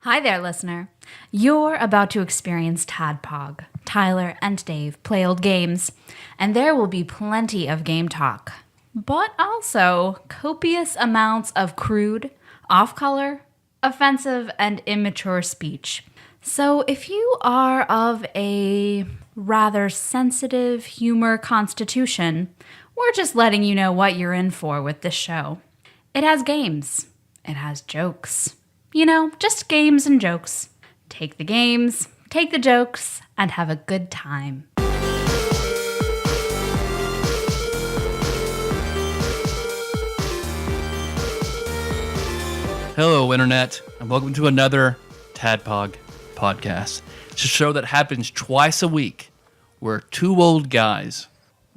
Hi there, listener. You're about to experience TADPOG. Tyler and Dave play old games, and there will be plenty of game talk, but also copious amounts of crude, off-color, offensive, and immature speech. So if you are of a rather sensitive humor constitution, we're just letting you know what you're in for with this show. It has games. It has jokes. You know, just games and jokes. Take the games, take the jokes, and have a good time. Hello, Internet, and welcome to another TADPOG podcast. It's a show that happens twice a week where two old guys,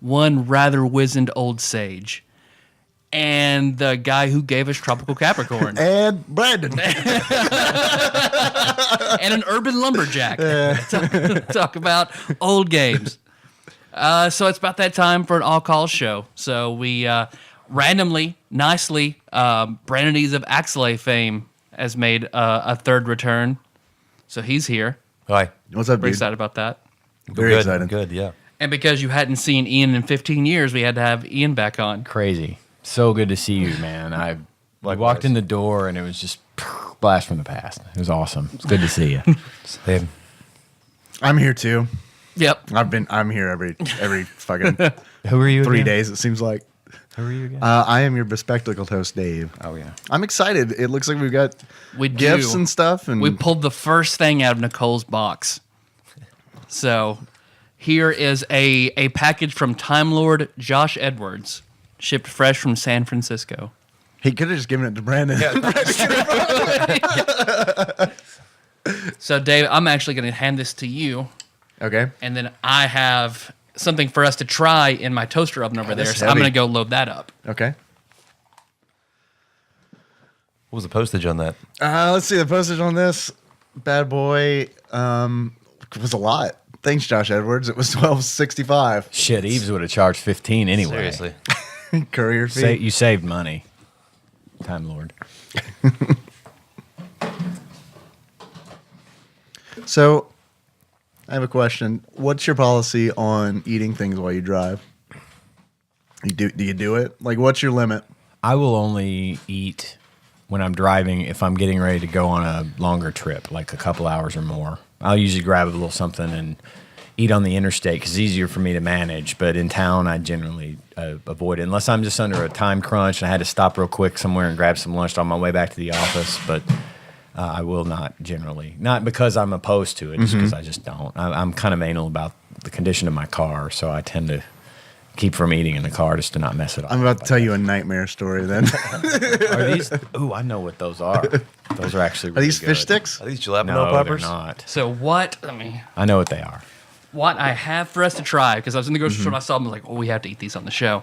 one rather wizened old sage, and the guy who gave us Tropical Capricorn. And Brandon. And an urban lumberjack. Talk about old games. So it's about that time for an all-call show. So we randomly, nicely, Brandon Ease of Axelay fame has made a third return. So he's here. Hi. What's up, Very dude? excited about that. Very Good, excited. Good, yeah. And because you hadn't seen Ian in 15 years, we had to have Ian back on. Crazy. So good to see you, man. I walked in the door and it was just blast from the past. It was awesome. It's good to see you. Same. I'm here too. Yep. I'm here every fucking Who are you 3 again? days, it seems like. Who are you again? I am your bespectacled host, Dave. Oh, yeah. I'm excited. It looks like we've got We gifts do. and stuff. And We pulled the first thing out of Nicole's box. So here is a package from Time Lord Josh Edwards, shipped fresh from San Francisco. he could have just given it to Brandon. So Dave, I'm actually going to hand this to you, Okay. and then I have something for us to try in my toaster oven over there. that's So I'm heavy. going to go load that up. Okay. What was the postage on that? Let's see the postage on this bad boy. Was a lot. Thanks, Josh Edwards. It was $12.65. Shit, Eves would have charged 15 anyway. Seriously. Courier fee. You saved money. Time Lord. So, I have a question. What's your policy on eating things while you drive? Do you do it? Like, what's your limit? I will only eat when I'm driving if I'm getting ready to go on a longer trip, like a couple hours or more. I'll usually grab a little something and eat on the interstate because it's easier for me to manage. But in town, I generally avoid it unless I'm just under a time crunch and I had to stop real quick somewhere and grab some lunch on my way back to the office. But I will not generally. Not because I'm opposed to it, just because I just don't. I'm kind of anal about the condition of my car, so I tend to keep from eating in the car just to not mess it up. I'm about to tell you a nightmare story then. Are these? Ooh, I know what those are. Those are actually Are really these good. fish sticks? Are these jalapeno No, poppers? they're not. So what I know what they are. what I have for us to try, because I was in the grocery store and I saw them, I was like, oh, we have to eat these on the show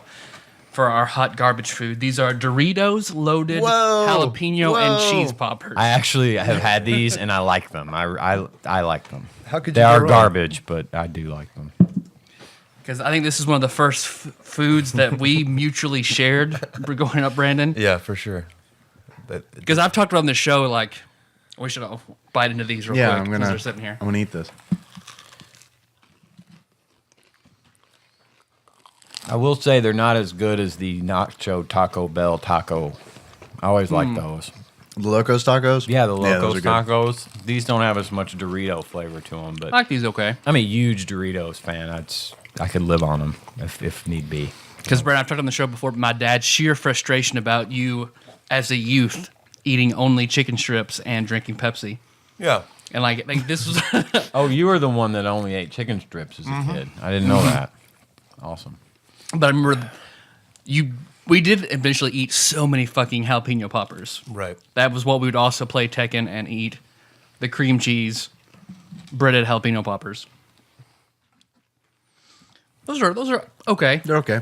for our hot garbage food. These are Doritos loaded Whoa. jalapeno and Whoa. cheese poppers. I actually have had these and I like them. I like them. How could you They go are wrong? garbage, but I do like them. Because I think this is one of the first foods that we mutually shared growing up, Brandon. Yeah, for sure. Because I've talked about on the show, like, we should all bite into these real Yeah, quick because they're sitting here. I'm gonna eat this. I will say they're not as good as the Nacho Taco Bell taco. I always like those. The Locos tacos? Yeah, the those Locos are good. tacos. These don't have as much Dorito flavor to them, but I like these okay. I'm a huge Doritos fan. I could live on them if need be. Because, Brandon, I've talked on the show before, but my dad's sheer frustration about you as a youth eating only chicken strips and drinking Pepsi. Yeah. And, like this was... Oh, you were the one that only ate chicken strips as a kid. I didn't know that. Awesome. But I remember we did eventually eat so many fucking jalapeno poppers. Right. That was what we would also play Tekken and eat the cream cheese breaded jalapeno poppers. Those are okay. They're okay.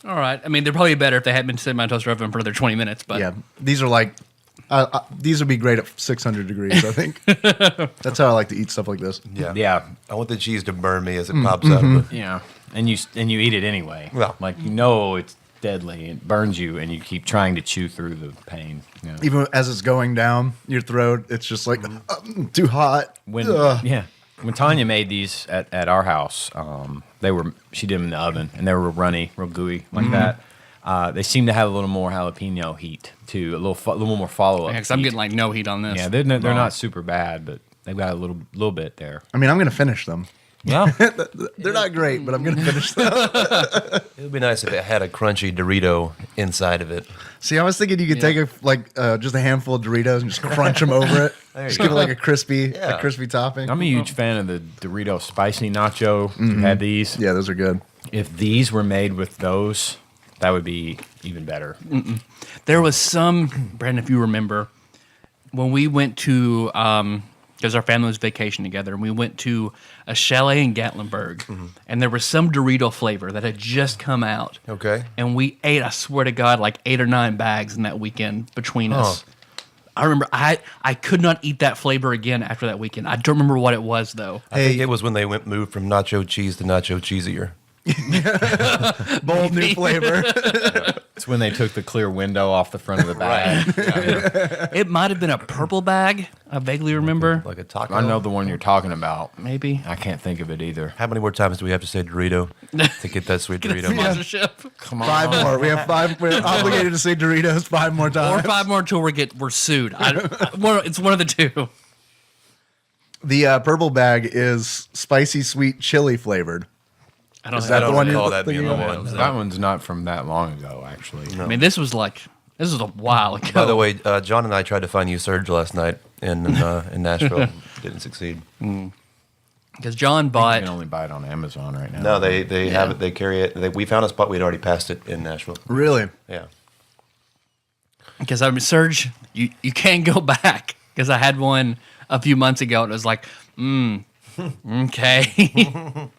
All right. I mean, they're probably better if they hadn't been sitting in my toaster oven for another 20 minutes. But Yeah. These are like, these would be great at 600 degrees, I think. That's how I like to eat stuff like this. Yeah. Yeah. I want the cheese to burn me as it pops out of it. Yeah, and you eat it anyway. Well. like you know it's deadly. It burns you, and you keep trying to chew through the pain. You know? Even as it's going down your throat, it's just like too hot. When Ugh. when Tanya made these at our house, she did them in the oven, and they were runny, real gooey like that. They seem to have a little more jalapeno heat too, a little more follow up. Yeah, because I'm getting like no heat on this. Yeah, they're not super bad, but they've got a little bit there. I mean, I'm gonna finish them. Yeah, They're not great, but I'm gonna finish them. It would be nice if it had a crunchy Dorito inside of it. See, I was thinking you could take just a handful of Doritos and just crunch them over it. Just give it like a crispy topping. I'm a huge fan of the Doritos spicy nacho. You had these. Yeah, those are good. If these were made with those, that would be even better. There was some, Brandon, if you remember, when we went to, because our family was vacation together, and we went to a chalet in Gatlinburg, and there was some Dorito flavor that had just come out. Okay. And we ate, I swear to God, like 8 or 9 bags in that weekend between us. I remember I could not eat that flavor again after that weekend. I don't remember what it was, though. I think it was when they moved from nacho cheese to nacho cheesier. Bold new flavor. It's when they took the clear window off the front of the bag. It might have been a purple bag. I vaguely remember. Like a taco. I know the one you're talking about. Maybe. I can't think of it either. How many more times do we have to say Dorito to get that sweet Dorito? Sponsorship. Come on. 5 more. We have 5. We're obligated to say Doritos 5 more Or times. 5 more until we're sued. It's one of the two. The purple bag is spicy sweet chili flavored. I don't Is have that I the don't one recall you're that being the thinking one. That one's not from that long ago, actually. I mean, this was a while ago. By the way, John and I tried to find you Surge last night in Nashville. Didn't succeed. Because John You bought. can only buy it on Amazon right now. No, they have it. They carry it. We found a spot. We'd already passed it in Nashville. Really? Yeah. Because I mean, Surge, you can't go back. Because I had one a few months ago, and it was like, okay.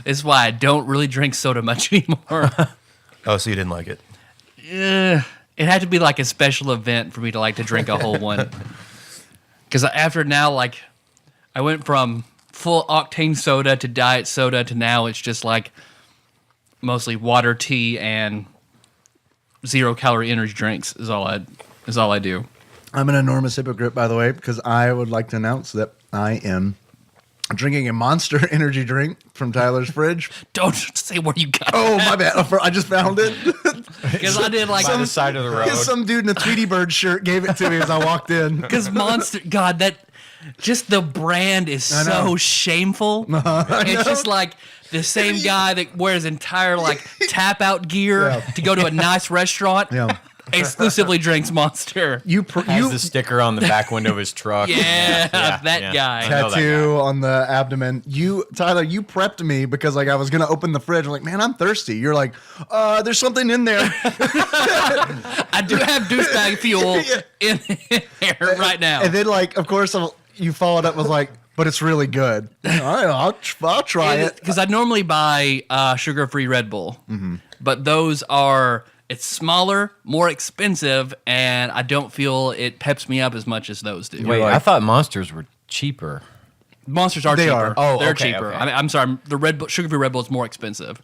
This is why I don't really drink soda much anymore. Oh, so you didn't like it? It had to be like a special event for me to like to drink a whole one. Because after now, like, I went from full octane soda to diet soda to now it's just like mostly water, tea, and 0-calorie energy drinks is all I do. I'm an enormous hypocrite, by the way, because I would like to announce that I am drinking a Monster energy drink from Tyler's fridge. Don't say where you got. Oh, my bad. I just found it. Because I did like By the side of the road. Some dude in a Tweety Bird shirt gave it to me as I walked in. because Monster. God, that just the brand is I know. so shameful. It's just like the same guy that wears entire like tap out gear Yeah. to go to a nice restaurant. Yeah. Exclusively drinks Monster. Has the sticker on the back window of his truck. Yeah, that yeah. guy. I know that tattoo on the abdomen. Tyler, you prepped me because like I was gonna open the fridge. I'm like, man, I'm thirsty. You're like, there's something in there. I do have douchebag fuel in there right now. And then like, of course, you followed up with like, but it's really good. All right, I'll try it. Because I normally buy sugar-free Red Bull, but those it's smaller, more expensive, and I don't feel it peps me up as much as those do. Wait, I thought Monsters were cheaper. Monsters are They cheaper. are. Oh, they're okay, cheaper. okay. I mean, I'm sorry, the Red Bull, sugar-free Red Bull is more expensive.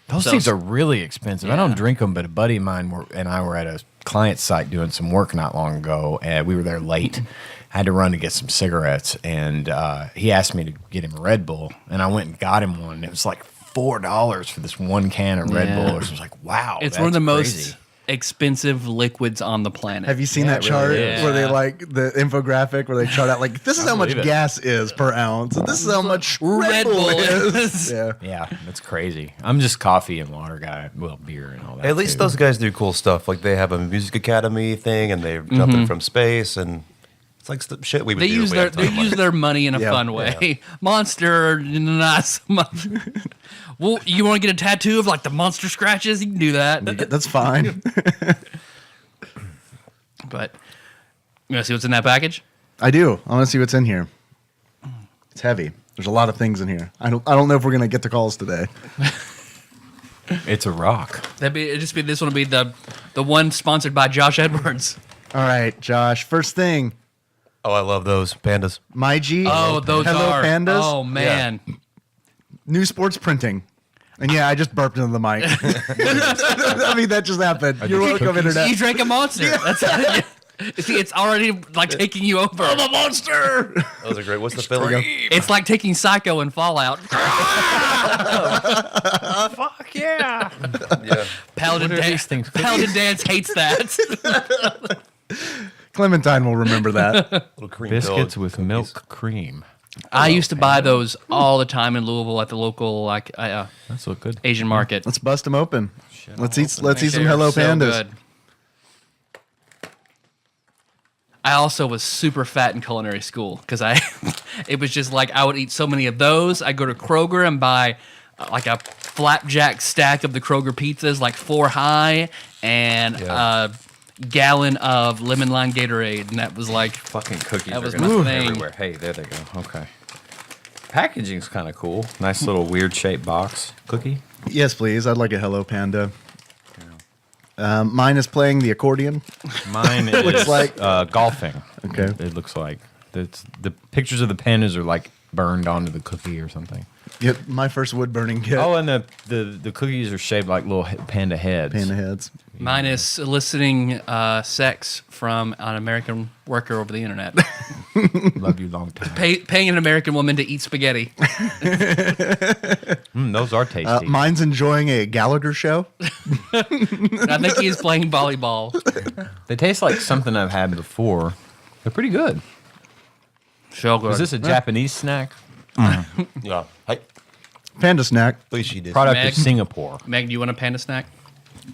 Those So- things are really expensive. I Yeah. don't drink them, but a buddy of mine and I were at a client site doing some work not long ago, and we were there late. Had to run to get some cigarettes, and he asked me to get him a Red Bull, and I went and got him one. It was like $4 for this one can of Red Yeah. Bull. It was like, wow, It's one of the that's most crazy. expensive liquids on the planet. Have you seen Yeah, that it chart really is. where they Yeah. like the infographic where they chart out like this is how much believe it. gas is per ounce, and this is how much Red Bull is. Yeah. Yeah, that's crazy. I'm just coffee and water guy. Well, beer and all that. At least too. those guys do cool stuff. Like they have a music academy thing, and they're jumping from space, and it's like shit we would They do. use if we had they time. use their money in a Yeah. fun way. Monster, not so much. Well, you want to get a tattoo of like the monster scratches? You can do that. That's fine. But you want to see what's in that package? I do. I want to see what's in here. It's heavy. There's a lot of things in here. I don't know if we're gonna get the calls today. It's a rock. This one will be the one sponsored by Josh Edwards. All right, Josh. First thing, Oh, I love those pandas. My G. Oh, those Hello are Pandas. Oh man, New sports printing. And yeah, I just burped into the mic. I mean, that just happened. You're welcome, internet. You drank a monster. That's see, it's already like taking you over. I'm a monster. Those are great. What's the feeling? It's like taking Psycho and Fallout. Fuck yeah! Yeah. Paladin, What are these things? Paladin Dance hates that. Clementine will remember that. Little cream Biscuits filled with cookies. milk cream. I used to buy those all the time in Louisville at the local Those look good. Asian market. Let's bust them open. Let's eat some They're Hello so Pandas. good. I also was super fat in culinary school because it was just like I would eat so many of those. I go to Kroger and buy like a flapjack stack of the Kroger pizzas, like 4 high, and a gallon of lemon lime Gatorade, and that was like Fucking cookies That was are gonna my be thing. everywhere. Hey, there they go. Okay. Packaging's kind of cool. Nice little weird shaped box cookie. Yes, please. I'd like a Hello Panda. Mine is playing the accordion. Mine is Looks like- golfing. Okay. It looks like the pictures of the pandas are like burned onto the cookie or something. Yep, my first wood burning kit. Oh, and the cookies are shaped like little panda heads. Panda heads. mine is soliciting sex from an American worker over the internet, Love you long time. paying an American woman to eat spaghetti. Those are tasty. Mine's enjoying a Gallagher show. And I think he is playing volleyball. They taste like something I've had before. They're pretty good. So good. Is this a Japanese snack? Yeah. Hey, Panda snack. please she did. Product Meg? of Singapore. Meg, do you want a panda snack?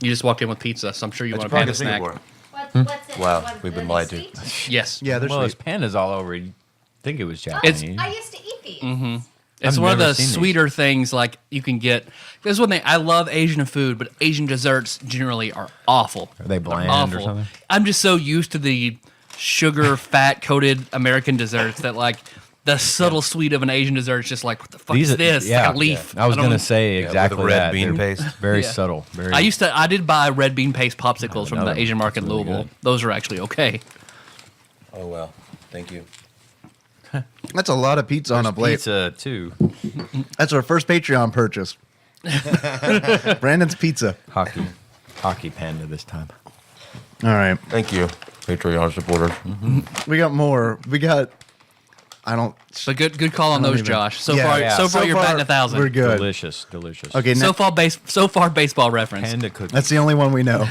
You just walked in with pizza, so I'm sure you It's want a panda probably snack. Singapore. What's it? Wow, What, we've been are they lied to. sweet? Yes. Yeah, there's Well, there's pandas all over. You'd think it was Japanese. I used to eat these. It's I've one of never the seen these. sweeter things like you can get. There's one thing I love Asian food, but Asian desserts generally are awful. Are they They're bland or awful. something? I'm just so used to the sugar, fat coated American desserts that like the subtle sweet of an Asian dessert is just like what the fuck is this? Yeah, like a leaf. I was don't- gonna say with exactly the red that. bean They're paste. Very Yeah. subtle. Very. I did buy red bean paste popsicles from the another Asian one. market in That's really Louisville. good. Those are actually okay. Oh well, thank you. That's a lot of pizza on a plate. Pizza too. That's our first Patreon purchase. Brandon's Pizza. Hockey panda this time. All right. Thank you, Patreon supporters. We got more. We got. I don't. But good call on I don't those, even- Josh. So Yeah, far, yeah. so far So you're far, batting 1,000. we're good. Delicious. Okay, So far baseball reference. Panda cookie. that's the only one we know.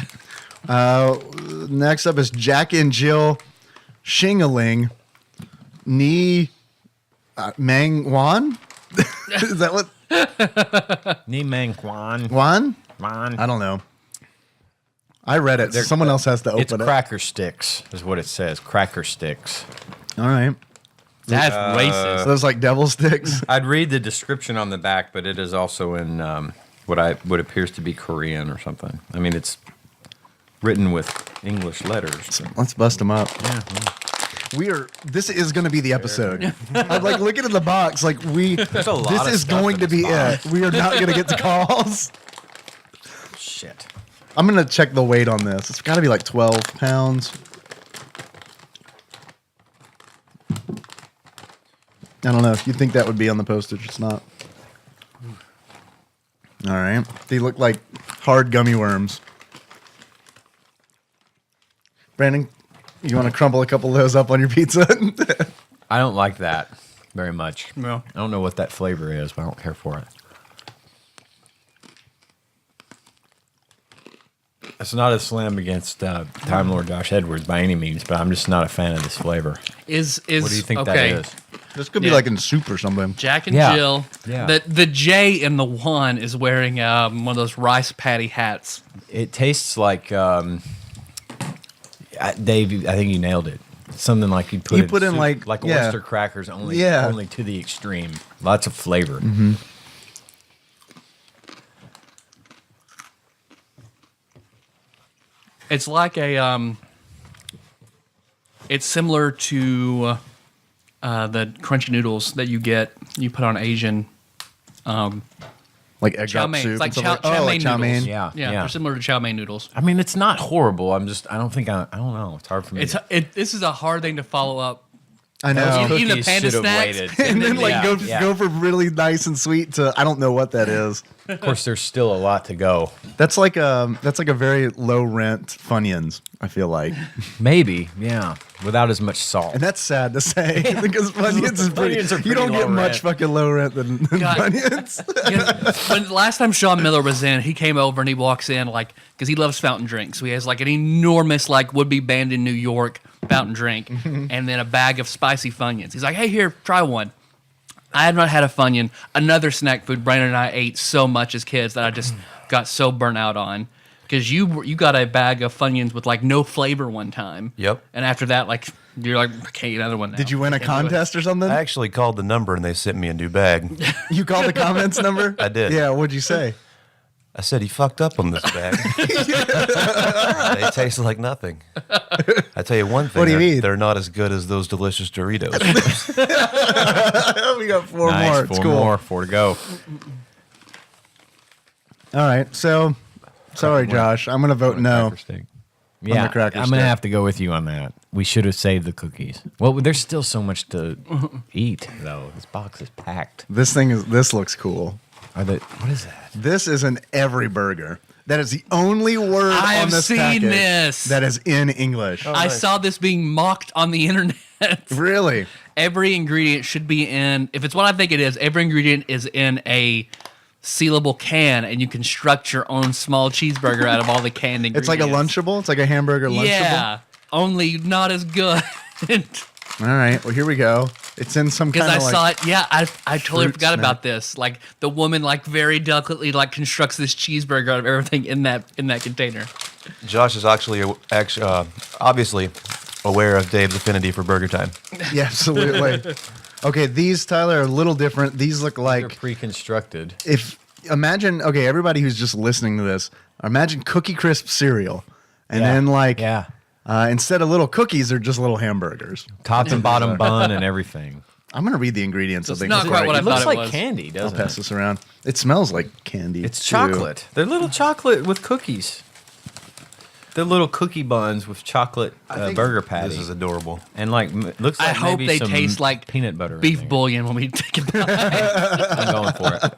Next up is Jack and Jill Shingling Ni Mang Wan. Is that what Ni Mang Kwan. Wan? Kwan. I don't know. I read it. So someone else has to open It's it. cracker sticks, is what it says. Cracker sticks. All right. That's racist. Those like devil sticks. I'd read the description on the back, but it is also in what appears to be Korean or something. I mean, it's written with English letters. Let's bust them up. This is going to be the episode. I'm like looking at the box. Like a lot this of is stuff going in to this be box. it. We are not going to get the calls. Shit. I'm going to check the weight on this. It's got to be like 12 pounds. I don't know. If you think that would be on the postage, it's not. All right. They look like hard gummy worms. Brandon, you want to crumble a couple of those up on your pizza? I don't like that very much. No. I don't know what that flavor is, but I don't care for it. It's not a slam against Time Lord Josh Edwards by any means, but I'm just not a fan of this flavor. Is What do you think okay. that is? This could be Yeah. like in soup or something. Jack and Yeah. Jill. Yeah. The J in the one is wearing one of those rice patty hats. It tastes like Dave. I think you nailed it. Something like you put put in soup, like- like yeah. Oyster crackers, only Yeah. only to the extreme. Lots of flavor. It's like a it's similar to the crunchy noodles that you put on Asian Like egg chow drop mein. soup. It's like and stuff chow, chow like mein noodles. mein. Yeah, yeah, yeah. they're similar to chow mein noodles. I mean, it's not horrible. I don't know. It's hard for me. This is a hard thing to follow up I know. You eating the Cookies Panda should have Snacks? waited. And then like Yeah. go for really nice and sweet to I don't know what that is. Of course, there's still a lot to go. That's like a very low rent Funyuns, I feel like. Maybe, yeah, without as much salt. And that's sad to say because Funyuns is pretty, Funyuns are you don't pretty get low much rent. fucking low rent than God. Funyuns. You know, when the last time Sean Miller was in, he came over and he walks in like because he loves fountain drinks. So he has like an enormous like would be banned in New York fountain drink, and then a bag of spicy Funyuns. He's like, "Hey, here, try one." I have not had a Funyun. Another snack food Brandon and I ate so much as kids that I just got so burnt out on. Because you got a bag of Funyuns with like no flavor one time. Yep. And after that, like you're like, I can't eat another one now. Did you win a Can't do it. contest or something? I actually called the number and they sent me a new bag. You called the comments number? I did. Yeah, what'd you say? I said he fucked up on this bag. They taste like nothing. I tell you one thing. What do you mean? They're not as good as those delicious Doritos. We got four Nice, more. It's four cool. more, 4 to go. All right, so sorry, Josh. I'm gonna vote no. Cracker stick. Yeah, the cracker I'm stick. gonna have to go with you on that. We should have saved the cookies. Well, there's still so much to eat, though. This box is packed. This looks cool. What is that? This is an every burger. That is the only word I on have this seen package this. that is in English. I saw this being mocked on the internet. Really? Every ingredient should be in, if it's what I think it is, every ingredient is in a sealable can, and you construct your own small cheeseburger out of all the canned ingredients. It's like a Lunchable? It's like a hamburger Lunchable? Yeah, only not as good. All right, well, here we go. It's in some Because kind I of saw like... it, yeah, I totally fruit forgot snack. about this. Like the woman, like very delicately, like constructs this cheeseburger out of everything in that container. Josh is actually obviously aware of Dave's affinity for Burger Time. Yeah, absolutely. Okay, these, Tyler, are a little different. These look They're like... pre-constructed. Imagine, okay, everybody who's just listening to this, imagine Cookie Crisp cereal. And then like... Yeah. Instead of little cookies, they're just little hamburgers. Top and bottom bun and everything. I'm gonna read the ingredients. I think not before quite what I It looks thought it like was. candy, I'll doesn't pass it? this around. It smells like candy. It's too. chocolate. They're little chocolate with cookies. They're little cookie buns with chocolate think burger patty. This is adorable. And like looks like I hope maybe they some taste like peanut butter. in beef there. bouillon when we take it back. I'm going for it.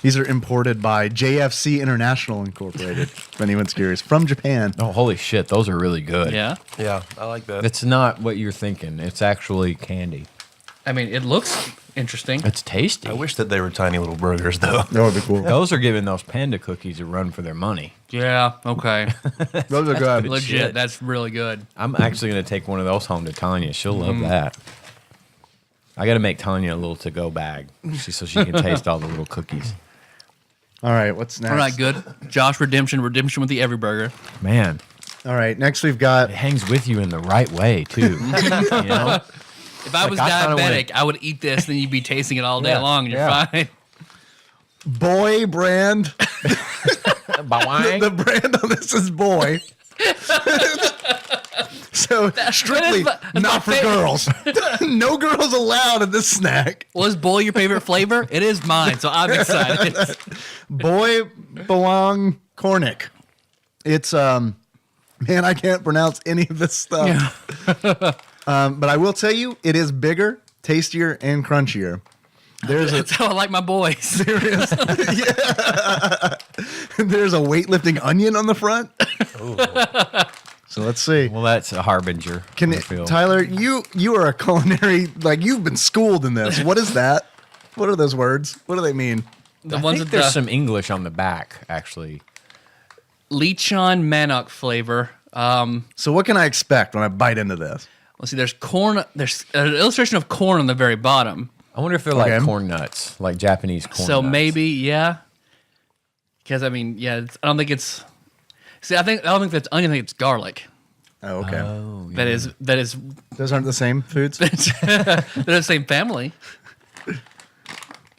These are imported by JFC International Incorporated. If anyone's curious, from Japan. Oh, holy shit! Those are really good. Yeah, Yeah, I like that. It's not what you're thinking. It's actually candy. I mean, it looks interesting. It's tasty. I wish that they were tiny little burgers, though. That would be cool. Those are giving those panda cookies a run for their money. Yeah, okay, Those are good. legit. shit. That's really good. I'm actually going to take one of those home to Tanya. She'll love that. I got to make Tanya a little to-go bag so she can taste all the little cookies. All right, what's next? All right, good. Josh, redemption with the every burger. Man, All right, next we've got it hangs with you in the right way, too. you know? If I was I kinda diabetic, went- I would eat this, then you'd be tasting it all day Yeah, long, and you're yeah. fine. Boy brand. The brand on this is Boy. So strictly that's my not for favorite. girls. No girls allowed in this snack. Was boy your favorite flavor? It is mine, so I'm excited. Boy belong Cornick. It's man, I can't pronounce any of this stuff. But I will tell you, it is bigger, tastier, and crunchier. There's a That's how I like my boys. there's a weightlifting onion on the front. So let's see. Well, that's a harbinger. Can I feel. Tyler, you are a culinary, like you've been schooled in this. What is that? What are those words? What do they mean? The I ones think with there's the some English on the back, actually. lechon manok flavor. So what can I expect when I bite into this? Let's see. There's corn. There's an illustration of corn on the very bottom. I wonder if they're Okay. like corn nuts, like Japanese corn So nuts. maybe, yeah. Because I mean, yeah. I don't think it's. See, I don't think that's onion. I think it's garlic. Oh, okay. That is Those aren't the same foods. they're the same family.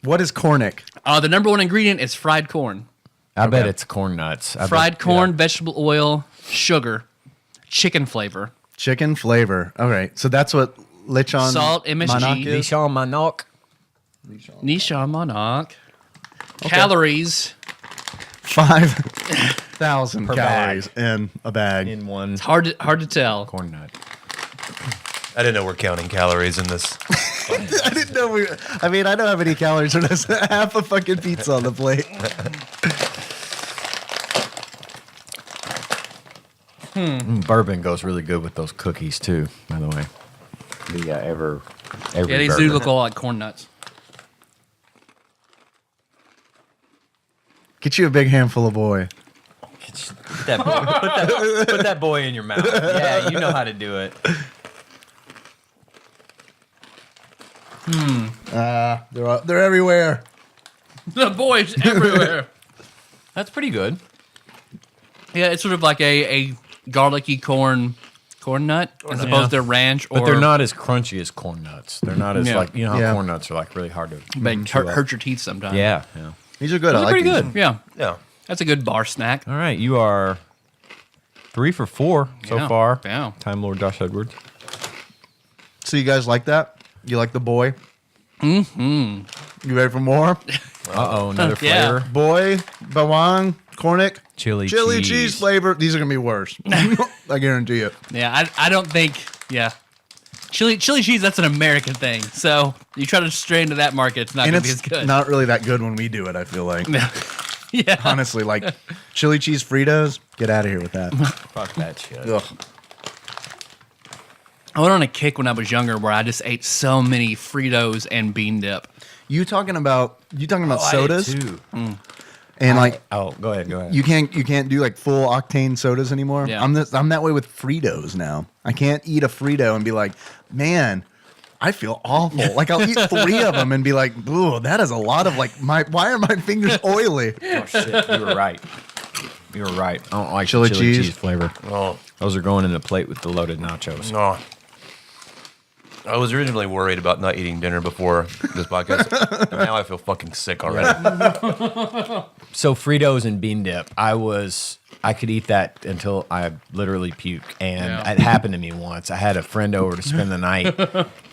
What is Cornick? The number one ingredient is fried corn. I bet Okay. it's corn nuts. I Fried bet, corn, yeah. vegetable oil, sugar, chicken flavor. Chicken flavor. All right. So that's what lechon Salt, MSG. manok is? Lechon manok. Nisha Monarch. Calories. 5,000 Per calories in a bag. In one Hard to tell. corn nut. I didn't know we're counting calories in this. I didn't know I mean, I know how many calories are there's half a fucking pizza on the plate. Bourbon goes really good with those cookies too, by the way. The every Yeah, these do look a lot like corn nuts. Get you a big handful of boy. Put that boy in your mouth. Yeah, you know how to do it. They're everywhere. The boys everywhere. That's pretty good. Yeah, it's sort of like a garlicky corn nut as opposed to ranch. But they're not as crunchy as corn nuts. They're not as like, you know how Yeah. corn nuts are like really hard to They chew up. hurt your teeth sometimes. Yeah. These are good. I They're like pretty these. good. Yeah. Yeah. That's a good bar snack. All right, you are 3 for 4 so Yeah, far. yeah. Time Lord Josh Edwards. So you guys like that? You like the boy? Mm-hmm. You ready for more? Another Yeah. flavor. Boy, bawang, cornick, Chili cheese flavor. These are gonna be worse. I guarantee you. Yeah, I don't think. Yeah, chili cheese. That's an American thing. So you try to stray into that market, it's not And going to be it's as good. not really that good when we do it. I feel like, Yeah. honestly, like chili cheese Fritos. Get out of here with that. Fuck that shit. Ugh. I went on a kick when I was younger where I just ate so many Fritos and bean dip. You talking about sodas too. and like Oh, go ahead. you can't do like full octane sodas anymore. Yeah. I'm that way with Fritos now. I can't eat a Frito and be like, man, I feel awful. Like I'll eat 3 of them and be like, ooh, that is a lot of like why are my fingers oily? Oh shit, you were right. You were right. I don't like Chili the chili cheese. cheese flavor. Oh, Those are going in the plate with the loaded nachos. no. I was originally worried about not eating dinner before this podcast. And now I feel fucking sick already. So Fritos and bean dip, I could eat that until I literally puke, and Yeah. it happened to me once. I had a friend over to spend the night,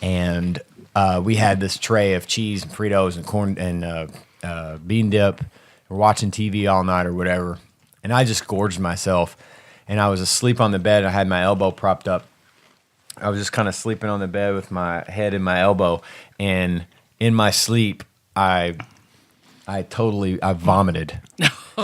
and we had this tray of cheese and Fritos and corn and bean dip. We're watching TV all night or whatever, and I just gorged myself, and I was asleep on the bed. I had my elbow propped up. I was just kind of sleeping on the bed with my head in my elbow, and in my sleep, I vomited. In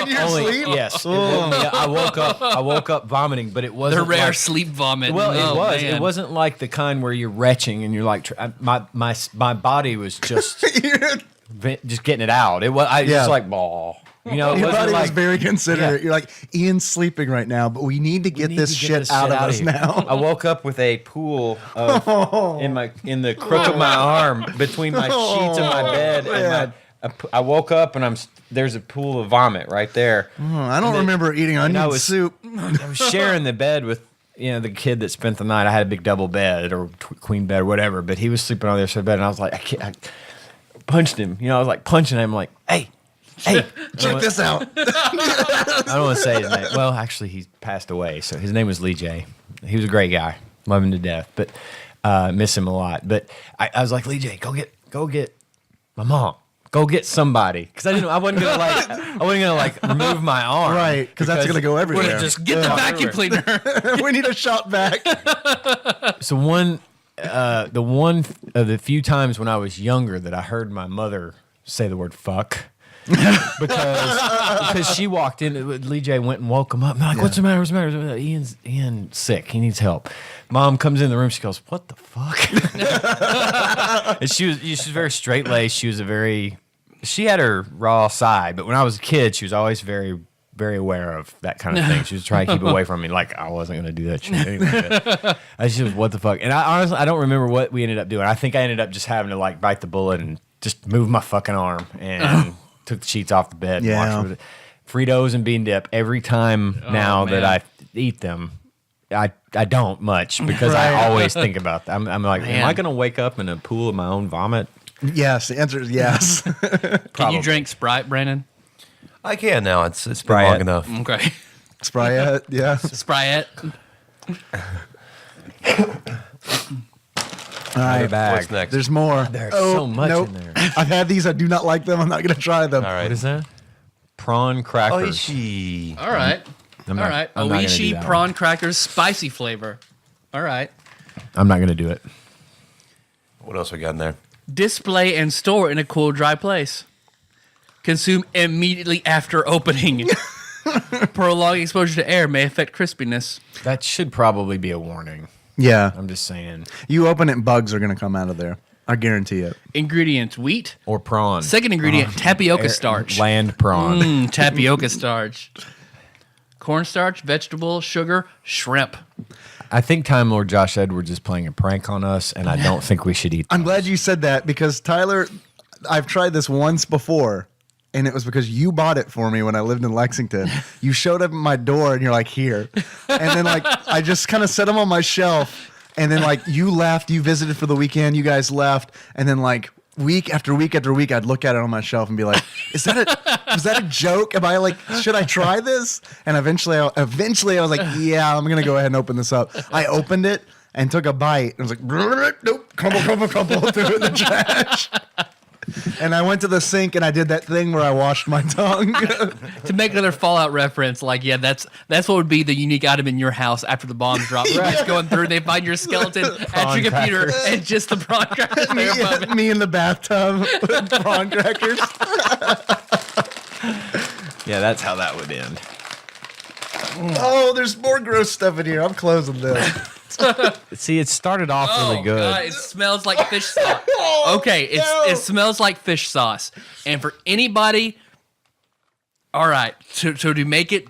your sleep? Yes. It woke me up. I woke up vomiting, but it The wasn't rare like, sleep vomit. well, Oh, it was. man. It wasn't like the kind where you're retching and you're like my body was just just getting it out. It was Yeah. just like ball. You know, it Your wasn't body like was very considerate. Yeah. You're like, Ian's sleeping right now, but we need to get need this to shit out of us here. now. I woke up with a pool of in the crook of my arm between my sheets of my bed and I woke up and there's a pool of vomit right there. I don't remember eating onion soup. I was sharing the bed with the kid that spent the night. I had a big double bed or queen bed or whatever, but he was sleeping on the other side of the bed, and I was like, I punched him. I was like punching him, like, hey. Check this out. I don't want to say his name. Well, actually, he's passed away. So his name was Lee J. He was a great guy. Love him to death, but miss him a lot. But I was like, Lee J, go get my mom. Go get somebody, because I wasn't gonna like remove my arm, Right, because that's going to go everywhere. Just get the vacuum cleaner. We need a shot back. So the one of the few times when I was younger that I heard my mother say the word fuck. because she walked in, Lee J went and woke him up. I'm like, what's the matter? What's the matter? Ian's sick. He needs help. Mom comes in the room. She goes, what the fuck? And she was very straight laced. She had her raw side, but when I was a kid, she was always very, very aware of that kind of thing. She was trying to keep away from me. Like I wasn't going to do that shit anyway. She was, what the fuck? And I honestly, I don't remember what we ended up doing. I think I ended up just having to like bite the bullet and just move my fucking arm and took the sheets off the bed. And Yeah. washed with it. Fritos and bean dip. Every time now that I eat them, I don't much because I always think about that. I'm like, am I going to wake up in a pool of my own vomit? Yes, the answer is yes. Can you drink Sprite, Brandon? I can now. It's been Sprite. long enough. Okay. Sprite, yeah. Sprite. All right, What's next? there's more. There's so much nope. in there. I've had these. I do not like them. I'm not going to try them. All right. What is that? Prawn crackers. All right. I'm All not- right. I'm not gonna do Oishi that prawn crackers spicy flavor. All right. I'm not going to do it. What else we got in there? Display and store in a cool, dry place. Consume immediately after opening. Prolonged exposure to air may affect crispiness. That should probably be a warning. Yeah. I'm just saying. You open it and bugs are going to come out of there. I guarantee it. Ingredients: wheat. Or prawn. Second ingredient: tapioca starch. Land prawn. Tapioca starch. Cornstarch, vegetable, sugar, shrimp. I think Time Lord Josh Edwards is playing a prank on us, and I don't think we should eat I'm those. glad you said that because Tyler, I've tried this once before, and it was because you bought it for me when I lived in Lexington. You showed up at my door and you're like, here. And then like I just kind of set them on my shelf, and then like you left, you visited for the weekend, you guys left, and then like week after week after week, I'd look at it on my shelf and be like, was that a joke? Am I like, should I try this? And eventually I was like, yeah, I'm going to go ahead and open this up. I opened it and took a bite. And I was like, nope, crumble, threw it in the trash. And I went to the sink and I did that thing where I washed my tongue. To make another Fallout reference, like, yeah, that's what would be the unique item in your house after the bombs drop. You're just going through, they find your skeleton at your computer and just the prawn crackers there above it. me in the bathtub with prawn crackers. Yeah, that's how that would end. Oh, there's more gross stuff in here. I'm closing this. See, it started off really good. God, it smells like fish sauce. Okay, it smells like fish sauce. And for anybody, all right, to make it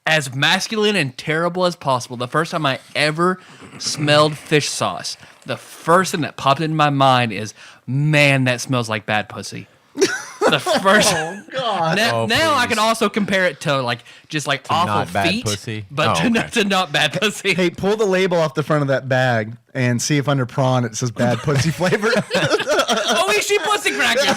as masculine and terrible as possible, the first time I ever smelled fish sauce, the first thing that popped into my mind is, man, that smells like bad pussy. The first. Oh God. Now I can also compare it to like just like awful not bad feet, pussy? but Oh, to not bad pussy. Hey, pull the label off the front of that bag and see if under prawn it says bad pussy flavor. Oh, she pussy crackers.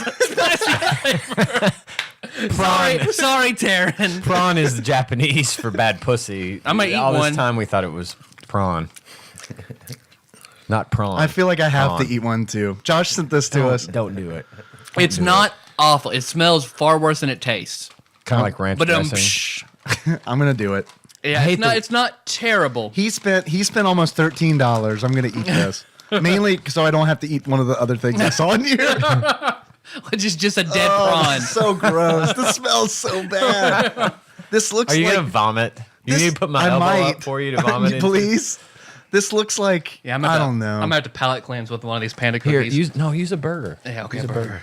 Sorry, Taryn. Prawn is the Japanese for bad pussy. I'm gonna eat All one. this time we thought it was prawn. Not prawn. I feel like I have Prawn. to eat one too. Josh sent this to us. Don't do it. It's not awful. It smells far worse than it tastes. Kind of like ranch But dressing. I'm gonna do it. Yeah, it's not terrible. He spent almost $13. I'm gonna eat this. Mainly so I don't have to eat one of the other things I saw in here. Which is just a dead prawn. So gross. This smells so bad. This looks Are you like gonna vomit? You this- need to put my I elbow might. up for you to vomit into? Please. This looks like Yeah, I don't know. I'm gonna have to palate cleanse with one of these panda Here, cookies. use a burger. Yeah, okay, Use a burger.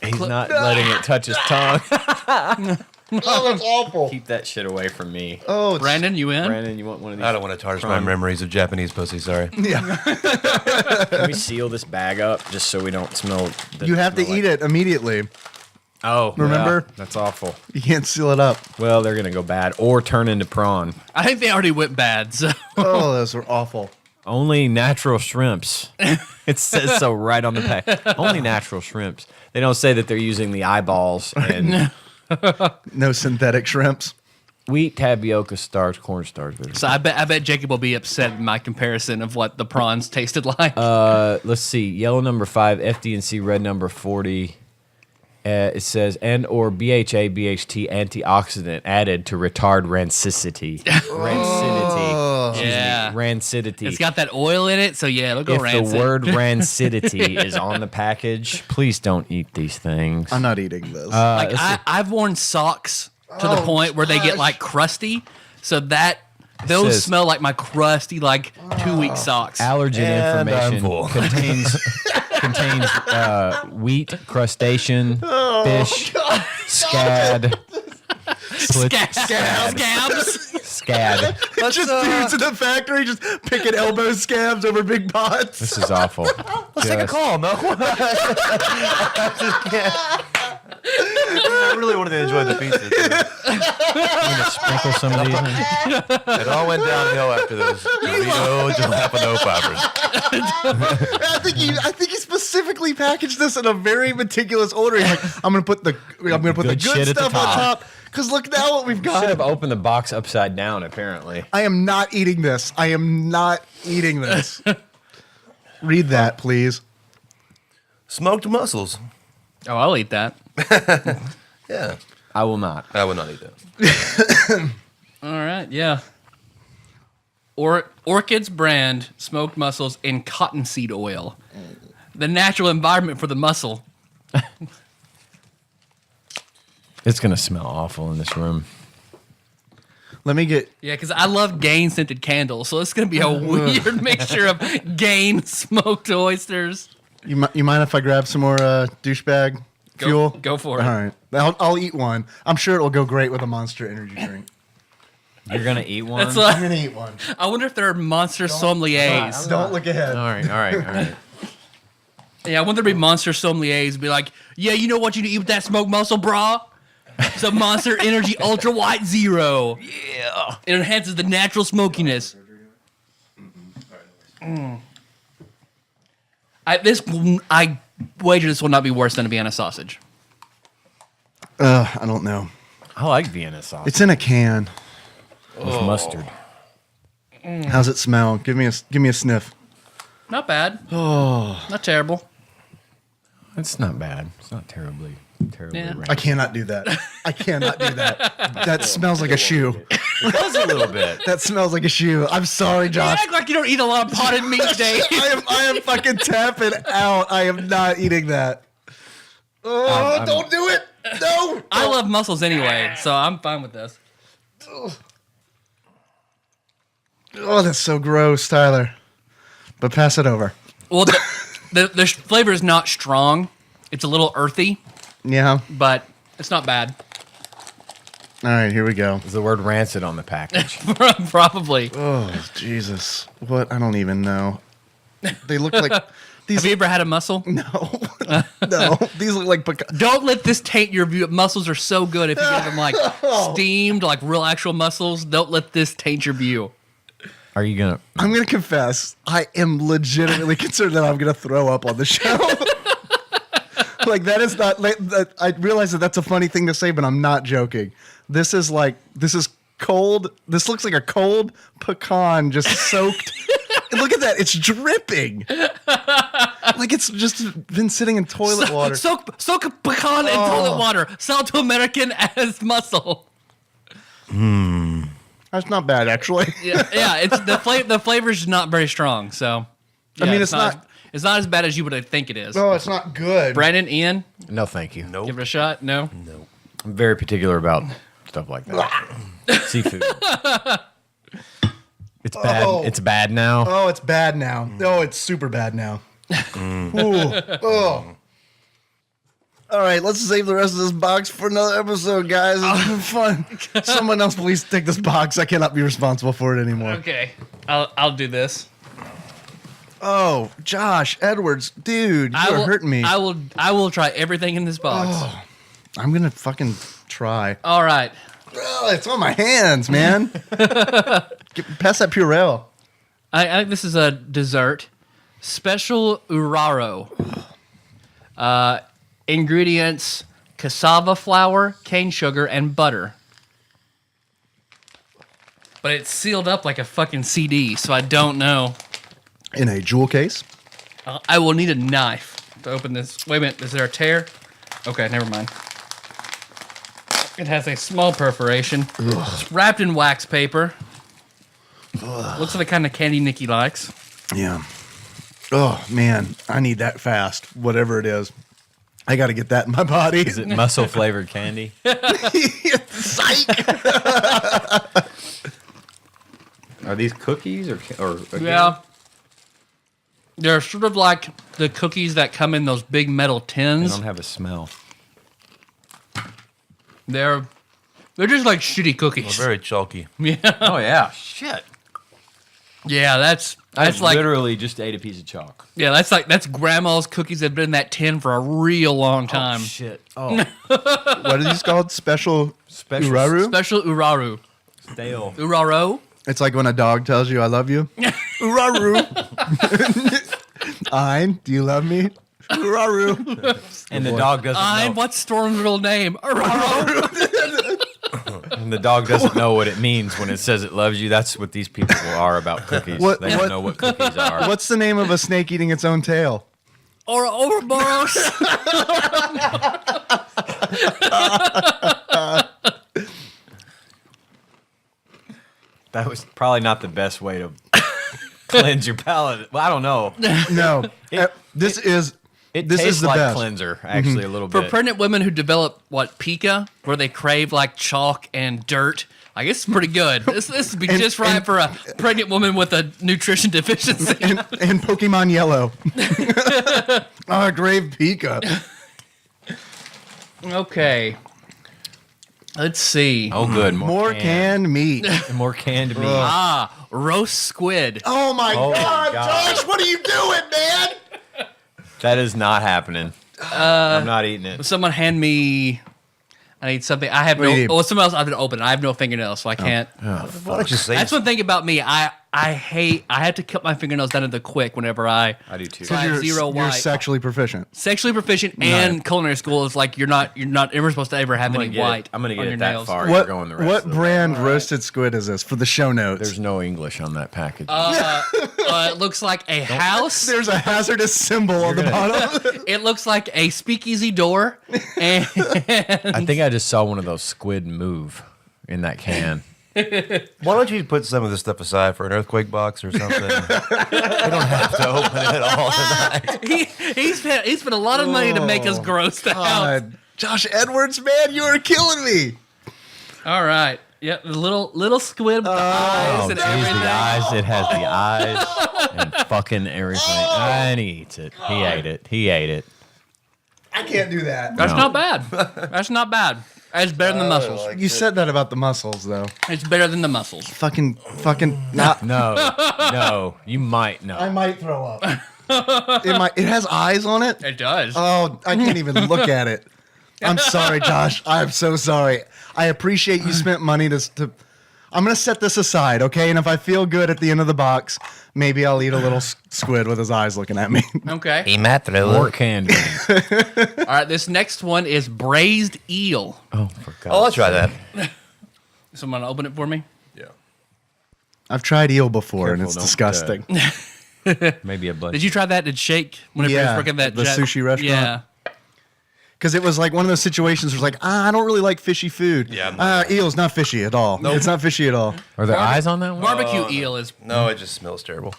He's not letting it touch his tongue. Oh, that's awful. Keep that shit away from me. Oh, it's, Brandon, you in? Brandon, you want one of these? I don't want to tarnish my memories of Japanese pussy. Sorry. Can we seal this bag up just so we don't smell? you have to eat it immediately. Oh, Remember? yeah, that's awful. You can't seal it up. Well, they're gonna go bad or turn into prawn. I think they already went bad. So Oh, those were awful. Only natural shrimps. It says so right on the pack. Only natural shrimps. They don't say that they're using the eyeballs and No synthetic shrimps. wheat, tapioca starch, cornstarch. I bet Jacob will be upset in my comparison of what the prawns tasted like. Let's see. Yellow number 5, FD&C, red number 40. It says and or BHA, BHT antioxidant added to retard rancidity. Rancidity. Excuse Yeah. me, rancidity. It's got that oil in it, so yeah, it'll go If rancid. the word rancidity is on the package, please don't eat these things. I'm not eating this. Like I've worn socks to the point where they get like crusty, so that those says- smell like my crusty like 2-week socks. Allergen And I'm information full. contains wheat, crustacean, fish, scad, Scabs. scad. just dudes in the factory just picking elbow scabs over big pots. This is awful. Let's take a call, no? I really wanted to enjoy the pizza. Sprinkle some of these. In. It all went downhill after those Doritos jalapeno poppers. I think he specifically packaged this in a very meticulous order. He's like, I'm gonna put the Good good shit at the stuff on top. top. Cause look now what we've Should have got. opened the box upside down. Apparently, I am not eating this. I am not eating this. Read that, please. Smoked mussels. Oh, I'll eat that. Yeah. I will not. I would not eat that. All right, yeah. Orchid's brand smoked mussels in cottonseed oil. The natural environment for the mussel. It's gonna smell awful in this room. Let me get. Yeah, because I love Gain scented candles, so it's gonna be a weird mixture of Gain smoked oysters. You mind if I grab some more douchebag fuel? Go for it. All right. I'll eat one. I'm sure it'll go great with a Monster Energy drink. You're gonna eat one. That's I'm gonna eat one. I wonder if there are monster sommeliers. Don't look ahead. All right. Yeah, I wonder if there be monster sommeliers be like, yeah, you know what you need to eat with that smoked mussel, brah? Some Monster Energy Ultra White Zero. Yeah. It enhances the natural smokiness. I wager this will not be worse than a Vienna sausage. I don't know. I like Vienna sauce. It's in a can. With mustard. How's it smell? Give me a sniff. Not bad. Oh. Not terrible. It's not bad. It's not terribly Yeah. rank. I cannot do that. I cannot do that. That smells like a shoe. It does a little bit. That smells like a shoe. I'm sorry, You Josh. act like you don't eat a lot of potted meat, Dave. I am fucking tapping out. I am not eating that. Oh, don't do it. No. I love mussels anyway, so I'm fine with this. Oh, that's so gross, Tyler. But pass it over. Well, the flavor is not strong. It's a little earthy, Yeah. but it's not bad. All right, here we go. There's the word rancid on the package. Probably. Oh, Jesus. What? I don't even know. They look like these. Have you ever had a mussel? No. No. These look like Don't let this taint your view. Mussels are so good if you get them like steamed, like real actual mussels. Don't let this taint your view. Are you gonna? I'm going to confess, I am legitimately concerned that I'm going to throw up on the show. Like, that is not, I realize that that's a funny thing to say, but I'm not joking. This is cold. This looks like a cold pecan just soaked. Look at that. It's dripping. Like it's just been sitting in toilet water. Soak a pecan in toilet water. Sell to American as mussel. That's not bad, actually. Yeah. It's the flavor is not very strong. So, I mean, it's not as bad as you would think it is. No, it's not good. Brandon, Ian, No, thank you. Nope. give it a shot. No. I'm very particular about stuff like that. Seafood. It's bad. Oh. It's bad now. Oh, it's bad now. Oh, it's super bad now. Ooh. Oh. All right, let's save the rest of this box for another episode, guys. It's been fun. Someone else, please take this box. I cannot be responsible for it anymore. Okay, I'll do this. Oh, Josh Edwards, dude, you are hurting me. I will try everything in this box. I'm gonna fucking try. All right. Oh, it's on my hands, man. Pass that Purell. I think this is a dessert. Special Uraro. Ingredients: cassava flour, cane sugar, and butter. But it's sealed up like a fucking CD, so I don't know. In a jewel case. I will need a knife to open this. Wait a minute, is there a tear? Okay, never mind. It has a small perforation. It's wrapped in wax paper. Looks like the kind of candy Nikki likes. Yeah. Oh, man. I need that fast. Whatever it is. I got to get that in my body. Is it mussel flavored candy? Psych. Are these cookies or Yeah. They're sort of like the cookies that come in those big metal They tins. don't have a smell. They're just like shitty cookies. Very chalky. Yeah. Oh yeah, shit. Yeah, that's I like literally just ate a piece of chalk. yeah, that's grandma's cookies that have been in that tin for a real long time. Oh shit. Oh, What are these called? Special Uraru? Special Uraru. stale. Uraro? It's like when a dog tells you I love you. Uraru. Ein, do you love me? Uraru. And the dog doesn't know. What's Storm's real name? Uraro. And the dog doesn't know what it means when it says it loves you. That's what these people are about cookies. What- They don't what- know what cookies are. What's the name of a snake eating its own tail? Or Ouroboros. That was probably not the best way to cleanse your palate. Well, I don't know. No, this is Tastes the like best. cleanser, actually, a little For bit. pregnant women who develop Pica, where they crave like chalk and dirt. I guess it's pretty good. This would be just right for a pregnant woman with a nutrition deficiency. and Pokemon Yellow. Grave Pika. Okay. Let's see. Oh, good. More canned meat. More canned meat. Roast squid. Oh my Oh my God, God. Josh, what are you doing, man? That is not happening. I'm not eating it. Someone hand me. I need something. I have What do you no. need? Well, someone else. I have to open it. I have no fingernails, so I can't. Why don't you say That's one thing about me. I hate. I have to cut my fingernails down to the quick whenever I. I do too. So I have zero You're white. sexually proficient. Sexually proficient and culinary school is like you're not ever supposed to ever have any white. I'm gonna on get your it that nails. far. You're going the rest What of the way. brand roasted squid is this for the show notes? There's no English on that package. It looks like a house. There's a hazardous symbol on the bottom. It looks like a speakeasy door. And I think I just saw one of those squid move in that can. Why don't you put some of this stuff aside for an earthquake box or something? We don't have to open it all tonight. he spent a lot of money to make us grossed out. God, Josh Edwards, man, you are killing me. All right. Yep, the little squid with the eyes Oh, and geez, everything. the eyes. It has the eyes and fucking everything. And he eats it. He ate it. He ate it. I can't do that. That's No. not bad. That's not bad. It's better than the mussels. You said that about the mussels, though. It's better than the mussels. Fucking, not. No. You might I know. might throw up. It has eyes on it. It does. Oh, I can't even look at it. I'm sorry, Josh. I'm so sorry. I appreciate you spent money to. I'm gonna set this aside, okay? And if I feel good at the end of the box, maybe I'll eat a little squid with his eyes looking at me. Okay. More canned beans. All right. This next one is braised eel. Oh, for God's Oh, I'll try that. Someone open it for me. Yeah. I've tried eel before, and Careful, it's don't, disgusting. Maybe a bunch. Did you try that at Shake whenever you Yeah, was working at that the sushi restaurant. Yeah. Because it was like one of those situations where it's like, I don't really like fishy food. Yeah, I'm not- Eel's not fishy at all. It's not fishy at all. Are there eyes on that one? Barbecue eel is. No, it just smells terrible.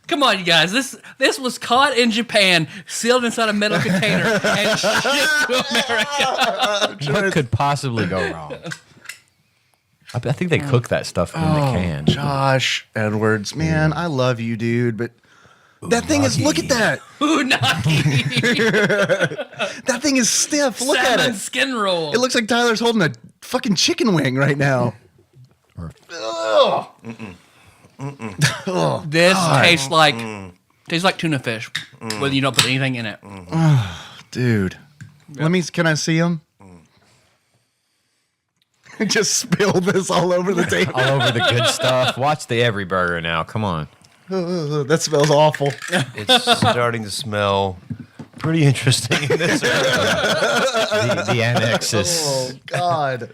Come on, you guys. This was caught in Japan, sealed inside a metal container, and shipped to America. What could possibly go wrong? I think they cook that stuff in the can. Josh Edwards, man, I love you, dude, but that thing is, look at that. Unagi. That thing is stiff. Look at Salmon it. skin roll. It looks like Tyler's holding a fucking chicken wing right now. This tastes like tuna fish, whether you don't put anything in it. Dude. Can I see him? Just spill this all over the table. All over the good stuff. Watch the Every Burger now. Come on. That smells awful. It's starting to smell pretty interesting in this area. The annex is Oh, God.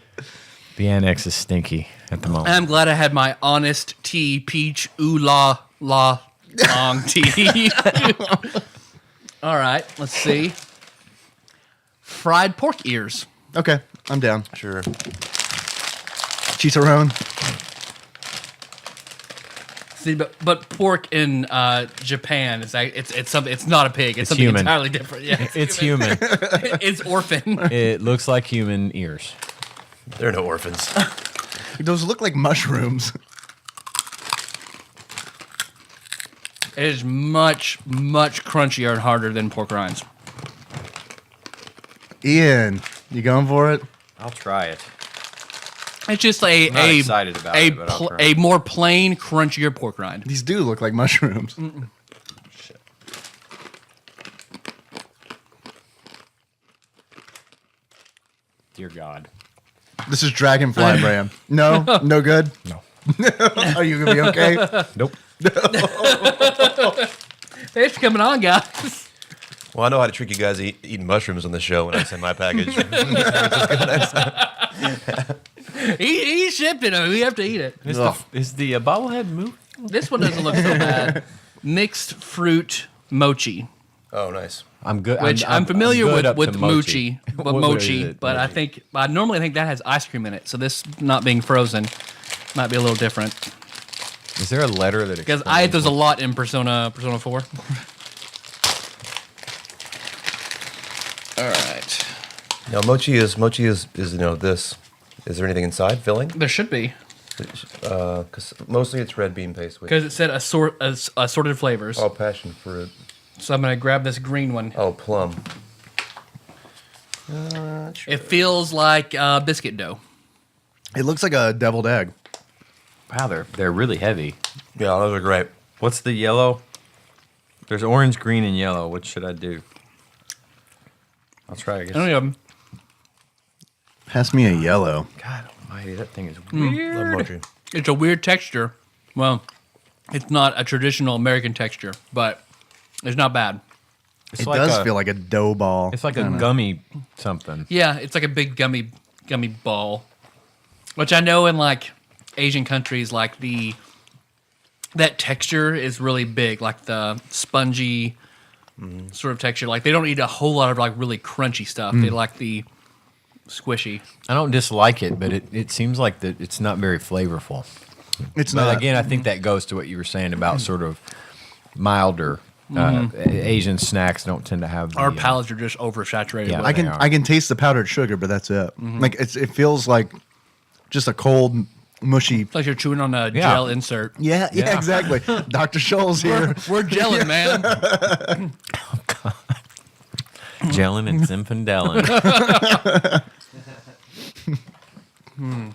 the annex is stinky at the moment. I'm glad I had my honest tea, peach, ooh la la long tea. All right, let's see. Fried pork ears. Okay, I'm down. Sure. Chicharron. See, but pork in Japan is it's something. It's not a pig. It's something human. entirely different. Yeah, It's human. it's orphan. It looks like human ears. There are no orphans. Those look like mushrooms. It is much crunchier and harder than pork rinds. Ian, you going for it? I'll try it. It's just not excited about it, but I'll try. a more plain, crunchier pork rind. These do look like mushrooms. Dear God. This is Dragonfly brand. No? No good? No. Are you going to be okay? Nope. Thanks for coming on, guys. Well, I know how to trick you guys eating mushrooms on the show when I send my package. He shipped it. We have to eat it. Is the bobblehead moving? This one doesn't look so bad. Mixed fruit mochi. Oh, nice. I'm good. Which I'm familiar good up with to mochi, What is it? but I normally think that has ice cream in it. So this not being frozen might be a little different. Is there a letter that Because I ate those a lot in Persona 4. All right. Now mochi is this. Is there anything inside filling? There should be. Because mostly it's red bean paste. Because it said assorted flavors. Oh, passion fruit. So I'm going to grab this green one. Oh, plum. It feels like biscuit dough. It looks like a deviled egg. Wow, they're really heavy. Yeah, those are great. What's the yellow? There's orange, green, and yellow. What should I do? I'll try. I guess. Any of them. Pass me a yellow. God almighty, that thing is Love weird. mochi. It's a weird texture. Well, it's not a traditional American texture, but it's not bad. It's It like does a, feel like a dough ball. It's like a gummy something. Yeah, it's like a big gummy ball, which I know in like Asian countries, like that texture is really big, like the spongy sort of texture. Like they don't eat a whole lot of like really crunchy stuff. They like the squishy. I don't dislike it, but it seems like that it's not very flavorful. It's But not. again, I think that goes to what you were saying about sort of milder Asian snacks don't tend to have. Our the, palates are just oversaturated. Yeah, with I it. can they are. I can taste the powdered sugar, but that's it. Like it feels like just a cold, mushy. It's like you're chewing on a Yeah. gel insert. Yeah, Yeah. exactly. Dr. Scholl's here. We're gelling, man. gelling and Zinfandel.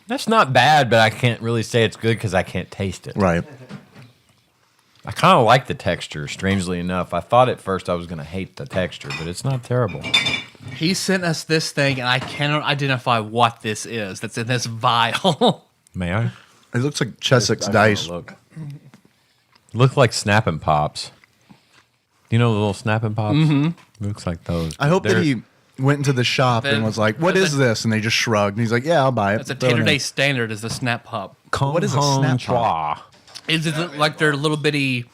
That's not bad, but I can't really say it's good because I can't taste it. Right. I kind of like the texture, strangely enough. I thought at first I was going to hate the texture, but it's not terrible. He sent us this thing, and I cannot identify what this is that's in this vial. May I? It looks like Chessex I dice. wanna Look like Snappin' Pops. You know the little Snappin' Pops? Mm-hmm. Looks like those. I hope that They're- he went into the shop and was like, "What is this?" And they just shrugged. And he's like, "Yeah, I'll buy it." That's a Throw it Tater in. Day standard is the Snap Pop. What is a Snap Chua. Is it like they're little bitty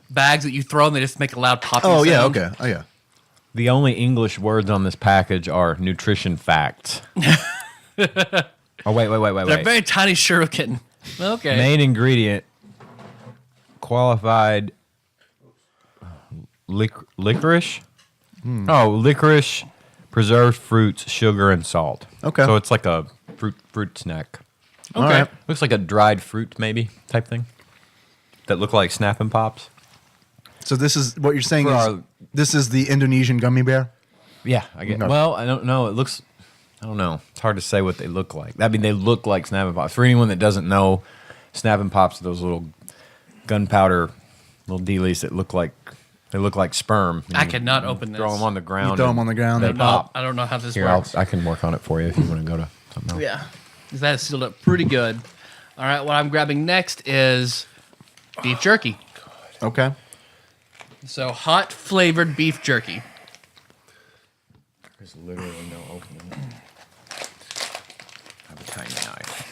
bags that you throw and they just make a loud popping Oh yeah, sound? okay. Oh yeah. The only English words on this package are nutrition facts. Oh, wait. They're very tiny shuriken. Okay. Main ingredient, qualified licorice. Oh, licorice, preserved fruits, sugar, and salt. Okay. So it's like a fruit snack. All right. Looks like a dried fruit, maybe, type thing. That look like Snappin' Pops. So this is what you're saying For is our- this is the Indonesian gummy bear. Yeah, I get. Okay. Well, I don't know. It looks. I don't know. It's hard to say what they look like. I mean, they look like Snappin' Pops. For anyone that doesn't know, Snappin' Pops are those little gunpowder little dealies that look like sperm. I cannot open this. Throw them on the ground. You throw 'em and on the ground, They they pop. I don't know how this Here, works. I can work on it for you if you want to go to something else. Yeah. That is sealed up pretty good. All right, what I'm grabbing next is beef jerky. Okay. So hot flavored beef jerky. There's literally no opening. I have a tiny knife.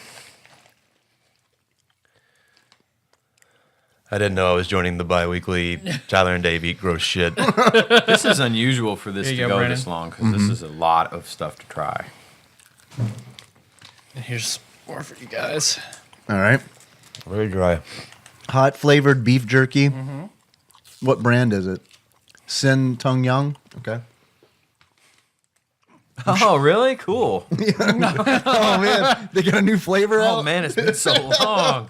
I didn't know I was joining the bi-weekly Tyler and Dave Eat Gross Shit. This is unusual for this Here to you go go, this Brandon. long because this is a lot of stuff to try. And here's more for you guys. All right. Very dry. Hot flavored beef jerky. What brand is it? Sin Tung Yang. Okay. Oh, really? Cool. Oh man, they got a new flavor out. Oh man, it's been so long.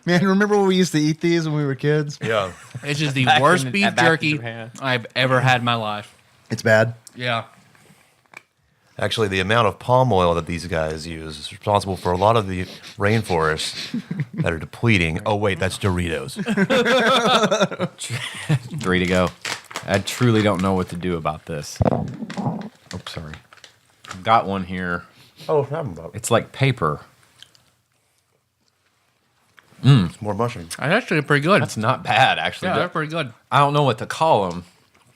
Man, remember when we used to eat these when we were kids? Yeah. It's just the Back worst in- beef back in jerky Japan. I've ever had in my life. It's bad. Yeah. Actually, the amount of palm oil that these guys use is responsible for a lot of the rainforests that are depleting. Oh, wait, that's Doritos. 3 to go. I truly don't know what to do about this. Oh, sorry. I've got one here. Oh, I'm about It's like paper. it's more mushrooms. That's actually pretty good. That's not bad, actually. Yeah, they're pretty good. I don't know what to call them,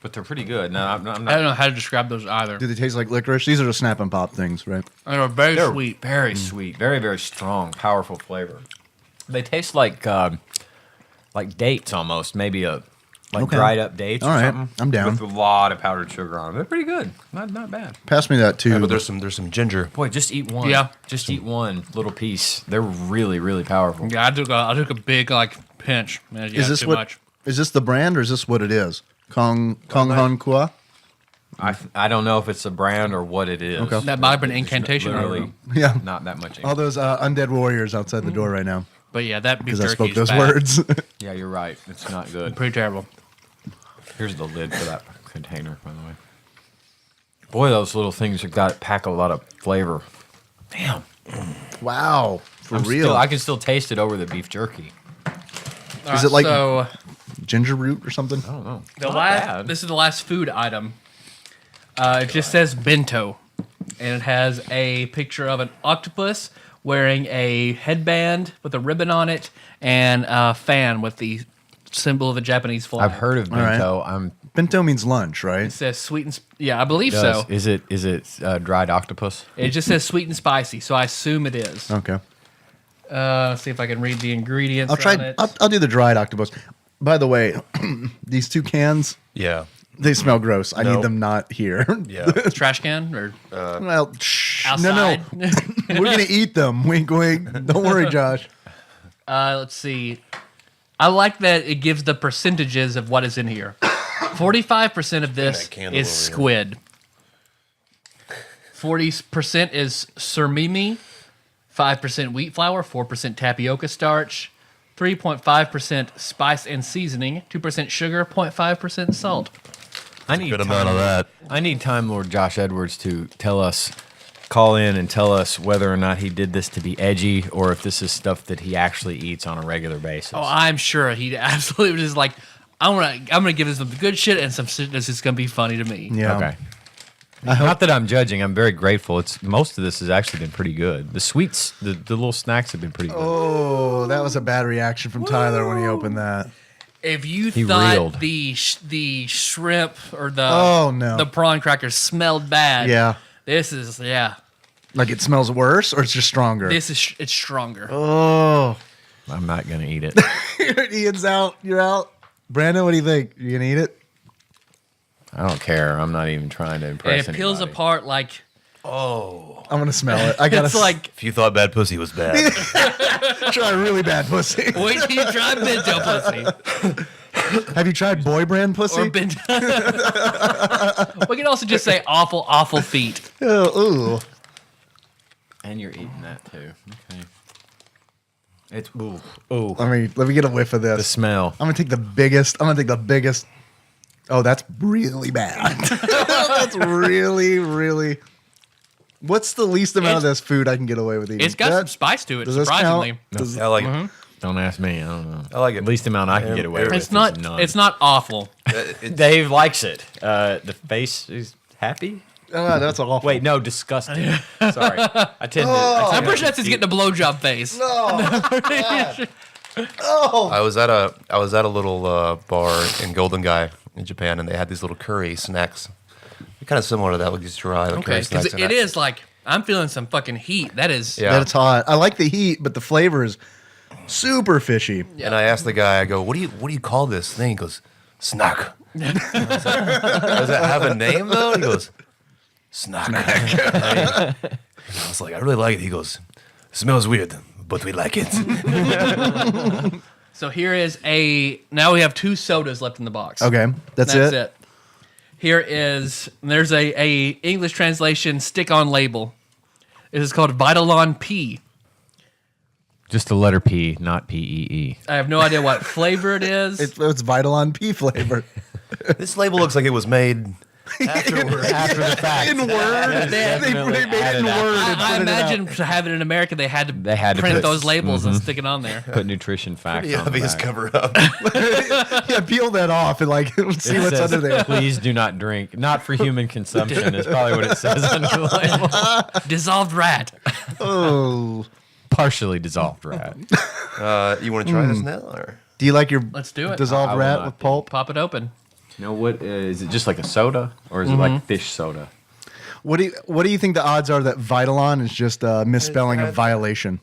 but they're pretty good. No, I'm I don't not. know how to describe those either. Do they taste like licorice? These are the Snap and Pop things, right? They're very They're sweet. very sweet, very very strong, powerful flavor. They taste like dates almost, maybe a like Okay. dried up dates All or right. something. I'm down. With a lot of powdered sugar on them. They're pretty good. Not bad. Pass me that too. Yeah, but there's some ginger. Boy, just eat one. Yeah. Just eat one little piece. They're really, really powerful. Yeah, I took a big pinch. Yeah, is this too what? much. Is this the brand or is this what it is? Kong Han Kua. I don't know if it's a brand or what it is. Okay. That might have been incantation. Literally, Yeah. not that much. All those undead warriors outside the door right now But yeah, that beef because I jerky spoke is those bad. words. Yeah, you're right. It's not good. Pretty terrible. Here's the lid for that container, by the way. Boy, those little things pack a lot of flavor. Damn. Wow, for real. I can still taste it over the beef jerky. Is it like so? ginger root or something? I don't know. The Not last, bad. this is the last food item. It just says bento, and it has a picture of an octopus wearing a headband with a ribbon on it and a fan with the symbol of the Japanese flag. I've heard of All right. bento. Bento means lunch, right? It says sweet and yeah, I believe so. Is it dried octopus? It just says sweet and spicy, so I assume it is. Okay. Let's see if I can read the ingredients. I'll try. On it. I'll do the dried octopus. By the way, these two cans, Yeah. they smell gross. I need Nope. them not here. Yeah. Trash can or Well, shh. outside. No. We're gonna eat them. Wink, wink. Don't worry, Josh. Let's see. I like that it gives the percentages of what is in here. 45% of this that candle is over here. squid. 40% is surimi, 5% wheat flour, 4% tapioca starch, 3.5% spice and seasoning, 2% sugar, 0.5% salt. I need Good amount of that. I need Time Lord Josh Edwards to call in and tell us whether or not he did this to be edgy or if this is stuff that he actually eats on a regular basis. Oh, I'm sure he absolutely was like, I'm gonna give this some good shit and some shit that's just gonna be funny to me. Yeah. Okay. Not that I'm judging. I'm very grateful. Most of this has actually been pretty good. The sweets, the little snacks have been pretty good. Oh, that was a bad reaction from Tyler when he opened that. If you He thought reeled. the shrimp or the Oh, no. the prawn crackers smelled bad, Yeah. this is Like it smells worse or it's just stronger? it's stronger. Oh. I'm not gonna eat it. Ian's out. You're out. Brandon, what do you think? You gonna eat it? I don't care. I'm not even trying to And impress it peels anybody. apart like I'm gonna smell it. I gotta it's like If you thought bad pussy was bad, try really bad pussy. wait till you try bento pussy Have you tried boy brand pussy? or bento. We can also just say awful feet. Ooh. And you're eating that too. Okay. It's ooh. Let me get a whiff of The this. smell. I'm gonna take the biggest. Oh, that's really bad. That's really. What's the least amount of this food I can get away with eating? It's got That- some spice to it, does this surprisingly. count? Does- I like it. Don't ask me. I don't know. I like it. Least amount I can get away with. It's is not none. it's not awful. Dave likes it. The face is happy. Oh, that's awful. Wait, no, disgusting. Sorry, I tend to. I'm pretty sure that's just getting a blowjob face. I was at a little bar in Golden Guy in Japan, and they had these little curry snacks. They're kind of similar to that, like these dry Okay, curry snacks. because it is like I'm feeling some fucking heat. That is Yeah. That it's hot. I like the heat, but the flavor is super fishy. And I asked the guy, I go, what do you call this thing? He goes, snack. I was like, does it have a name though? He goes, snack. I was like, I really like it. He goes, smells weird, but we like it. So here is now we have 2 sodas left in the box. Okay, that's it. Here there's a English translation stick-on label. It is called Vitalon P. Just the letter P, not P-E-E. I have no idea what flavor it is. It's Vitalon P flavor. This label looks like it was made afterwards. After the fact. In Word. They made it in Word and I put it out. imagine to have it in America, they had to print put- those labels and stick it on there. Put nutrition facts Pretty on the obvious back. cover up. Yeah, peel that off and like see It what's says, under there. Please do not drink. Not for human consumption is probably what it says under the label. Dissolved rat. Oh. Partially dissolved rat. You want to try this now? Or? Do you like your Let's do it. dissolved I will rat not. with pulp? Pop it open. You know what? Is it just like a soda or is it like fish soda? What do you think the odds are that Vitalon is just a misspelling of violation?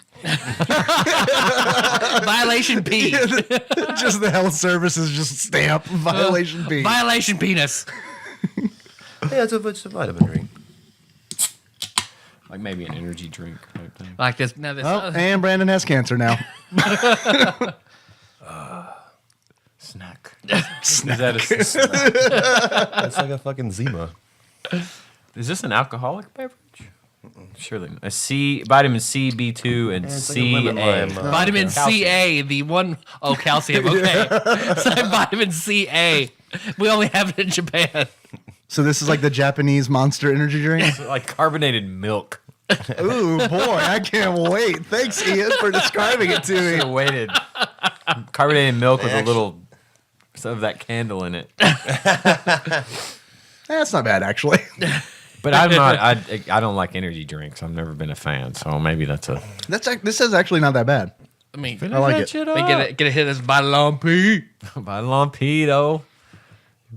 Violation P. Just the health services just stamp violation P. Violation penis. Yeah, it's a vitamin drink. Like maybe an energy drink type thing. Like this. Now this. Oh, and Brandon has cancer now. Snack. That's like a fucking Zima. Is this an alcoholic beverage? Surely. Vitamin C, B2, and it's like a lemon lime, CA. Vitamin Calcium. CA, the one oh calcium. Okay, so vitamin CA. We only have it in Japan. So this is like the Japanese Monster energy drink? Like carbonated milk. Ooh, boy, I can't wait. Thanks, Ian, for describing it to me. So weighted. Carbonated milk with a little of that candle in it. That's not bad, actually. But I'm not. I don't like energy drinks. I've never been a fan. So maybe that's a. This is actually not that bad. I mean, I like it. they get a hit as Vitalon P. By Lampedo.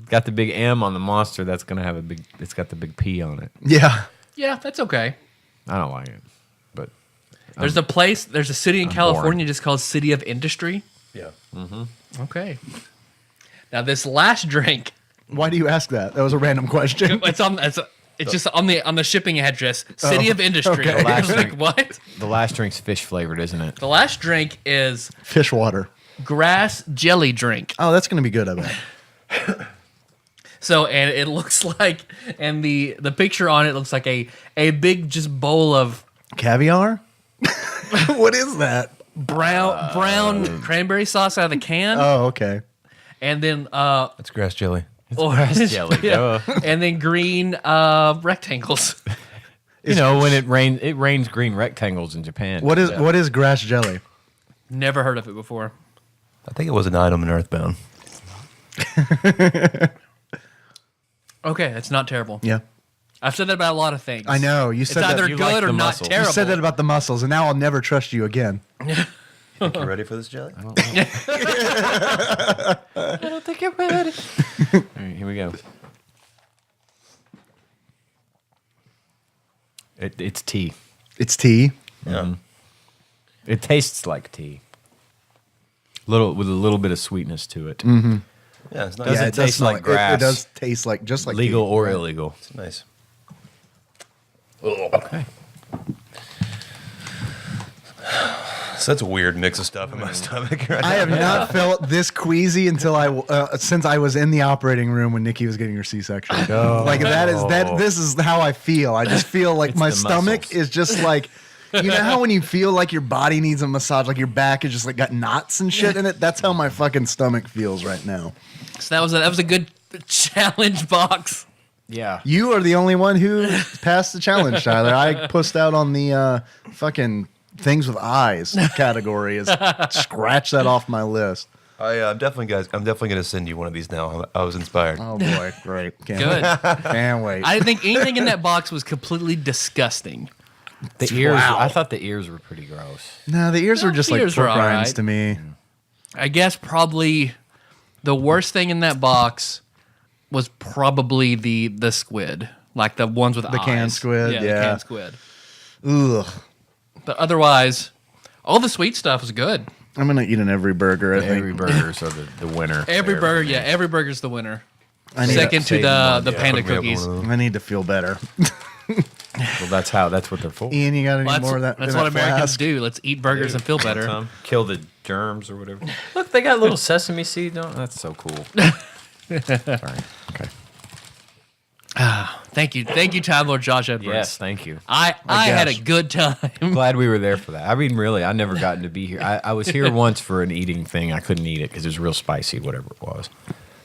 Got the big M on the monster. That's gonna have a big. It's got the big P on it. Yeah. Yeah, that's okay. I don't like it. But There's a city in California just called City of Industry. Yeah. Okay. Now this last drink, Why do you ask that? That was a random question. it's just on the shipping address, City of Industry. okay. I was like, what? the last drink's fish flavored, isn't it? The last drink is Fish water. grass jelly drink. Oh, that's going to be good, I bet. So, and it looks like, and the picture on it looks like a big just bowl of Caviar? What is that? brown cranberry sauce out of the can, Oh, okay. and then That's grass jelly. jelly, duh. and then green rectangles. You know when it rains green rectangles in Japan. What is grass jelly? Never heard of it before. I think it was an item in Earthbound. Okay, that's not terrible. Yeah. I've said that about a lot of things. I know. You It's said that. either you good like or the not muscles. You terrible. You said that about the mussels, and now I'll never trust you again. Think you ready for this jelly? I don't think you're ready. All right, here we go. It's tea. It's tea. Yeah. It tastes like tea. With a little bit of sweetness to it. Yeah, it's nice. Does it does taste smell like it grass? It does taste like just like Legal tea. or illegal? It's nice. Okay. So that's a weird mix of stuff in my stomach right I have not felt this queasy until since I was in the operating room when Nikki was getting her C-section. Like this is how I feel. I just feel like my the stomach muscles. is just like, you know how when you feel like your body needs a massage, like your back is just like got knots and shit in it. That's how my fucking stomach feels right now. So that was a good challenge box. Yeah. You are the only one who passed the challenge, Tyler. I pushed out on the fucking things with eyes category. Scratch that off my list. I'm definitely going to send you one of these now. I was inspired. Oh boy, great. Can't Good. Wait. Can't wait. I didn't think anything in that box was completely disgusting. The ears. Wow. I thought the ears were pretty gross. No, the ears were just the like ears were pork all rinds right. to me. I guess probably the worst thing in that box was probably the squid, like the ones with The eyes. canned squid, the yeah. canned squid. Ugh. But otherwise, all the sweet stuff was good. I'm gonna eat an every burger. I think. Every burgers are the winner. Every there. burger, yeah, every burger's the winner. I need, Second to save one, the yeah. panda Put me up cookies. one of those. I need to feel better. Well, that's what they're for. Ian, you got any Well, more of that? that's in what that Americans flask? do. Let's eat burgers and feel better. Tom, kill the germs or whatever. Look, they got little sesame seeds on. That's so cool. All right. Okay. Thank you, Time Lord Josh Edwards. Yes, thank you. I had a gosh. good time. Glad we were there for that. I mean, really, I never gotten to be here. I was here once for an eating thing. I couldn't eat it because it was real spicy, whatever it was.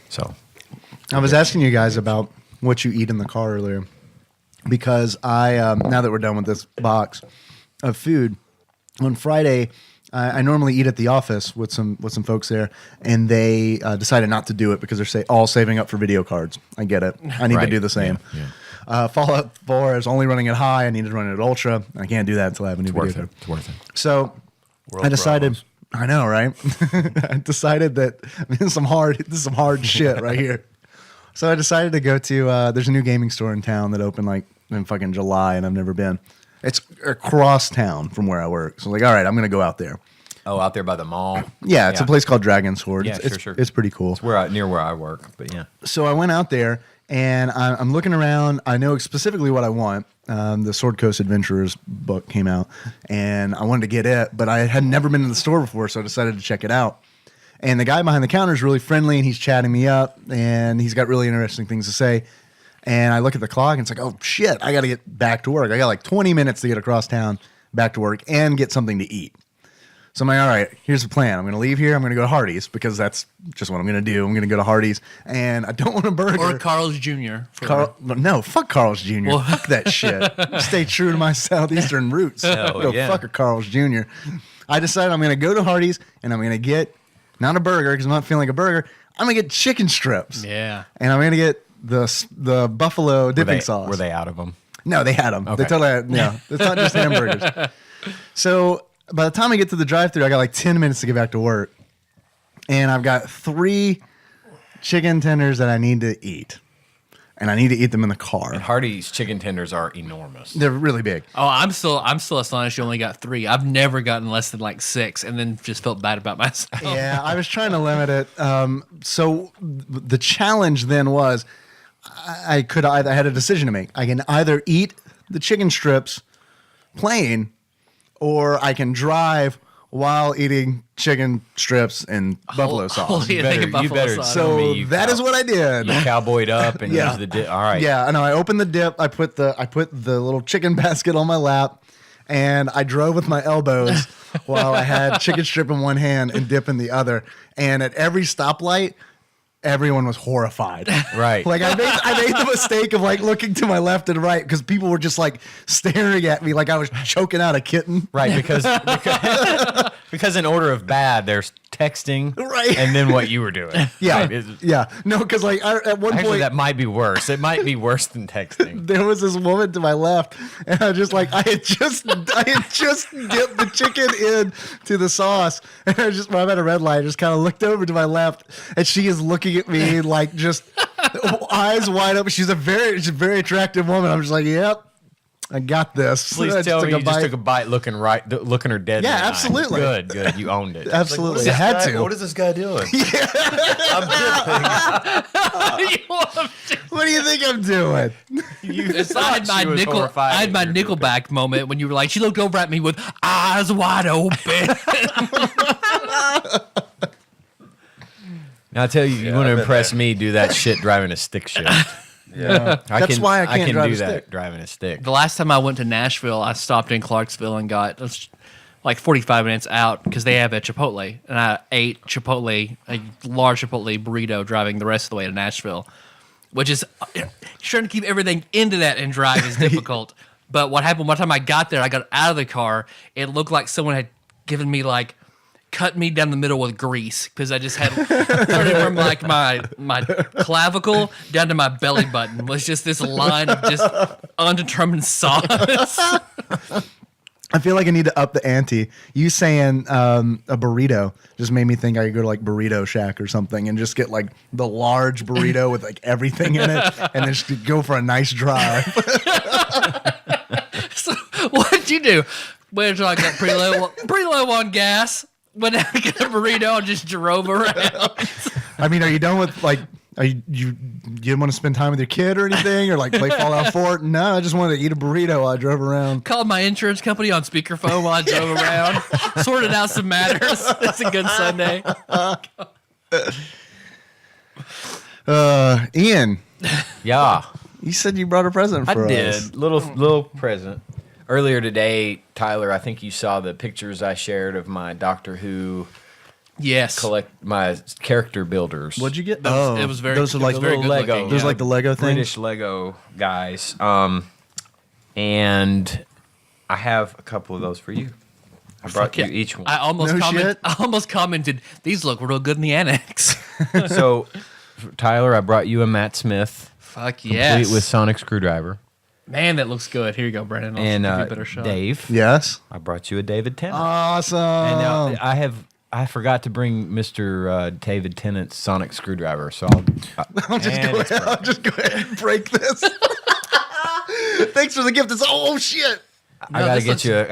So, I was asking you guys about what you eat in the car earlier because I now that we're done with this box of food on Friday. I normally eat at the office with some folks there, and they decided not to do it because they're all saving up for video cards. I get it. I need to Right. do the same. Yeah. Fallout 4 is only running at high. I need to run it at ultra. I can't do that until I have a new it's video worth card. it. It's worth it. So World I decided. problems. I know, right? I decided that this is some hard shit right here. So I decided to go to. There's a new gaming store in town that opened like in fucking July, and I've never been. It's across town from where I work. So I'm like, all right, I'm going to go out there. Oh, out there by the mall. Yeah, it's a place called Dragon Sword. Yeah, it's, sure. It's pretty cool. It's near where I work, but yeah. So I went out there, and I'm looking around. I know specifically what I want. The Sword Coast Adventurers book came out, and I wanted to get it, but I had never been to the store before, so I decided to check it out. And the guy behind the counter is really friendly, and he's chatting me up, and he's got really interesting things to say. And I look at the clock, and it's like, oh, shit, I got to get back to work. I got like 20 minutes to get across town, back to work, and get something to eat. So I'm like, all right, here's the plan. I'm going to leave here. I'm going to go to Hardee's, because that's what I'm going to do. I'm going to go to Hardee's, and I don't want a burger. Or Carl's Jr. No, fuck Carl's Jr. Well, fuck that shit. Stay true to my Southeastern roots. Go yeah. fuck a Carl's Jr. I decided I'm going to go to Hardee's, and I'm going to get, not a burger, because I'm not feeling like a burger. I'm going to get chicken strips. Yeah. And I'm going to get the buffalo dipping sauce. Were they out of them? No, they had them. Okay. They totally had, no, it's not just hamburgers. So by the time I get to the drive-thru, I got like 10 minutes to get back to work. And I've got 3 chicken tenders that I need to eat. And I need to eat them in the car. And Hardee's chicken tenders are enormous. They're really big. Oh, I'm still astonished you only got 3. I've never gotten less than like 6, and then just felt bad about myself. Yeah, I was trying to limit it. So the challenge then was I had a decision to make. I can either eat the chicken strips plain, or I can drive while eating chicken strips and buffalo sauce. Holy, You I think better- of buffalo you better- sauce. Tell So me you that is what I did. You cowboyed up and Yeah. used the dip. All right. Yeah, I know. I opened the dip. I put the little chicken basket on my lap, and I drove with my elbows while I had chicken strip in one hand and dip in the other. And at every stoplight, everyone was horrified. Right. Like I made the mistake of like looking to my left and right because people were just like staring at me like I was choking out a kitten. Right, because in order of bad, there's texting, Right. and then what you were doing. Yeah, Right, it's- yeah. No, because like at one Actually, point that might be worse. It might be worse than texting. there was this woman to my left, and I just like I had just dipped the chicken in to the sauce, and I just when I'm at a red light, I just kind of looked over to my left, and she is looking at me like just eyes wide open. She's a very attractive woman. I'm just like, yep, I got this. Please I just tell took me a you just bite. took a bite looking her dead. Yeah, in the eye. absolutely. Good. You owned it. Absolutely, I had to. What is this guy doing? I'm dipping. What do you think I'm doing? I had my Nickelback moment when you were like, she looked over at me with eyes wide open. Now I tell you, you want to impress me, do that shit driving a stick shift. Yeah. That's why I can't drive do a that stick. driving a stick. The last time I went to Nashville, I stopped in Clarksville and got like 45 minutes out because they have a Chipotle. And I ate Chipotle, a large Chipotle burrito, driving the rest of the way to Nashville, which is trying to keep everything into that and drive is difficult. But what happened one time I got there, I got out of the car, it looked like someone had given me like, cut me down the middle with grease because I just had started from like my clavicle down to my belly button was just this line of just undetermined sauce. I feel like I need to up the ante. You saying a burrito just made me think I could go to like Burrito Shack or something and just get like the large burrito with like everything in it and then just go for a nice drive. So what'd you do? Went to like that pretty low on gas. Went out to get a burrito and just drove around. I mean, are you done with like? Are you didn't want to spend time with your kid or anything, or like play Fallout 4? No, I just wanted to eat a burrito while I drove around. Called my insurance company on speakerphone while I drove around. Sorted out some matters. It's a good Sunday. Ian, Yeah, you said you brought a present I for did. us. Little present. Earlier today, Tyler, I think you saw the pictures I shared of my Doctor Who Yes. my character builders. What'd you get? It was very. Those are it like was very little good Lego. looking, those yeah. like the Lego things. British Lego guys. And I have a couple of those for you. I brought you each one. I almost No shit. I almost commented. These look real good in the annex. So, Tyler, I brought you a Matt Smith, Fuck complete yes. with sonic screwdriver. Man, that looks good. Here you go, Brandon. I'll And give you a better shot. Dave, Yes. I brought you a David Tennant. Awesome. And now I forgot to bring Mr. David Tennant's sonic screwdriver, so I'll just go ahead and break this. Thanks for the gift. It's oh shit. I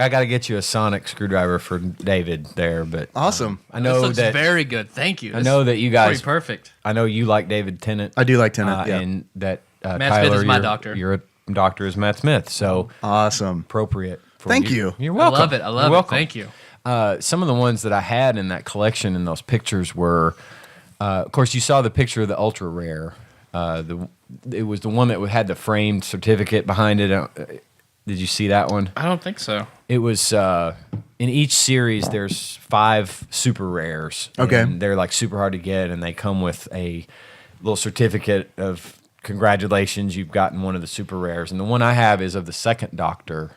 gotta get you a sonic screwdriver for David there, but Awesome. I This know looks that very good. Thank you. I know that you guys. Pretty perfect. I know you like David Tennant. I do like Tennant, yeah. and that Matt Tyler, Smith is my your- doctor. Your doctor is Matt Smith, so Awesome. appropriate. For Thank you. You're I welcome. love it. I love You're it. welcome. Thank you. Some of the ones that I had in that collection in those pictures were, of course, you saw the picture of the ultra rare. It was the one that had the framed certificate behind it. Did you see that one? I don't think so. It was in each series. There's 5 super rares. Okay. and they're like super hard to get, and they come with a little certificate of congratulations, you've gotten one of the super rares. And the one I have is of the second Doctor.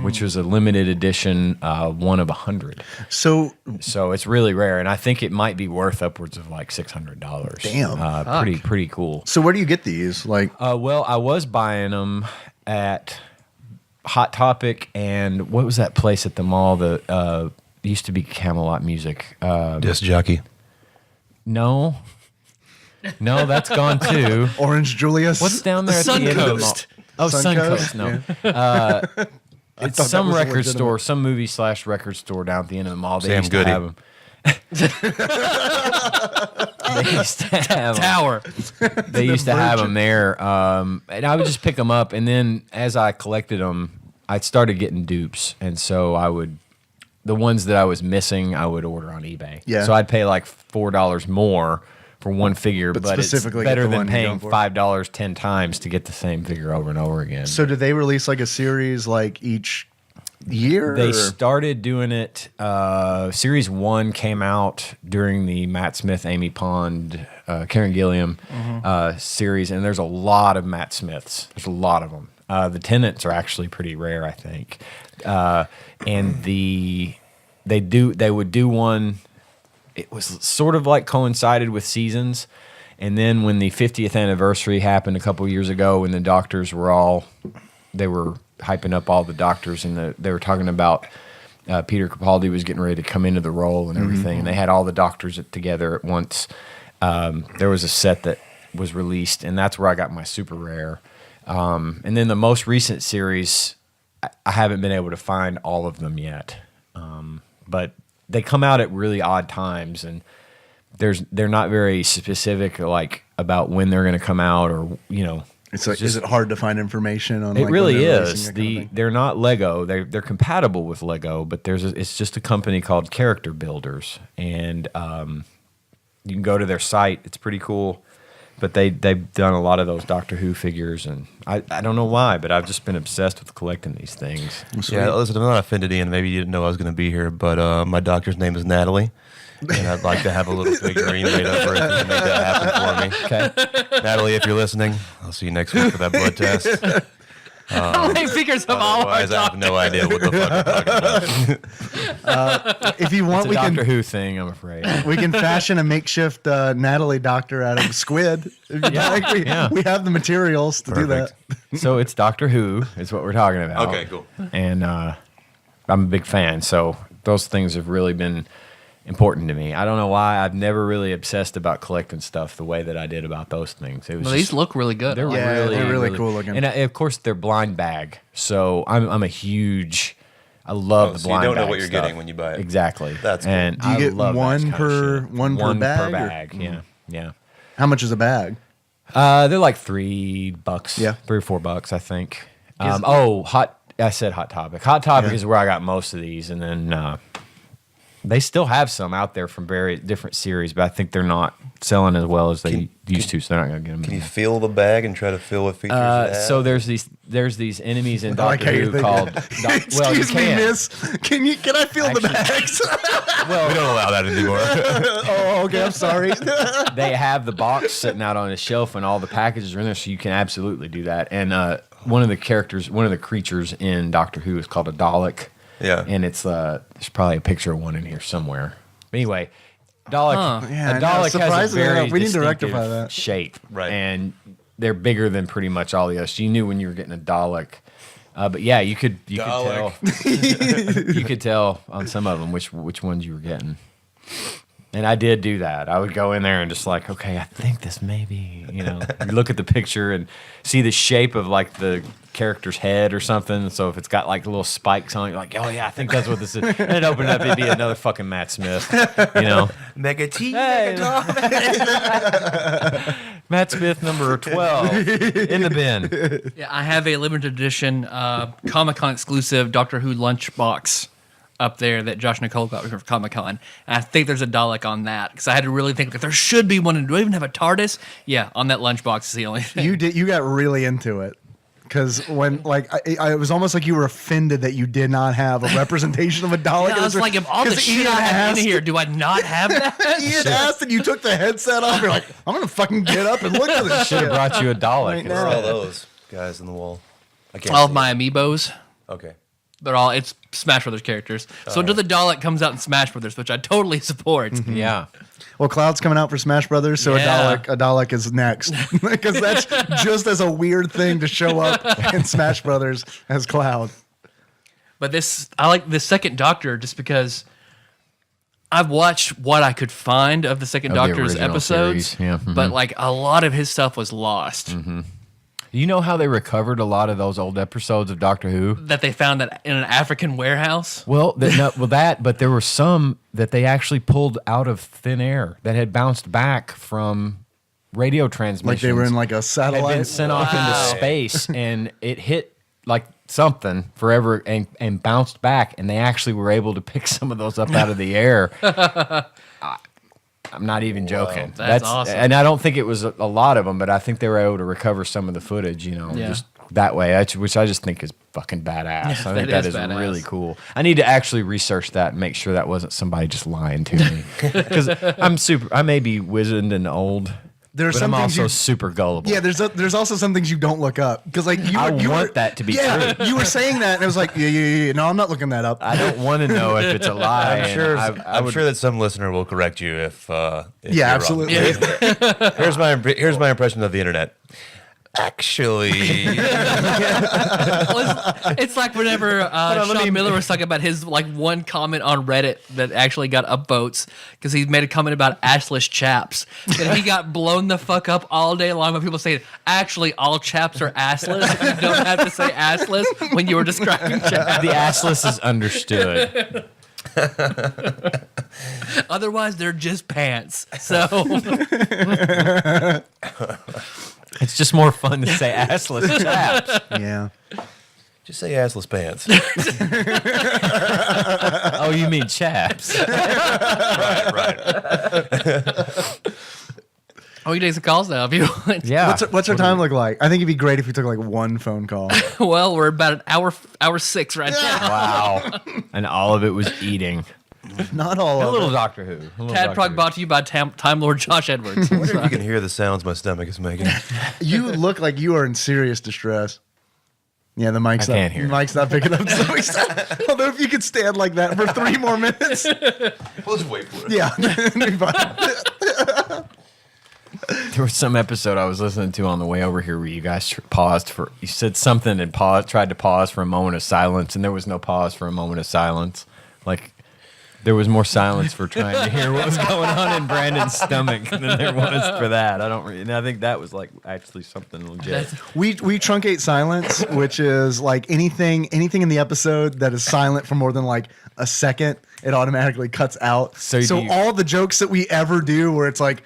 Which was a limited edition, 1 of 100. So So it's really rare, and I think it might be worth upwards of like $600. Damn. Pretty cool. so where do you get these? Like Well, I was buying them at Hot Topic, and what was that place at the mall that used to be Camelot Music? Disc jockey. No, that's gone too. Orange Julius? What's down there at the end of the mall? Suncoast. Oh, Suncoast? Suncoast. No. It's thought that some was record legitimate. store, some movie/record store down at the end of the mall. They Sam used Goody. to have them. They used to have 'em. Tower. They used to have them there, and I would just pick them up. And then as I collected them, I started getting dupes, and so the ones that I was missing, I would order on eBay. Yeah. So I'd pay like $4 more for one figure, But but it's specifically get better the than one you're paying going for. $5 10 times to get the same figure over and over again. So did they release like a series like each year? They or- started doing it. Series 1 came out during the Matt Smith, Amy Pond, Karen Gilliam series, and there's a lot of Matt Smiths. There's a lot of them. The Tennants are actually pretty rare, I think. And they would do one. It was sort of like coincided with seasons. And then when the 50th anniversary happened a couple years ago, when the doctors were hyping up all the doctors, and they were talking about Peter Capaldi was getting ready to come into the role and everything, and they had all the doctors together at once. There was a set that was released, and that's where I got my super rare. And then the most recent series, I haven't been able to find all of them yet, but they come out at really odd times, and they're not very specific like about when they're going to come out, or It's like, is it hard to find information on? it like, really when they're is. releasing that kind of thing? They're not Lego. They're compatible with Lego, but it's just a company called Character Builders, and you can go to their site. It's pretty cool. But they've done a lot of those Doctor Who figures, and I don't know why, but I've just been obsessed with collecting these things. Yeah, listen, I'm not offended, Ian. Maybe you didn't know I was going to be here, but my doctor's name is Natalie, and I'd like to have a little figurine made up for it to make that happen for me. Okay. Natalie, if you're listening, I'll see you next week for that blood test. How many figures of all our Otherwise, I have no idea what the fuck I'm talking about. If you want, It's a we Doctor can Who thing, I'm afraid. we can fashion a makeshift Natalie doctor out of squid. If you like, we have the materials to do that. So it's Doctor Who is what we're talking about. Okay, cool. And I'm a big fan, so those things have really been important to me. I don't know why. I've never really obsessed about collecting stuff the way that I did about those things. It was Well, just, these look really good. they're Yeah, really, they're really cool looking. And of course, they're blind bag. So I'm a huge. I love the So you blind don't know bag what you're stuff. getting when you buy it. Exactly. That's cool. And Do you I get love that one kind of per- shit. one per One bag, per or- bag. Yeah. Yeah. How much is a bag? They're like $3. Yeah. $3 or $4, I think. I said Hot Topic. Hot Topic is where I got most of these, and then they still have some out there from very different series, but I think they're not selling as well as they used to, so they're not going to get them. Can you feel the bag and try to feel what features it has? So there's these enemies in I like Doctor how you're Who thinking. called. Well, you Excuse me, can. miss. Can I feel the bags? we don't allow that anymore. Oh, okay. I'm sorry. They have the box sitting out on a shelf, and all the packages are in there, so you can absolutely do that. And one of the creatures in Doctor Who is called a Dalek. Yeah. And it's there's probably a picture of one in here somewhere. But anyway, Dalek. Yeah, I a know. Dalek has a Surprisingly, very we need to distinctive rectify that. shape, Right. And they're bigger than pretty much all the others. You knew when you were getting a Dalek. But yeah, you could tell. You could tell on some of them which ones you were getting. And I did do that. I would go in there and just like, okay, I think this maybe, you look at the picture and see the shape of like the character's head or something. So if it's got like little spikes on it, you're like, oh yeah, I think that's what this is. And it opened up, it'd be another fucking Matt Smith, Mega T. Hey. Matt Smith number 12 in the bin. Yeah, I have a limited edition Comic-Con exclusive Doctor Who lunchbox up there that Josh and Nicole got for Comic-Con. And I think there's a Dalek on that because I had to really think that there should be one. And do I even have a TARDIS? Yeah, on that lunchbox is the only thing. You got really into it. Because when, I was almost like you were offended that you did not have a representation of a Dalek. Yeah, I was like, of all the shit I have in here, do I not have that? Ian asked and you took the headset off. You're like, I'm going to fucking get up and look at this Should shit. have brought you a Dalek. Right Where now. are all those guys on the wall? I can't All of see my it. amiibos. Okay. It's Smash Brothers characters. So until the Dalek comes out in Smash Brothers, which I totally support. Yeah. Well, Cloud's coming out for Smash Brothers, so Yeah. a Dalek is next. Because that's just as a weird thing to show up in Smash Brothers as Cloud. But I like the second Doctor just because I've watched what I could find of the second Of the Doctor's original episodes, series, yeah. Mhm. but like a lot of his stuff was lost. You know how they recovered a lot of those old episodes of Doctor Who? That they found that in an African warehouse. Well, but there were some that they actually pulled out of thin air that had bounced back from radio transmissions. Like they were in like a had been satellite. sent off into space, and it hit like something forever and bounced back, and they actually were able to pick some of those up out of the air. I'm not even joking. That's awesome. And I don't think it was a lot of them, but I think they were able to recover some of the footage, just that way, which I just think is fucking badass. I think that is badass. really cool. I need to actually research that and make sure that wasn't somebody just lying to me. Because I may be wizened and old, There's but some I'm things also you- super gullible. Yeah, there's also some things you don't look up. Because like you I were want that to be yeah, true. you were saying that, and it was like, yeah. No, I'm not looking that up. I don't want to know if it's a lie. I'm sure. and I'm sure that some listener will correct you if Yeah, you're wrong. absolutely. Here's my impression of the internet. Actually, It's like whenever Sean Miller was talking about his like one comment on Reddit that actually got upvotes because he made a comment about assless chaps, and he got blown the fuck up all day long by people saying, actually, all chaps are assless. You don't have to say assless when you were describing chaps. the assless is understood. Otherwise, they're just pants. So It's just more fun to say assless chaps. Yeah. just say assless pants. Oh, you mean chaps? right. oh, you take some calls now if you want. Yeah. What's our time look like? I think it'd be great if we took like one phone call. Well, we're about an hour 6 right now. Wow. And all of it was eating. Not all A of little it. Doctor Who. TADPOG brought to you by Time Lord Josh Edwards. I wonder if you can hear the sounds my stomach is making. You look like you are in serious distress. Yeah, the mic's I not. can't hear. The mic's not picking up. Although if you could stand like that for 3 more minutes, We'll just wait for it. yeah, it'd be fine. There was some episode I was listening to on the way over here where you guys paused for. You said something and tried to pause for a moment of silence, and there was no pause for a moment of silence. Like there was more silence for trying to hear what was going on in Brandon's stomach than there was for that. And I think that was like actually something legit. We truncate silence, which is like anything in the episode that is silent for more than like a second, it automatically cuts out. So So do you- all the jokes that we ever do where it's like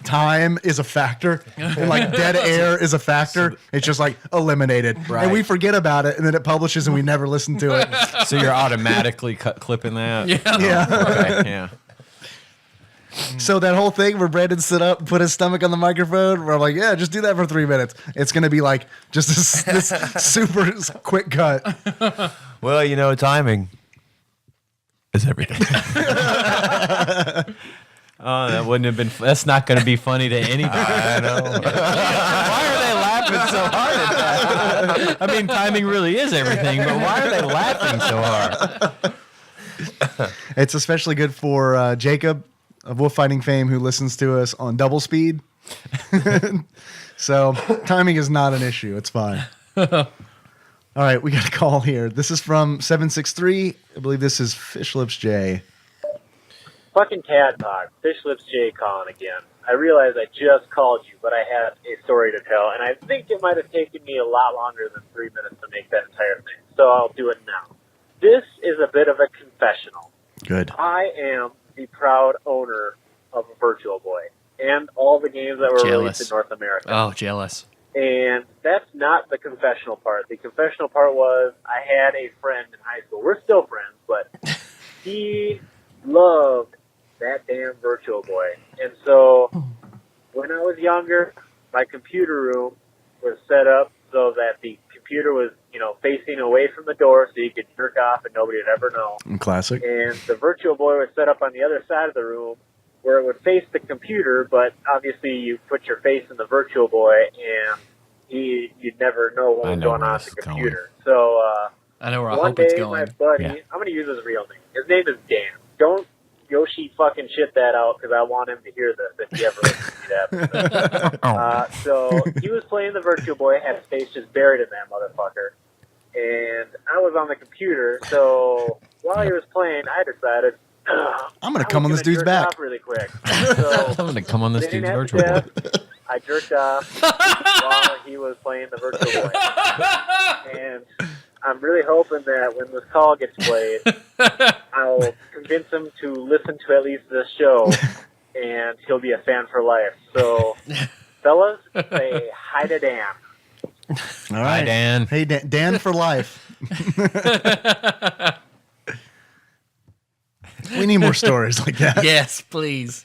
time is a factor and like dead air is a factor, it's just like eliminated. Right. And we forget about it and then it publishes and we never listen to it. So you're automatically clipping that. Yeah. Okay, yeah. So that whole thing where Brandon stood up and put his stomach on the microphone, where I'm like, yeah, just do that for 3 minutes. It's going to be like just this super quick cut. Well, timing is everything. Oh, that wouldn't have been. That's not going to be funny to anybody. I know. Why are they laughing so hard at that? I mean, timing really is everything, but why are they laughing so hard? It's especially good for Jacob of Wolf Fighting fame who listens to us on double speed. So timing is not an issue. It's fine. All right, we got a call here. This is from 763. I believe this is Fish Lips J. Fucking TADPOG. Fish Lips J calling again. I realize I just called you, but I had a story to tell, and I think it might have taken me a lot longer than 3 minutes to make that entire thing, so I'll do it now. This is a bit of a confessional. Good. I am the proud owner of a Virtual Boy and all the games that were released in North America. Oh, jealous. And that's not the confessional part. The confessional part was I had a friend in high school. We're still friends, but he loved that damn Virtual Boy. And so when I was younger, my computer room was set up so that the computer was, facing away from the door so you could jerk off and nobody would ever know. Classic. And the Virtual Boy was set up on the other side of the room where it would face the computer, but obviously you put your face in the Virtual Boy and you'd never know what was going on with the computer. So I know where I one hope day it's going. my buddy, Yeah. I'm going to use his real name. His name is Dan. Don't Yoshi fucking shit that out because I want him to hear this if he ever listens to that. So he was playing the Virtual Boy, had his face just buried in that motherfucker. And I was on the computer, so while he was playing, I decided I'm going to come on this dude's back. off really quick. So I'm going to come on this sitting dude's at Virtual the Boy. desk, I jerked off while he was playing the Virtual Boy. And I'm really hoping that when this call gets played, I'll convince him to listen to at least this show, and he'll be a fan for life. So, fellas, say hi to Dan. All Hi, right. Dan. Hey, Dan for life. We need more stories like that. Yes, please.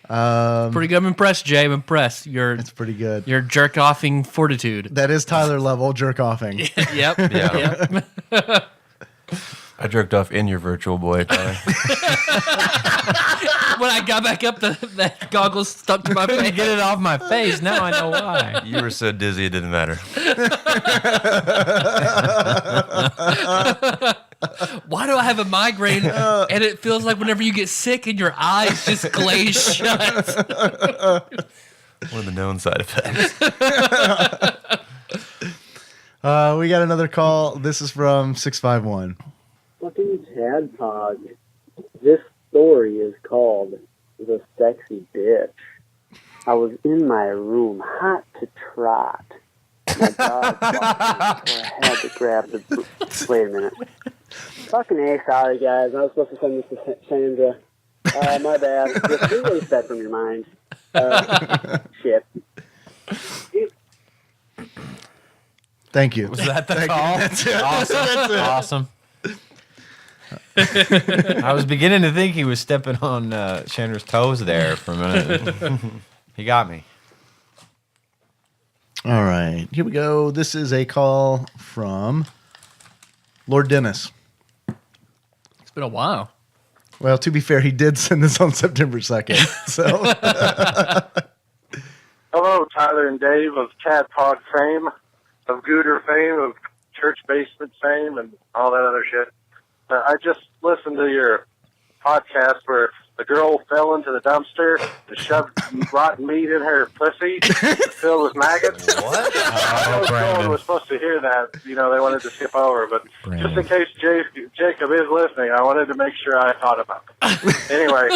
Pretty good. I'm impressed, Jay. I'm impressed. It's pretty good. Your jerk-offing fortitude. That is Tyler level jerk offing. Yep. Yeah. Yep. I jerked off in your Virtual Boy, Tyler. When I got back up, that goggles stuck to my Couldn't face. get it off my face. Now I know why. You were so dizzy it didn't matter. Why do I have a migraine and it feels like whenever you get sick and your eyes just glaze shut? One of the known side effects. We got another call. This is from 651. Fucking TADPOG. This story is called The Sexy Bitch. I was in my room, hot to trot. My dog barked, so I had to grab the... Wait a minute. Fucking A, sorry guys. I was supposed to send this to Sandra. My bad. Just erase that from your mind. Shit. Thank you. Was that the call? Awesome. I was beginning to think he was stepping on Chandra's toes there for a minute. He got me. All right. Here we go. This is a call from Lord Dennis. It's been a while. Well, to be fair, he did send this on September 2nd. So, Hello, Tyler and Dave of TADPOG fame, of Gooter fame, of church basement fame, and all that other shit. I just listened to your podcast where the girl fell into the dumpster and shoved rotten meat in her pussy filled with maggots. What? I know someone was supposed to hear that. They wanted to skip over, but just in case Jacob is listening, I wanted to make sure I thought about it. Anyway,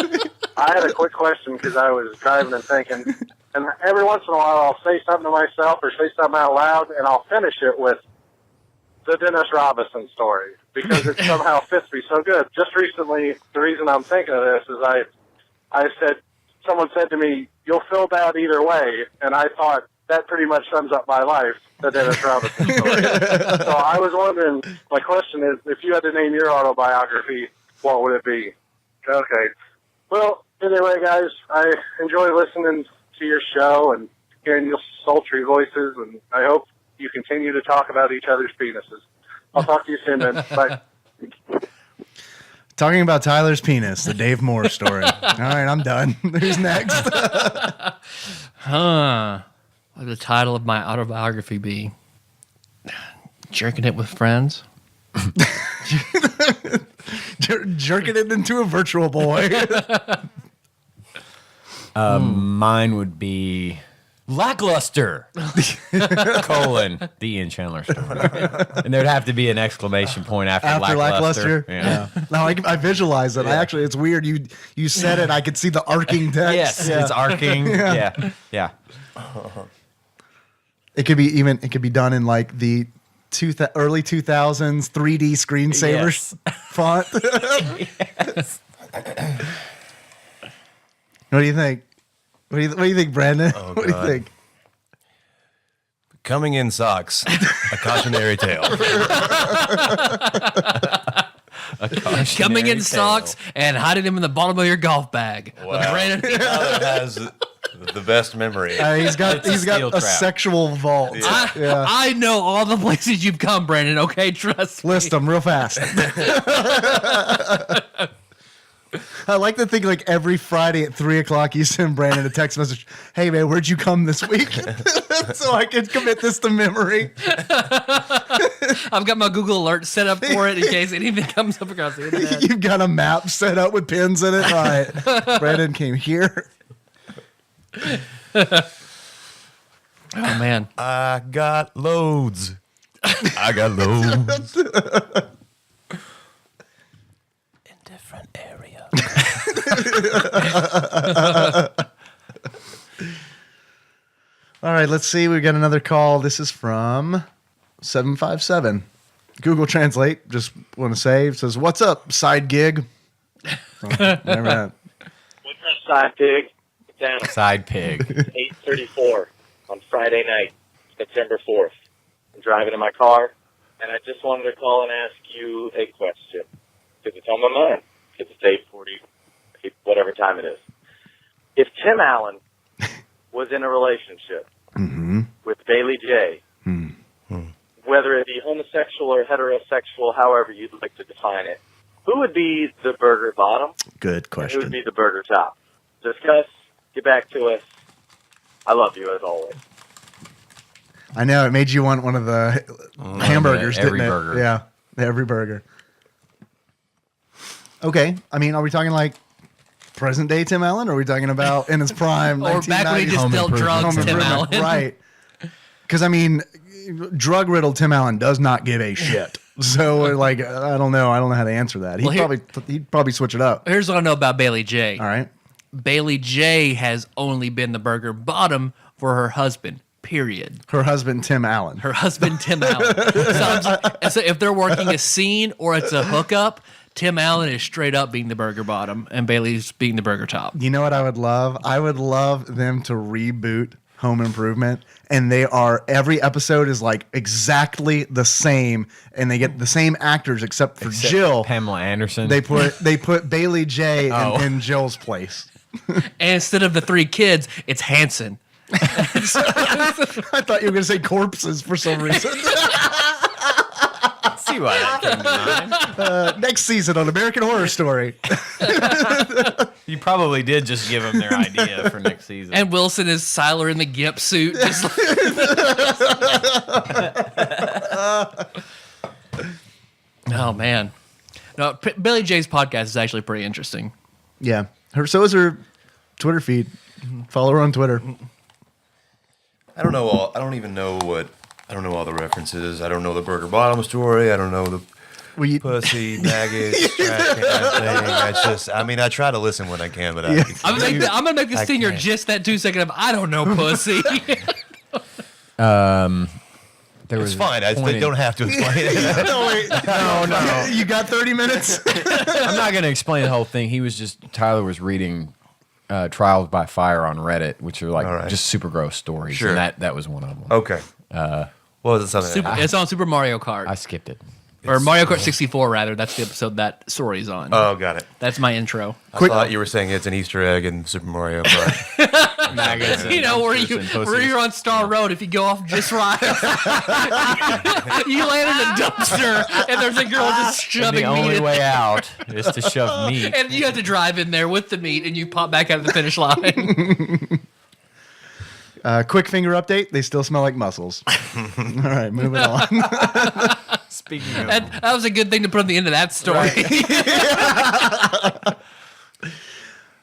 I had a quick question because I was driving and thinking, and every once in a while I'll say something to myself or say something out loud, and I'll finish it with the Dennis Robinson story because it somehow fits me so good. Just recently, the reason I'm thinking of this is I said, someone said to me, "You'll feel bad either way," and I thought that pretty much sums up my life, the Dennis Robinson story. So I was wondering, my question is, if you had to name your autobiography, what would it be? Okay. Well, anyway, guys, I enjoy listening to your show and hearing your sultry voices, and I hope you continue to talk about each other's penises. I'll talk to you soon, then. Bye. talking about Tyler's penis, the Dave Moore story. All right, I'm done. Who's next? What would the title of my autobiography be? Jerking it with friends? Jerking it into a Virtual Boy. Mine would be lackluster, colon, the Ian Chandler story. And there'd have to be an exclamation point after lackluster. Yeah. No, I visualize it. Yeah. It's weird. You said it. I could see the arcing text. Yes, Yeah. it's arcing. Yeah. It could be done in like the early 2000s 3D screensavers font. Yes. What do you think? What do you think, Brandon? Oh, what do you God. think? Coming in socks, a cautionary tale. Coming in socks and hiding them in the bottom of your golf bag. Wow. Brandon, Tyler has the best memory. He's got steel a trap. sexual vault. Yeah. I know all the places you've come, Brandon. Okay, trust me. List them real fast. I like to think like every Friday at 3:00 you send Brandon a text message. Hey man, where'd you come this week? So I can commit this to memory. I've got my Google alert set up for it in case anything comes up across the internet. You've got a map set up with pins in it. All right. Brandon came here. Oh man, I got loads. I got loads. In different areas. All right, let's see. We've got another call. This is from 757. Google Translate, just want to say, it says, "What's up, side gig?" Whatever that. What's up, side pig? Down Side pig. 8:34 on Friday night, September 4th. I'm driving in my car, and I just wanted to call and ask you a question. Because it's on my mind. Because it's 8:40, whatever time it is. If Tim Allen was in a relationship with Bailey J., whether it be homosexual or heterosexual, however you'd like to define it, who would be the burger bottom? Good And who question. would be the burger top? Discuss. Get back to us. I love you as always. I know it made you want one of the hamburgers, every didn't it? burger. Yeah, every burger. Okay, I mean, are we talking like present day Tim Allen, or are we talking about in his prime? or back when he 1990s? just Home dealt Improvement. drugs, Home Tim Improvement, Allen. right? Because I mean, drug riddled Tim Allen does not give a shit. So like, I don't know how to answer that. He'd probably switch it up. Here's what I know about Bailey J. All right. Bailey J has only been the burger bottom for her husband. Period. Her husband Tim Allen. Her husband, Tim Allen. So if they're working a scene or it's a hookup, Tim Allen is straight up being the burger bottom and Bailey's being the burger top. You know what I would love? I would love them to reboot Home Improvement, and every episode is like exactly the same, and they get the same actors except for Jill. Pamela Anderson. They put Bailey J Oh. in Jill's place. And instead of the 3 kids, it's Hanson. I thought you were going to say corpses for some reason. see why that came to mind. Next season on American Horror Story. You probably did just give them their idea for next season. And Wilson is Siler in the Gimp suit. Just oh, man. No, Billy J's podcast is actually pretty interesting. Yeah. So is her Twitter feed. Follow her on Twitter. I don't know all. I don't even know what. I don't know all the references. I don't know the burger bottom story. I don't know the pussy maggots trash can thing. I try to listen when I can, but I'm gonna make this stinger can't. just that 2 second of I don't know pussy. it's fine. They don't have to explain it. No. You got 30 minutes? I'm not going to explain the whole thing. Tyler was reading Trials by Fire on Reddit, which are like just super gross stories. Sure. And that was one of them. Okay. What was it? Something. It's on Super Mario Kart. I skipped it. Or Mario Kart 64, rather. That's the episode that story's on. Oh, got it. That's my intro. I thought you were saying it's an Easter egg in Super Mario Kart. Maggots You know, where and you're on Star Road, if you go off just right, you land in a dumpster, and there's a girl just And shoving the meat only in. way out is to shove meat. And you have to drive in there with the meat, and you pop back out of the finish line. Quick finger update. They still smell like mussels. All right, moving on. Speaking of, that, that, was a good thing to put on the end of that story.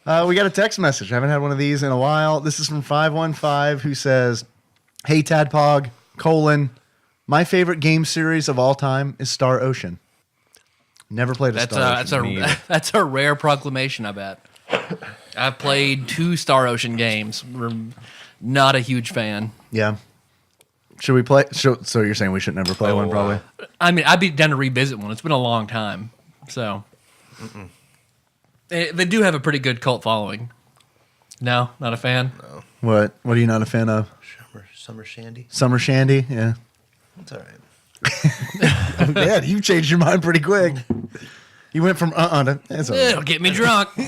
We got a text message. I haven't had one of these in a while. This is from 515 who says, "Hey Tadpog, my favorite game series of all time is Star Ocean. Never played a Star Ocean. That's a rare proclamation, I bet. I've played 2 Star Ocean games. We're not a huge fan. Yeah. Should we play? So you're saying we should never play one, probably? I mean, I'd be down to revisit one. It's been a long time. So they do have a pretty good cult following. No, not a fan. No. What are you not a fan of? Summer Shandy. Summer Shandy. Yeah. It's all right. Man, you changed your mind pretty quick. You went from to it's all right. It'll get me drunk. We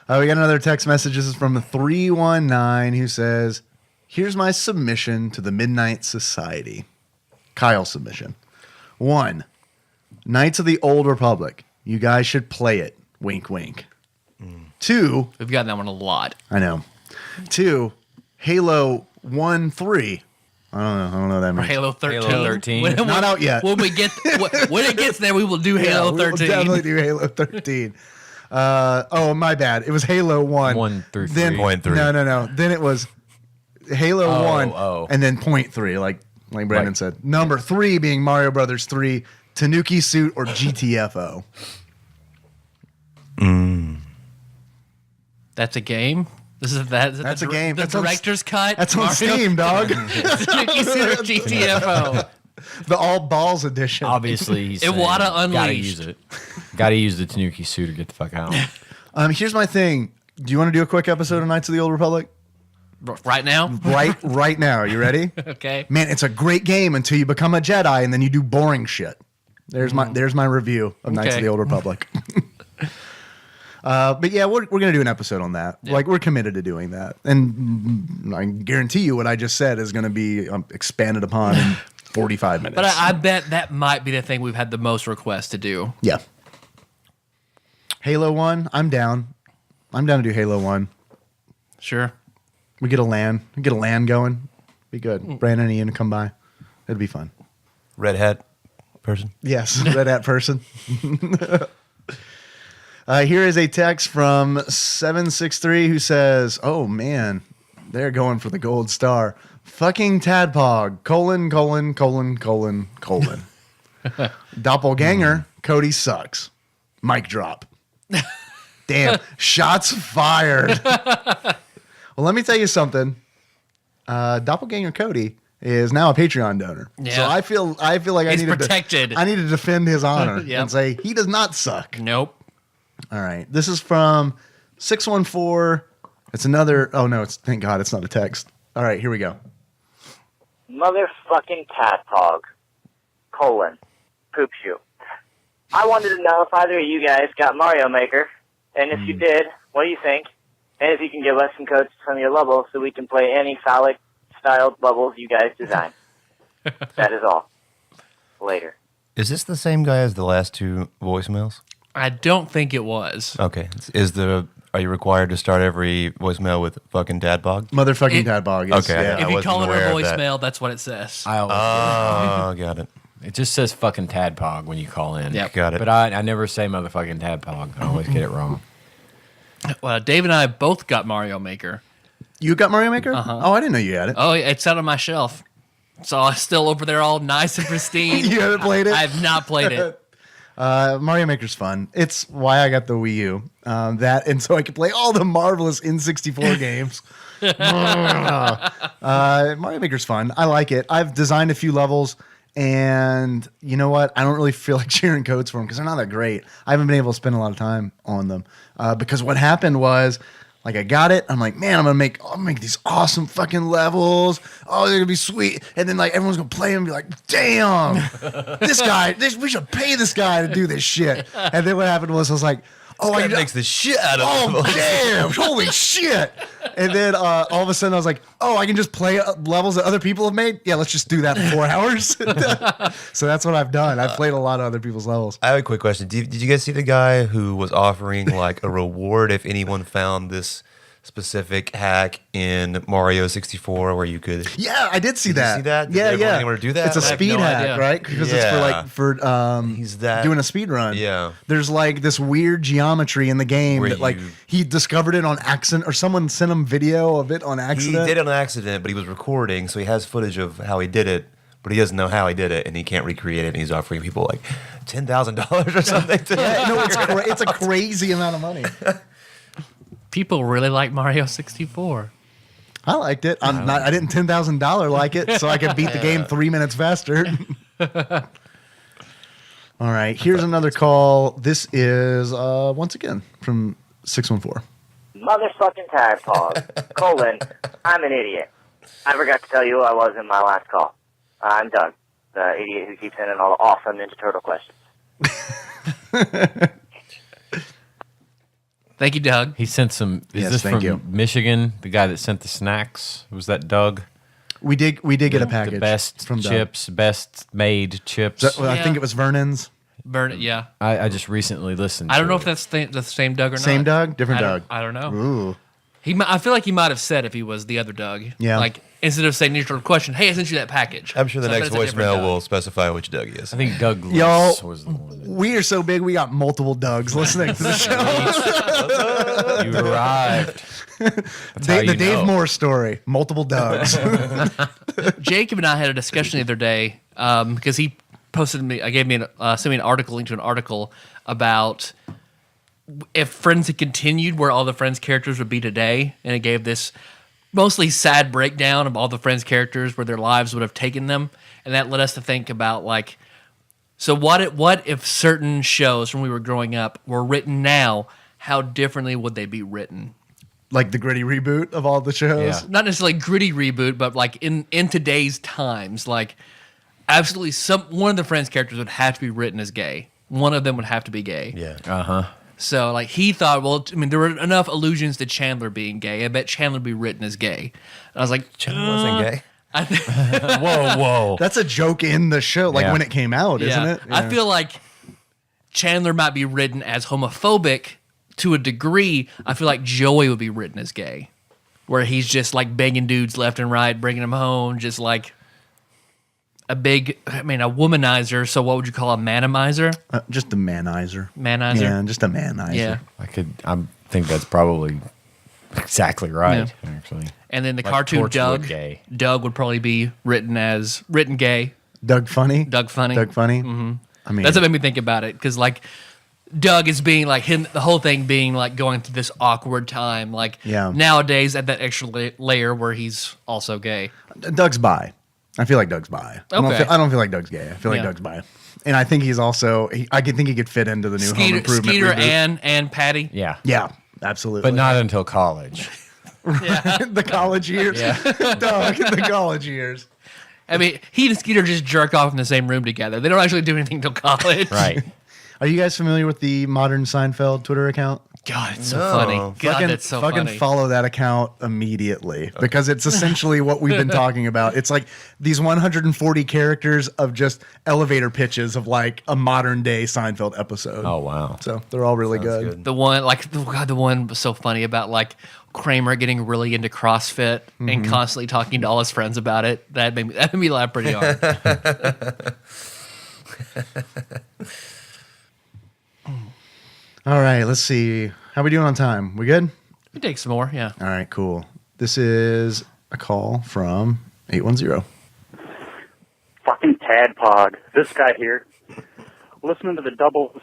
got another text message. This is from 319 who says, "Here's my submission to the Midnight Society." Kyle's submission. 1, Knights of the Old Republic. You guys should play it. Wink, wink. 2, We've gotten that one a lot. I know. 2, Halo 1-3. I don't know what that Or means. Halo 13. Halo 13. Not out yet. When it gets there, we will do Halo we will 13. definitely do Halo 13. My bad. It was Halo 1. 1 through Then, 3. Point 3. No. Then it was Halo 1 oh. and then point 3, like Brandon Right. said. Number 3 being Mario Brothers 3, Tanuki Suit, or GTFO. That's a game? That's a game. The That's on- director's cut? That's on Mario- Steam, dog. Tanuki Suit or GTFO. The all balls edition. Obviously, he's Iwata saying, gotta Unleashed. use it. Gotta use the Tanuki suit or get the fuck out. Here's my thing. Do you want to do a quick episode of Knights of the Old Republic? Right now? Right now. You ready? Okay. Man, it's a great game until you become a Jedi and then you do boring shit. There's my review of Knights of Okay. the Old Republic. But yeah, we're gonna do an episode on that. Yeah. Like, we're committed to doing that, and I guarantee you what I just said is gonna be expanded upon in 45 minutes. But I bet that might be the thing we've had the most requests to do. Yeah. Halo 1, I'm down. I'm down to do Halo 1. Sure. We get a LAN going. Be good. Brandon and Ian come by. It'd be fun. Red hat person. Yes, Red Hat person. Here is a text from 763 who says, "Oh man, they're going for the gold star. Fucking Tadpog, : Doppelganger, Cody sucks. Mic drop." Damn, shots fired. Well, let me tell you something. Doppelganger Cody is now a Patreon donor. Yeah. So I feel like He's I need protected. I need to defend his honor Yep. and say he does not suck. Nope. All right. This is from 614. It's another. Oh no, thank God it's not a text. All right, here we go. Motherfucking Tadpog, : poop shoe. I wanted to know if either of you guys got Mario Maker, and if you did, what do you think? And if you can give us some codes from your levels so we can play any phallic-styled levels you guys design. That is all. Later. Is this the same guy as the last 2 voicemails? I don't think it was. Okay. Are you required to start every voicemail with fucking Tadpog? Motherfucking Tadpog. Yes, Okay. Yeah. If I you wasn't call it a aware of that. voicemail, that's what it says. I always Oh, got it. it just says fucking Tadpog when you call in. Yep. Got it. But I never say motherfucking Tadpog. I always get it wrong. Well, Dave and I both got Mario Maker. You got Mario Maker? Uh-huh. Oh, I didn't know you had it. Oh, it's out on my shelf. So it's still over there all nice and pristine. You haven't played it? I have not played it. Mario Maker's fun. It's why I got the Wii U. And so I could play all the marvelous N64 games. Mario Maker's fun. I like it. I've designed a few levels, and you know what? I don't really feel like sharing codes for them because they're not that great. I haven't been able to spend a lot of time on them because what happened was, like, I got it. I'm like, man, I'm gonna make these awesome fucking levels. Oh, they're gonna be sweet. And then like everyone's gonna play them and be like, damn, we should pay this guy to do this shit. And then what happened was I was like, That makes the shit out of oh them. damn, holy shit. And then all of a sudden I was like, oh, I can just play levels that other people have made? Yeah, let's just do that in 4 hours. So that's what I've done. I've played a lot of other people's levels. I have a quick question. Did you guys see the guy who was offering like a reward if anyone found this specific hack in Mario 64 where you could. Yeah, I did see Did you that. see that? Did Yeah, everyone yeah. able to do that? It's a I have speed no hack, idea. right? Because Yeah. it's for He's that doing a speed run. Yeah. There's like this weird geometry in the game Where that like you- he discovered it on accident, or someone sent him video of it on He accident. did it on accident, but he was recording, so he has footage of how he did it, but he doesn't know how he did it, and he can't recreate it. And he's offering people like $10,000 or something. Yeah, no, it's a crazy amount of money. People really like Mario 64. I liked it. I didn't $10,000 like it, so I could beat the game 3 minutes faster. All right, here's another call. This is once again from 614. Motherfucking TADPOG. Colon, I'm an idiot. I forgot to tell you who I was in my last call. I'm Doug, the idiot who keeps sending all the awesome Ninja Turtle questions. Thank you, Doug. He sent some. Is Yes, this thank from you. Michigan? The guy that sent the snacks, was that Doug? We did get a package The best from Doug. chips, best made chips. Well, I Yeah. think it was Vernon's. Burn it, yeah. I just recently listened. I don't to know it. if that's the same Doug or not. Same Doug? Different Doug? I don't know. Ooh. I feel like he might have said if he was the other Doug. Yeah. Like, instead of saying your question, hey, I sent you that package. I'm sure the So I next bet it's a different voicemail Doug. will specify which Doug he is. I think Doug Y'all, was the one. we are so big, we got multiple Dougs listening to the show. That you arrived. That's how The you Dave know. Moore story, multiple Dougs. Jacob and I had a discussion the other day because he sent me an article, link to an article about if Friends had continued, where all the Friends characters would be today, and it gave this mostly sad breakdown of all the Friends characters where their lives would have taken them, and that led us to think about like, so what if certain shows from when we were growing up were written now? How differently would they be written? Like the gritty reboot of all the shows. Yeah. Not necessarily gritty reboot, but like in today's times, like absolutely one of the Friends characters would have to be written as gay. One of them would have to be gay. Yeah. Uh huh. So like he thought, well, I mean, there were enough allusions to Chandler being gay. I bet Chandler would be written as gay. And I was like, Chandler wasn't gay. I think, Whoa. That's a joke in the show, like Yeah. when it came out, isn't yeah. it? I feel like Chandler might be written as homophobic to a degree. I feel like Joey would be written as gay, where he's just like banging dudes left and right, bringing them home, just like a womanizer. So what would you call a manimizer? Just a manizer. Manizer? Yeah, just a manizer. Yeah. I think that's probably exactly right. Actually, And then the Like cartoon Torchwood Doug. gay. Doug would probably be written gay. Doug Funny. Doug Funny. Doug Funny. Mm-hmm. I mean, That's what made me think about it, because like Doug is being like him, the whole thing being like going through this awkward time. Like Yeah. nowadays, at that extra layer where he's also gay. Doug's bi. I feel like Doug's bi. Okay. I don't feel like Doug's gay. I feel like Yeah. Doug's bi. And I think he's also, I think he could fit into the new Home Improvement Skeeter reboot. and Patty. yeah, Yeah, absolutely. but not until college. the college years. Yeah. Doug, the college years. I mean, he and Skeeter just jerk off in the same room together. They don't actually do anything till college. Right. Are you guys familiar with the Modern Seinfeld Twitter account? God, it's so No. funny. God, fucking, that's so fucking funny. follow that account immediately because it's essentially what we've been talking about. It's like these 140 characters of just elevator pitches of like a modern day Seinfeld episode. Oh wow. So they're all really Sounds good. good. The one, like, the one was so funny about like Kramer getting really into CrossFit and constantly talking to all his friends about it. That made me laugh pretty hard. All right, let's see. How we doing on time? We good? We take some more, yeah. All right, cool. This is a call from 810. Fucking Tadpog. This guy here. Listening to the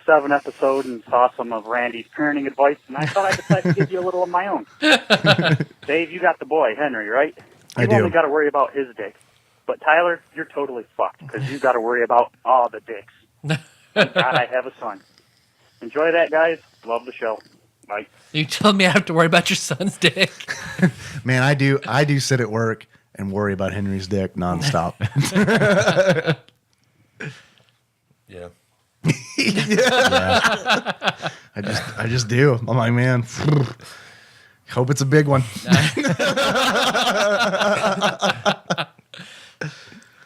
007 episode and saw some of Randy's parenting advice, and I thought I'd decide to give you a little of my own. Dave, you got the boy, Henry, right? I You've do. only got to worry about his dick. But Tyler, you're totally fucked, because you got to worry about all the dicks. Thank God I have a son. Enjoy that, guys. Love the show. Bye. You telling me I have to worry about your son's dick? Man, I do sit at work and worry about Henry's dick nonstop. Yeah. I just do. I'm like, man, hope it's a big one.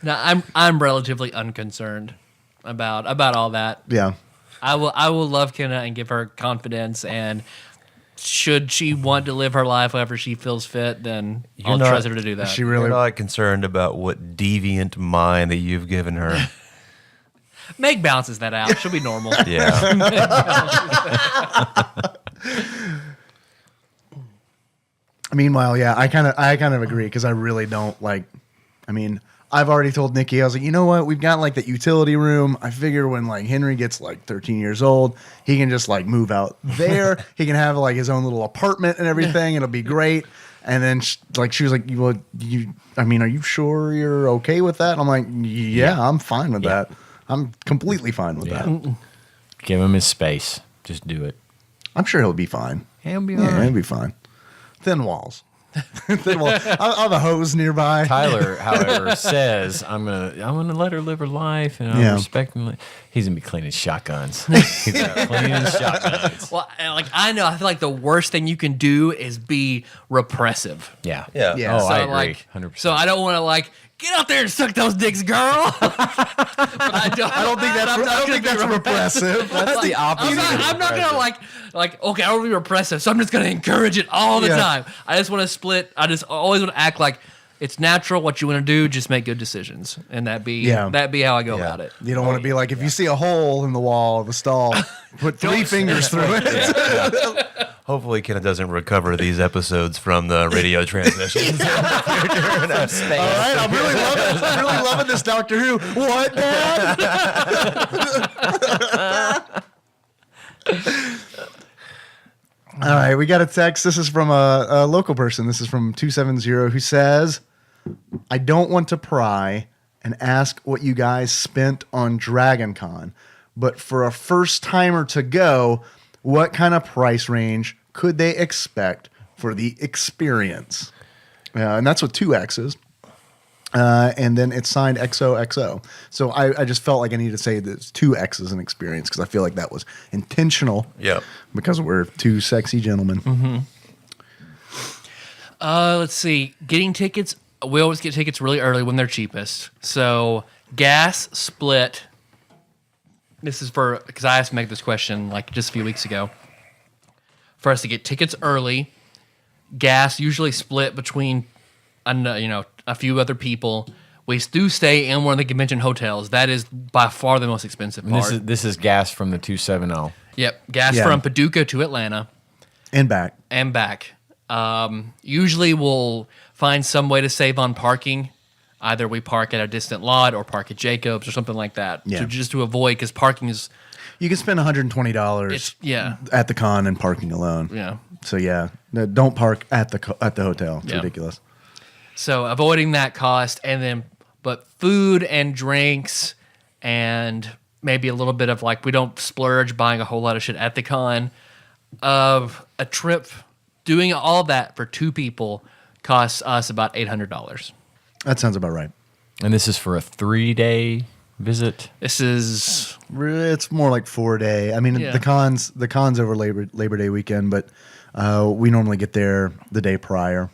No, I'm relatively unconcerned about all that. Yeah. I will love Kenna and give her confidence, and should she want to live her life however she feels fit, then I'll not- trust her to do that. She really. You're not concerned about what deviant mind that you've given her. Meg balances that out. She'll be normal. Yeah. Meanwhile, yeah, I kind of agree because I really don't like. I mean, I've already told Nikki, I was like, you know what? We've got like that utility room. I figure when like Henry gets like 13 years old, he can just like move out there. He can have like his own little apartment and everything. It'll be great. And then she was like, well, I mean, are you sure you're okay with that? And I'm like, yeah, I'm fine with that. I'm completely fine with that. Give him his space. Just do it. I'm sure he'll be fine. He'll be Yeah, he'll be fine. Thin walls. Thin walls. I'll have a hose nearby. Tyler, however, says I'm gonna let her live her life, and I'm respecting. He's gonna be cleaning shotguns. He's gonna be cleaning shotguns. Well, like I know, I feel like the worst thing you can do is be repressive. Yeah. Yeah. Oh, So I agree. like, 100%. so I don't want to like get out there and suck those dicks, girl. But I don't think that's repressive. That's the opposite. I'm not gonna like okay, I don't want to be repressive, so I'm just gonna encourage it all the time. I just want to split. I just always want to act like it's natural. What you want to do, just make good decisions, and that be how I go about it. You don't want to be like, if you see a hole in the wall of a stall, put three fingers through it. Hopefully, Kenneth doesn't recover these episodes from the radio transmissions. All right, I'm really loving this Doctor Who. What, Dad? All right, we got a text. This is from a local person. This is from 270 who says, I don't want to pry and ask what you guys spent on Dragon Con, but for a first timer to go, what kind of price range could they expect for the experience? And that's with 2 X's. And then it's signed XOXO. So I just felt like I needed to say there's 2 X's in experience because I feel like that was intentional. Yeah. Because we're 2 sexy gentlemen. Mm-hmm. Let's see. Getting tickets. We always get tickets really early when they're cheapest. So gas split. This is because I asked Meg this question like just a few weeks ago. For us to get tickets early, gas usually split between a few other people. We do stay in one of the convention hotels. That is by far the most expensive part. This is gas from the 270. Yep, gas from Paducah to Atlanta. And back. Usually we'll find some way to save on parking. Either we park at a distant lot or park at Jacobs or something like that. Yeah. So just to avoid, because parking is... You can spend $120 at the con and parking alone. Yeah. So don't park at the hotel. It's Yeah. ridiculous. So avoiding that cost, but food and drinks and maybe a little bit of we don't splurge buying a whole lot of shit at the con. Of a trip, doing all that for 2 people costs us about $800. That sounds about right. And this is for a 3-day visit. It's more like 4-day. I mean, the con's over Labor Day weekend, but we normally get there the day prior.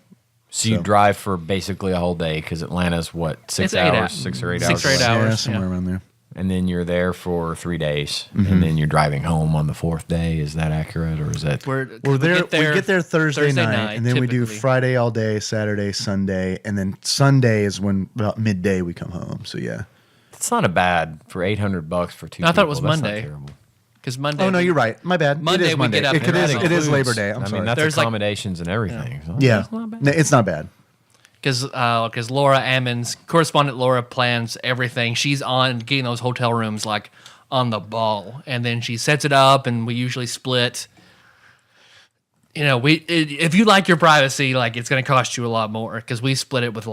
So you drive for basically a whole day because Atlanta's what, 6 hours, 6 or 8 hours? 6 or 8 hours. Yeah, somewhere around there. And then you're there for 3 days, and then you're driving home on the 4th day. Is that accurate, or is that? We get there Thursday night, and then we do typically. Friday all day, Saturday, Sunday, and then Sunday is when about midday we come home. So yeah, It's not a bad for $800 for 2 people. I thought it was That's not Monday. terrible. Because Monday. Oh no, you're right. My bad. Monday it is we Monday. get up and It is includes- Labor Day. I'm I sorry. mean, that's There's accommodations and everything. So yeah, that's not bad. No, it's not bad. Because Laura Ammons, correspondent Laura, plans everything. She's on getting those hotel rooms on the ball, and then she sets it up, and we usually split. If you like your privacy, it's going to cost you a lot more because we split it with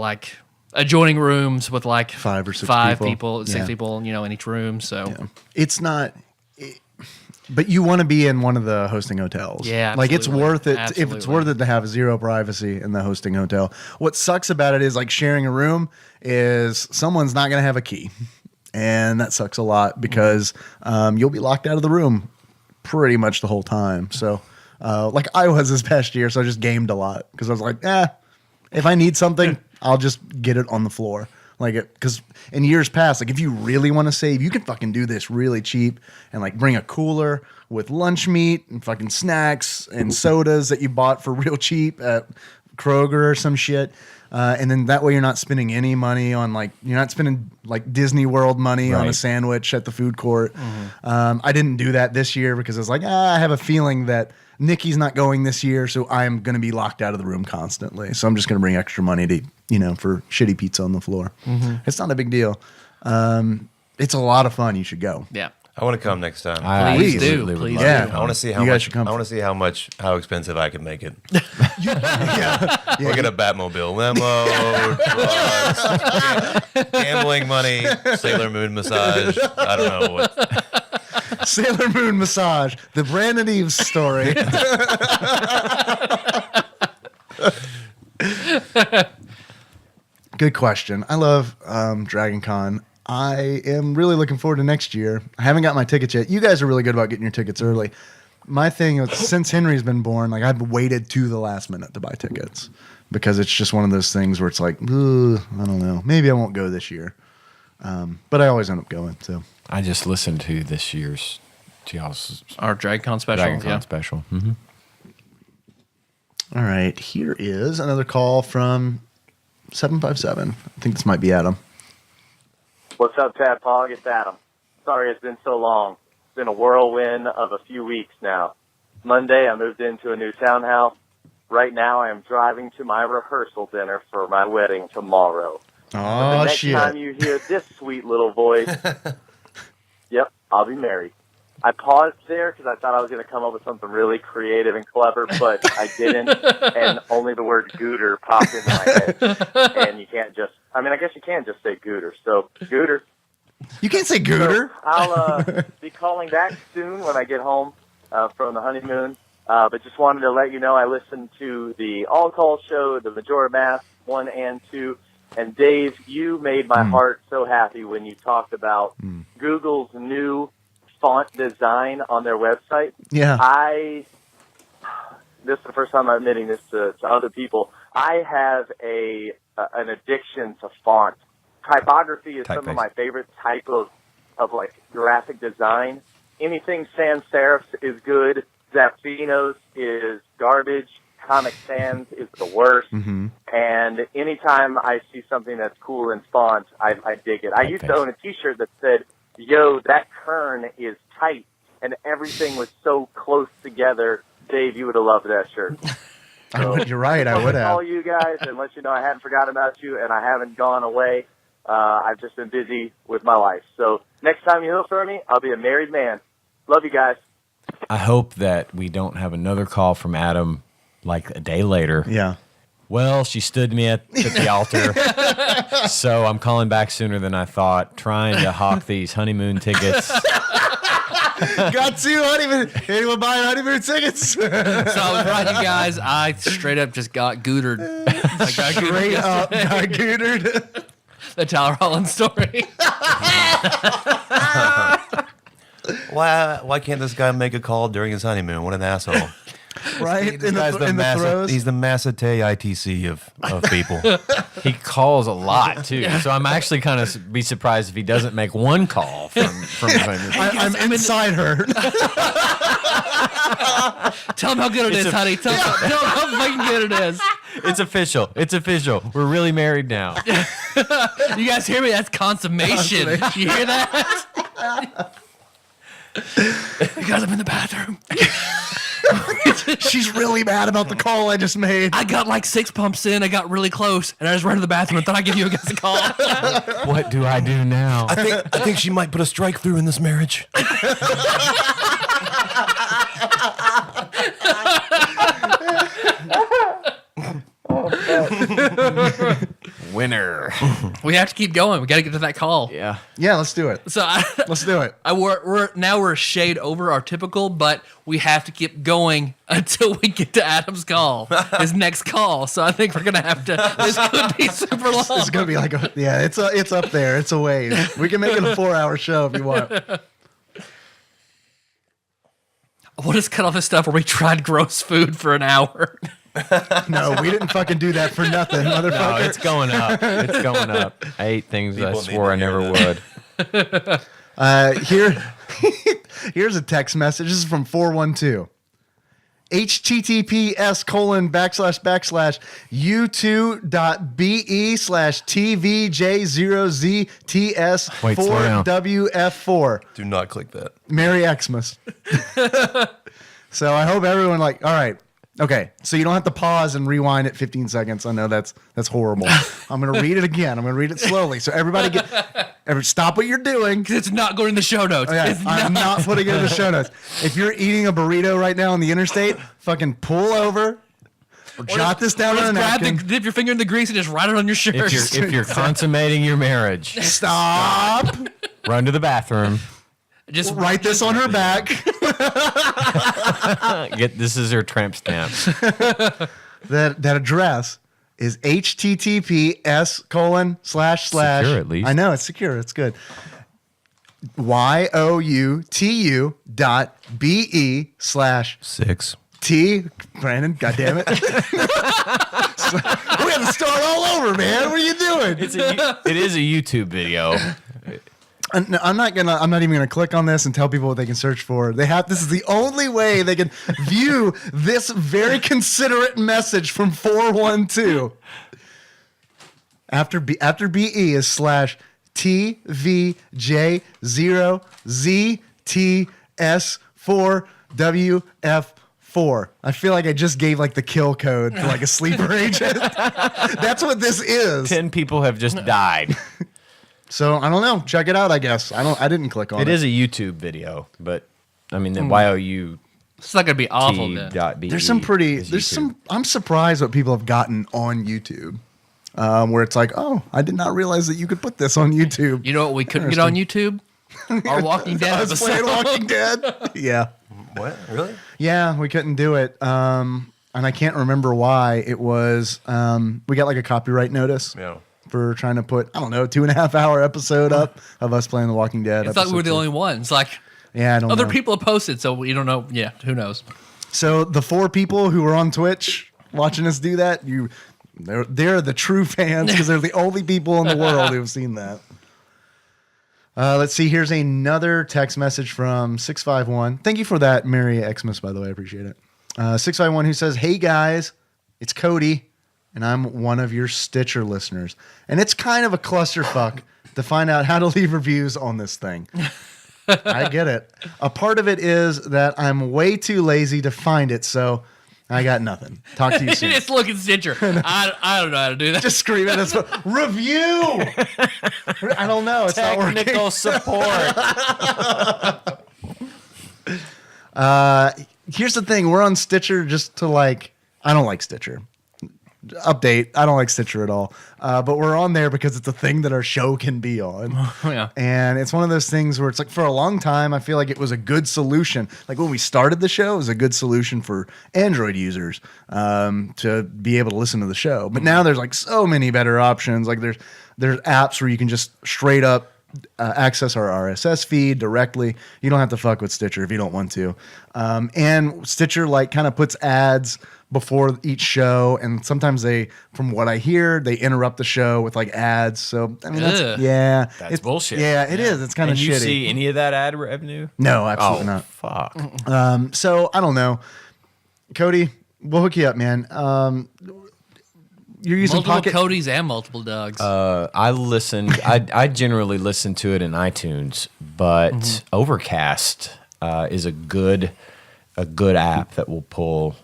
adjoining rooms with 5 or 6 people, 6 Yeah. people, in each room. So Yeah. It's not. But you want to be in one of the hosting hotels. Yeah, it's absolutely. worth it. If it's Absolutely. worth it to have 0 privacy in the hosting hotel. What sucks about it is sharing a room is someone's not going to have a key. And that sucks a lot because you'll be locked out of the room pretty much the whole time. So I was this past year, so I just gamed a lot because I was like, if I need something, I'll just get it on the floor. Like, because in years past, like if you really want to save, you can fucking do this really cheap and like bring a cooler with lunch meat and fucking snacks and sodas that you bought for real cheap at Kroger or some shit. And then that way you're not spending any money on like, you're not spending like Disney World money on a sandwich at the food court. I didn't do that this year because I was like, I have a feeling that Nikki's not going this year, so I'm going to be locked out of the room constantly. So I'm just going to bring extra money to, for shitty pizza on the floor. It's not a big deal. It's a lot of fun. You should go. Yeah. I want to come next time. Please do. Please do. Yeah. I want to see how You guys much. should come. I want to see how expensive I can make it. Yeah. We'll get a Batmobile limo, drugs, gambling money, Sailor Moon massage. I don't know what. Sailor Moon massage, the Brandon Eves story. Good question. I love Dragon Con. I am really looking forward to next year. I haven't got my tickets yet. You guys are really good about getting your tickets early. My thing is, since Henry's been born, like I've waited to the last minute to buy tickets because it's just one of those things where it's like, I don't know, maybe I won't go this year, but I always end up going. So I just listened to this year's our DragCon special. DragCon special. Mm-hmm. All right, here is another call from 757. I think this might be Adam. What's up, TADPOG? It's Adam. Sorry it's been so long. It's been a whirlwind of a few weeks now. Monday, I moved into a new townhouse. Right now, I am driving to my rehearsal dinner for my wedding tomorrow. Oh, the next shit. time you hear this sweet little voice, yep, I'll be married. I paused there because I thought I was going to come up with something really creative and clever, but I didn't, and only the word gooter popped into my head. And you can't just, I guess you can just say gooter. So, gooter. You can't say gooter. So I'll be calling back soon when I get home from the honeymoon, but just wanted to let you know I listened to the all-call show, the Majora Math 1 and 2, and Dave, you made my heart so happy when you talked about Google's new font design on their website. Yeah. This is the first time I'm admitting this to other people. I have an addiction to font. Typography is some of my favorite type of like graphic design. Anything sans serifs is good. Zapfinos is garbage. Comic Sans is the worst. And anytime I see something that's cool in font, I dig it. I used to own a T-shirt that said, "Yo, that kern is tight," and everything was so close together. Dave, you would have loved that shirt. So, You're right, I would have. Call you guys and let you know I hadn't forgotten about you and I haven't gone away. I've just been busy with my life. So next time you hear from me, I'll be a married man. Love you guys. I hope that we don't have another call from Adam like a day later. Yeah. Well, she stood me at the altar, so I'm calling back sooner than I thought, trying to hawk these honeymoon tickets. Got two honeymoon. Anyone buying honeymoon tickets? So I was right, you guys. I straight up just got gootered. I got Straight up got gootered. The Tyler Holland story. Why can't this guy make a call during his honeymoon? What an asshole. Right? This guy's he's the Massate ITC of people. He calls a lot, too. So I'm actually kind of be surprised if he doesn't make one call from I'm inside her. Tell him how good it is, honey. Tell him how fucking good it is. It's official. It's official. We're really married now. You guys hear me? That's consummation. You hear that? You guys, I'm in the bathroom. She's really mad about the call I just made. I got like 6 pumps in. I got really close, and I just ran to the bathroom and thought I'd give you guys a call. What do I do now? I think she might put a strike through in this marriage. Winner. We have to keep going. We got to get to that call. Yeah. Yeah, let's do it. So Let's do it. we're a shade over our typical, but we have to keep going until we get to Adam's call, his next call. So I think we're gonna have to. This could be super long. It's gonna be like it's up there. It's a ways. We can make it a 4-hour show if you want. We'll just cut off the stuff where we tried gross food for an hour. No, we didn't fucking do that for nothing, motherfucker. No, it's going up. It's going up. I ate things I People swore I need to never hear would. Here's a text message. This is from 412. https://u2.be/tvj0zts4wf4. Do not click that. Merry Xmas. So I hope everyone all right. Okay, so you don't have to pause and rewind it 15 seconds. I know that's horrible. I'm going to read it again. I'm going to read it slowly. So everybody stop what you're doing. It's not going in the show notes. Oh, yeah, It's I'm not putting it in the show notes. If you're eating a burrito right now on the interstate, fucking pull over or jot this down on a napkin. Dip your finger in the grease and just write it on your shirt. If you're consummating your marriage, Stop. run to the bathroom. Just Write this on her back. This is her tramp stamp. That address is https:// Secure, at least. I know it's secure. It's good. youtu.be/T. Brandon, goddammit. We have to start all over, man. What are you doing? It is a YouTube video. I'm not even gonna click on this and tell people what they can search for. This is the only way they can view this very considerate message from 412. After BE is /TVJ0ZTS4WF4. I feel like I just gave like the kill code for like a sleeper agent. That's what this is. 10 people have just died. So I don't know. Check it out. I guess I didn't click on it. It is a YouTube video, but I mean the YOU. It's not gonna be awful. Then. There's some I'm surprised what people have gotten on YouTube. Where it's like, oh, I did not realize that you could put this on YouTube. You know what we couldn't get on YouTube? Our Walking Dead I was playing episode. Walking Dead. Yeah. What? Really? Yeah, we couldn't do it. And I can't remember why. It was we got like a copyright notice. Yeah. For trying to put, 2.5 hour episode up of us playing The Walking Dead. It's like we were the only ones. Like, yeah, I don't other know. people have posted, so we don't know. Yeah, who knows? So the 4 people who were on Twitch watching us do that, they're the true fans because they're the only people in the world who've seen that. Let's see. Here's another text message from 651. Thank you for that, Merry Xmas, by the way. I appreciate it. 651 who says, "Hey guys, it's Cody. And I'm one of your Stitcher listeners. And it's kind of a clusterfuck to find out how to leave reviews on this thing. I get it. A part of it is that I'm way too lazy to find it, so I got nothing. Talk to you soon." Just look at Stitcher. I don't know how to do that. Just scream at us. Review! I don't know. It's Technical not support. Here's the thing. We're on Stitcher just to I don't like Stitcher. Update. I don't like Stitcher at all. But we're on there because it's a thing that our show can be on. Yeah. And it's one of those things where it's like for a long time, I feel like it was a good solution. Like when we started the show, it was a good solution for Android users to be able to listen to the show. But now there's like so many better options. Like there's apps where you can just straight up access our RSS feed directly. You don't have to fuck with Stitcher if you don't want to. And Stitcher kind of puts ads before each show, and sometimes from what I hear, they interrupt the show with ads. So I mean, that's bullshit. Yeah, it is. It's kind of shitty. You see any of that ad revenue? No, absolutely not. Fuck. So I don't know, Cody. We'll hook you up, man. You're using multiple Pocket Codys and multiple dogs. I generally listen to it in iTunes, but Overcast is a good app that will pull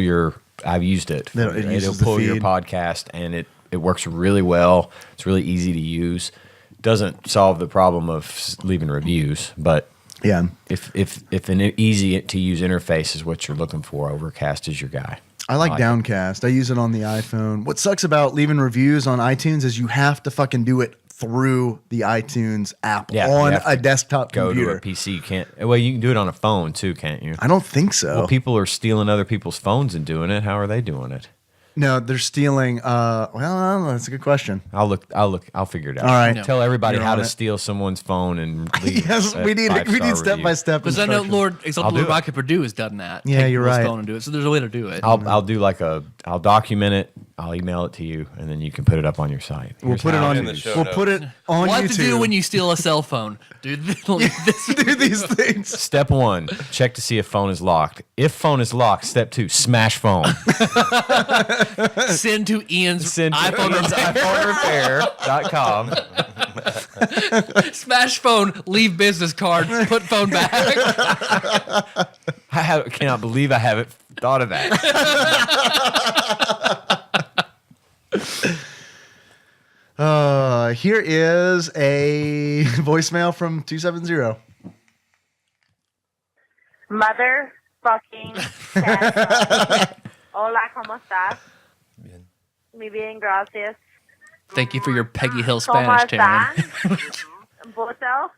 your. I've used it. It'll pull your podcast, and it works really well. It's really easy to use. Doesn't solve the problem of leaving reviews, but yeah, if an easy to use interface is what you're looking for, Overcast is your guy. I like Downcast. I use it on the iPhone. What sucks about leaving reviews on iTunes is you have to fucking do it through the iTunes app on a desktop computer. Go to a PC. You can't. Well, you can do it on a phone too, can't you? I don't think so. Well, people are stealing other people's phones and doing it. How are they doing it? No, they're stealing. Well, that's a good question. I'll figure it out. All right. No. Tell everybody You're how on to it. steal someone's phone and leave Yes, a we need five-star step review. by step. Because I know Lord do it. Michael Purdue has done that. Yeah, Take you're people's right. phone and do it. So there's a way to do it. I'll do I'll document it. I'll email it to you, and then you can put it up on your site. We'll Here's put it how on. to in the do show it. We'll notes. put it on What YouTube. to do when you steal a cell phone, dude? do these things. Step 1, check to see if phone is locked. If phone is locked, step 2, smash phone. Send to Ian's Send to iPhone repair. iPhonerepair.com. Smash phone, leave business card, put phone back. I cannot believe I haven't thought of that. Here is a voicemail from 270. Motherfucking Santa. Hola, ¿cómo estás? Bien. Muy bien, gracias. Thank you for your Peggy Hill ¿Cómo Spanish, Taryn. están? Boto?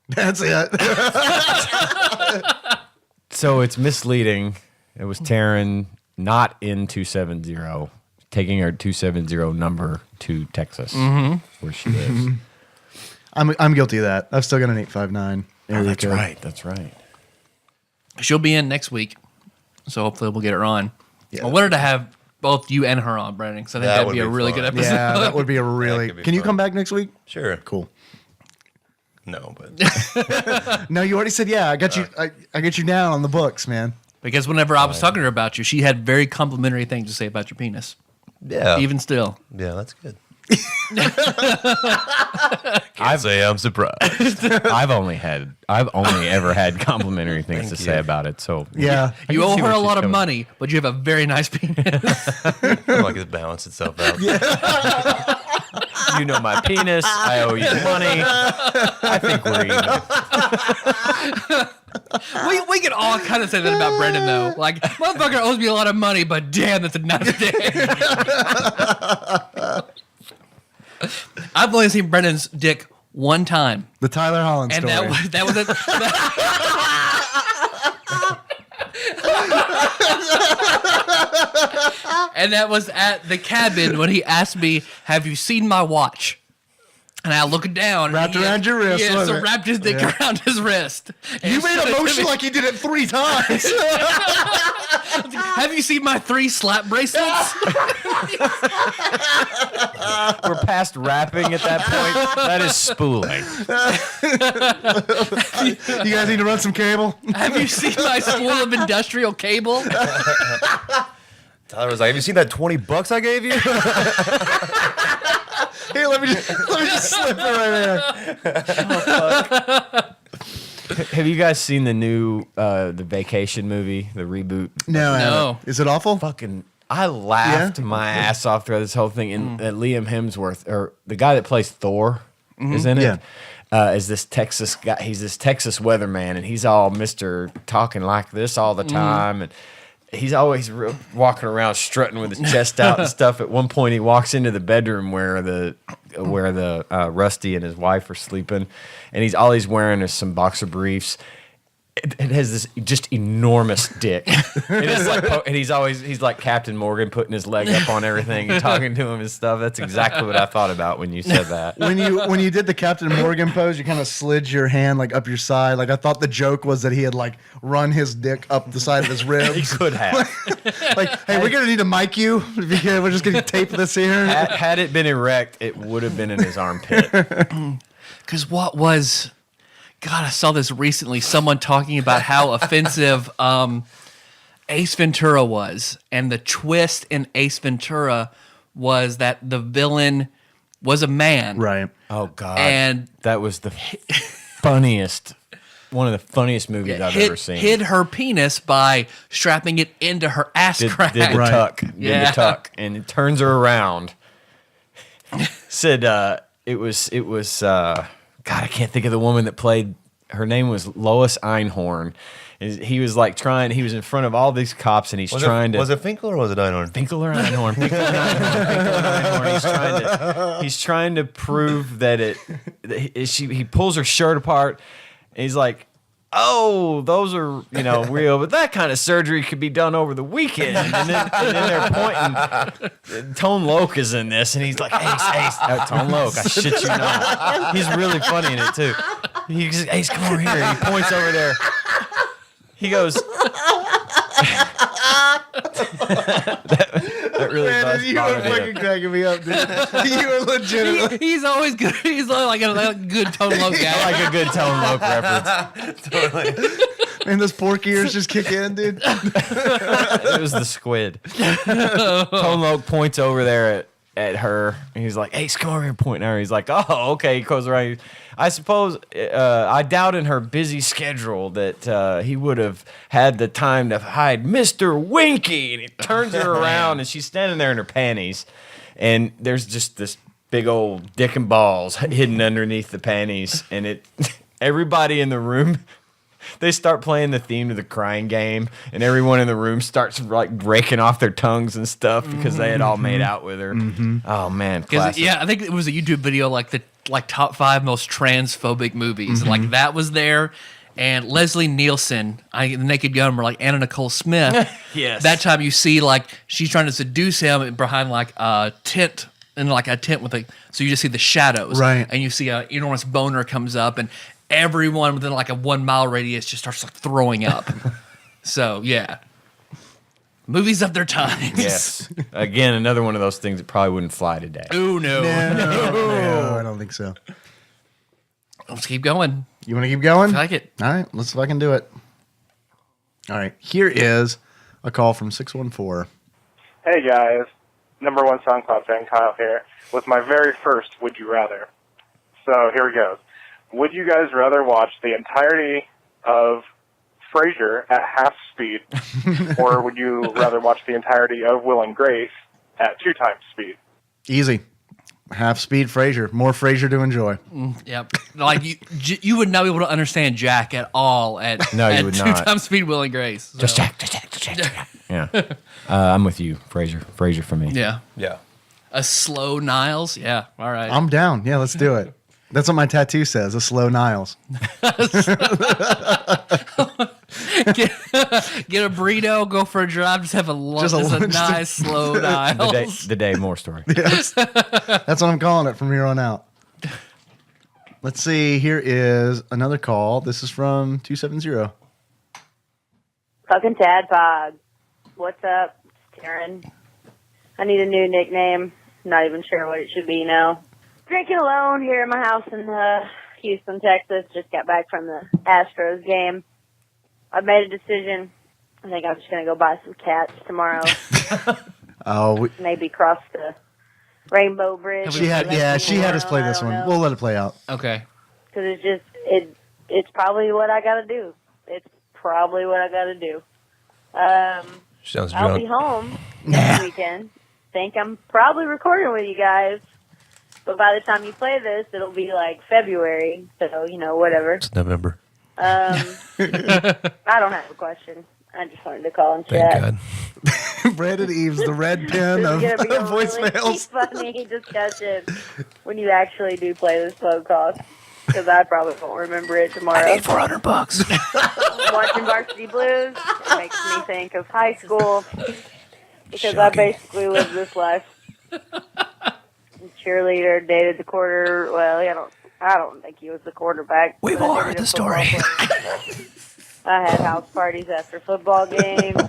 That's it. So it's misleading. It was Taryn not in 270, taking her 270 number to Texas, where she lives. I'm guilty of that. I've still got an 859. Oh, that's right. That's right. She'll be in next week, so hopefully we'll get her on. Yeah. I wanted to have both you and her on, Brandon, because I think That that'd would be a be really fun. good episode. Yeah, that would be a really. could be Can you fun. come back next week? Sure. Cool. No, but No, you already said yeah. I got you. I get you down on the books, man. Because whenever I was talking to her about you, she had very complimentary things to say about your penis. yeah, Even still. yeah, that's good. I'd say I'm surprised. I've only ever had complimentary things to Thank say you. about it. So Yeah. I You can owe see her where a she's lot of coming. money, but you have a very nice penis. Like it balance itself out. You know my penis. I owe you money. I think we're even. we can all kind of say that about Brendan, though. Like, motherfucker owes me a lot of money, but damn, that's a nice day. I've only seen Brendan's dick one time, The Tyler Holland and story. that was it. And that was at the cabin when he asked me, "Have you seen my watch?" And I looked down. and Wrapped he around your wrist, Yeah, so wasn't it? wrapped his dick Yeah. around his wrist. And You he made showed a it to motion me. like he did it 3 times. Have you seen my 3 slap bracelets? We're past rapping at that point. That is spooling. You guys need to run some cable. Have you seen my spool of industrial cable? Tyler was like, "Have you seen that $20 I gave you?" Here, let me just slip it right there. Have you guys seen the new the Vacation movie, the reboot? No, I No. haven't. Is it awful? Fucking, I laughed my ass off throughout this whole thing. And Liam Hemsworth, or the guy that plays Thor, is in it. Is this Texas guy? He's this Texas weatherman, and he's all Mr. talking like this all the time, and he's always walking around strutting with his chest out and stuff. At one point, he walks into the bedroom where the Rusty and his wife are sleeping, and he's wearing is some boxer briefs. It has this just enormous dick, and it's like, and he's like Captain Morgan putting his leg up on everything and talking to him and stuff. That's exactly what I thought about when you said that. When you did the Captain Morgan pose, you kind of slid your hand like up your side. Like I thought the joke was that he had like run his dick up the side of his ribs. He could have. Like, hey, we're gonna need to mic you. We're just gonna tape this here. Had it been erect, it would have been in his armpit. Because what was... God, I saw this recently. Someone talking about how offensive Ace Ventura was. And the twist in Ace Ventura was that the villain was a man. Right. Oh, God. And that was the funniest, one of the funniest movies I've ever seen. Hid her penis by strapping it into her ass crack. Did the Right. tuck. Did Yeah. the tuck. And it turns her around. Said it was God, I can't think of the woman that played. Her name was Lois Einhorn. He was like he was in front of all these cops, and he's Was trying to. Was it Finkel or was it Einhorn? Finkel or Einhorn? Finkel or Einhorn. He's trying to prove that he pulls her shirt apart. And he's like, oh, those are, real, but that kind of surgery could be done over the weekend. And then they're pointing. Tone Loc is in this, and he's like, Ace. Tone Loc, I shit you not. He's really funny in it, too. He goes, Ace, come over here. He points over there. He goes... that really Man, you were fucking cracking me up, dude. You were legitimately. He's always good. He's like a good Tone Loc guy. I like a good Tone Loc reference. Totally. Man, those pork ears just kick in, dude. It was the squid. Tone Loc points over there at her, and he's like, Ace, come over here, pointing at her. He's like, oh, okay. He goes around. I suppose, I doubt in her busy schedule that he would have had the time to hide Mr. Winky. And he turns her around, and she's standing there in her panties, and there's just this big old dick and balls hidden underneath the panties, and everybody in the room, they start playing the theme to the crying game, and everyone in the room starts like breaking off their tongues and stuff because they had all made out with her. Oh man, classic. Yeah, I think it was a YouTube video like the top 5 most transphobic movies, and like that was there. And Leslie Nielsen, the Naked Gun, were like Anna Nicole Smith. Yes. That time you see like she's trying to seduce him behind like a tent. And like a tent so you just see the shadows, right? And you see a enormous boner comes up, and everyone within like a 1 mile radius just starts like throwing up. So yeah, movies of their times. Yes. Again, another one of those things that probably wouldn't fly today. Oh no, No, I don't think so. Let's keep going. You want to keep going? I like it. All right, let's fucking do it. All right, here is a call from 614. Hey guys, number one SoundCloud fan Kyle here with my very first Would You Rather. So here we go. Would you guys rather watch the entirety of Frasier at half speed, or would you rather watch the entirety of Will and Grace at 2 times speed? Easy. Half speed Frasier. More Frasier to enjoy. Yep. Like you would not be able to understand Jack at all at No, you would 2 not. times speed Will and Grace. So. Just Jack. Yeah. I'm with you, Frasier. Frasier for me. Yeah. Yeah. A slow Niles. Yeah. All right. I'm down. Yeah, let's do it. That's what my tattoo says, a slow Niles. Get a burrito, go for a drive, just have a nice slow Niles. The Dave Moore story. Yes. That's what I'm calling it from here on out. Let's see. Here is another call. This is from 270. Fucking TADPOG. What's up? It's Karen. I need a new nickname. Not even sure what it should be now. Drinking alone here at my house in Houston, Texas. Just got back from the Astros game. I made a decision. I think I'm just going to go buy some cats tomorrow. Maybe cross the Rainbow Bridge. She had us play this one. We'll let it play out. Okay. Because it's probably what I got to do. It's probably what I got to do. Sounds I'll drunk. be home next weekend. Think I'm probably recording with you guys. But by the time you play this, it'll be like February. So, whatever. It's November. I don't have a question. I just wanted to call and Thank chat. God. Brandon Eves, the red pen of This is gonna be a voicemails. really funny discussion when you actually do play this podcast. Because I probably won't remember it tomorrow. I need $400. Watching Varsity Blues, it makes me think of high school. Because I Shocking. basically lived this life. Cheerleader, dated the quarter. Well, I don't think he was the quarterback. We've but I all dated heard a the football story. player. I had house parties after football games.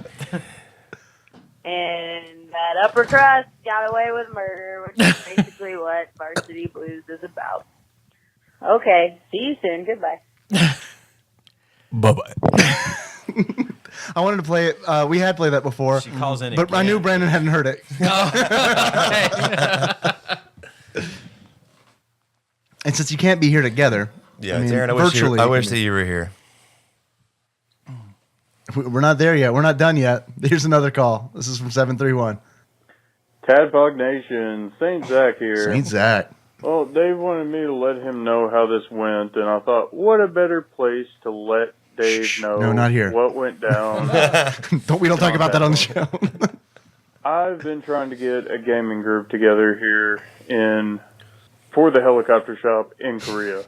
And that upper crust got away with murder, which is basically what Varsity Blues is about. Okay, see you soon. Goodbye. Bye-bye. I wanted to play it. We had played that before. She calls in but again. I knew Brandon hadn't heard it. And since you can't be here together, Yeah, I mean, Darren, virtually, I wish that you were here. We're not there yet. We're not done yet. Here's another call. This is from 731. TADPOG Nation, St. Zach here. St. Zach. Well, Dave wanted me to let him know how this went, and I thought, what a better place to let Dave know No, not here. what went down. We don't talk about that on the show. I've been trying to get a gaming group together here for the helicopter shop in Korea.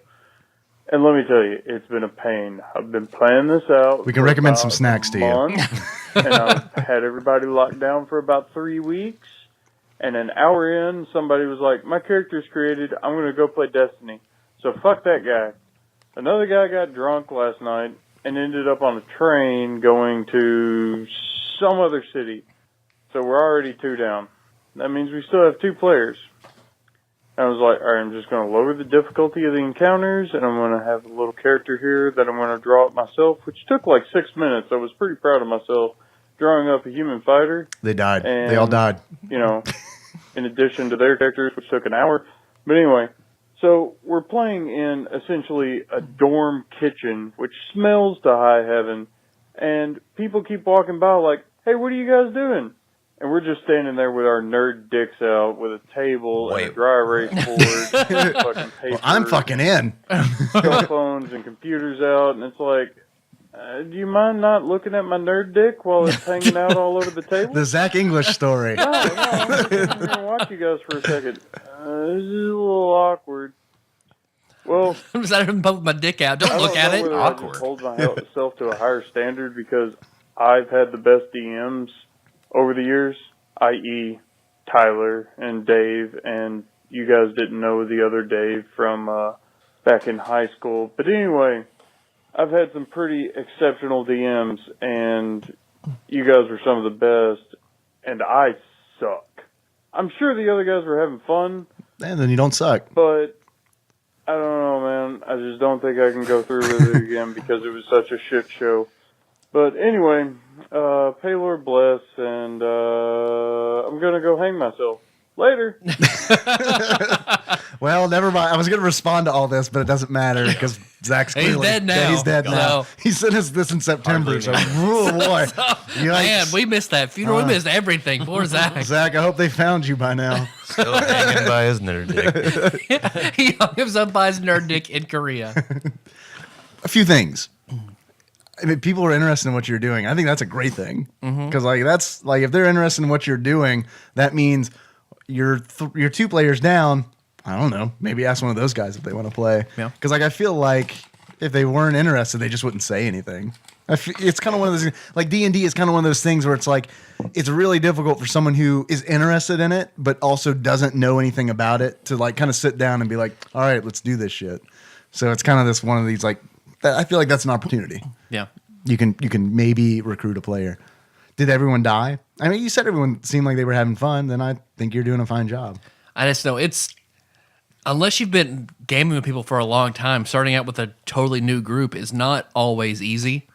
And let me tell you, it's been a pain. I've been planning this out. We can recommend some snacks to you. And I've had everybody locked down for about 3 weeks. And an hour in, somebody was like, my character's created. I'm going to go play Destiny. So fuck that guy. Another guy got drunk last night and ended up on a train going to some other city. So we're already 2 down. That means we still have 2 players. I was like, all right, I'm just going to lower the difficulty of the encounters, and I'm going to have a little character here that I'm going to draw up myself, which took like 6 minutes. I was pretty proud of myself drawing up a human fighter. They died. And, they all died. You know, in addition to their characters, which took an hour. But anyway, so we're playing in essentially a dorm kitchen, which smells to high heaven, and people keep walking by like, hey, what are you guys doing? And we're just standing there with our nerd dicks out with a table and a dry erase board and fucking paper. Well, I'm fucking in. Cell phones and computers out, and it's like, do you mind not looking at my nerd dick while it's hanging out all over the table? The Zach English story. No, I'm going to watch you guys for a second. This is a little awkward. Well, I'm just out here with my dick out. Don't look at it. I just hold myself to a higher standard because I've had the best DMs over the years, i.e. Tyler and Dave, and you guys didn't know the other Dave from back in high school. But anyway, I've had some pretty exceptional DMs, and you guys were some of the best, and I suck. I'm sure the other guys were having fun. And then you don't suck. But I don't know, man. I just don't think I can go through with it again because it was such a shit show. But anyway, Paylor bless, and I'm going to go hang myself. Later. Well, never mind. I was going to respond to all this, but it doesn't matter because Zach's clearly He's dead now. He's dead now. No. He sent us this in September. So, oh boy. Man, we missed that funeral. We missed everything. Poor Zach. Zach, I hope they found you by now. Still hanging by his nerd dick. He hung himself by his nerd dick in Korea. A few things. I mean, people are interested in what you're doing. I think that's a great thing because, like, that's like if they're interested in what you're doing, that means you're 2 players down. I don't know. Maybe ask one of those guys if they want to play. Yeah. Because, like, I feel like if they weren't interested, they just wouldn't say anything. It's kind of one of those, like D&D is kind of one of those things where it's like it's really difficult for someone who is interested in it but also doesn't know anything about it to like kind of sit down and be like, all right, let's do this shit. So it's kind of this one of these like. I feel like that's an opportunity. Yeah. You can maybe recruit a player. Did everyone die? I mean, you said everyone seemed like they were having fun. Then I think you're doing a fine job. I just know it's unless you've been gaming with people for a long time, starting out with a totally new group is not always easy.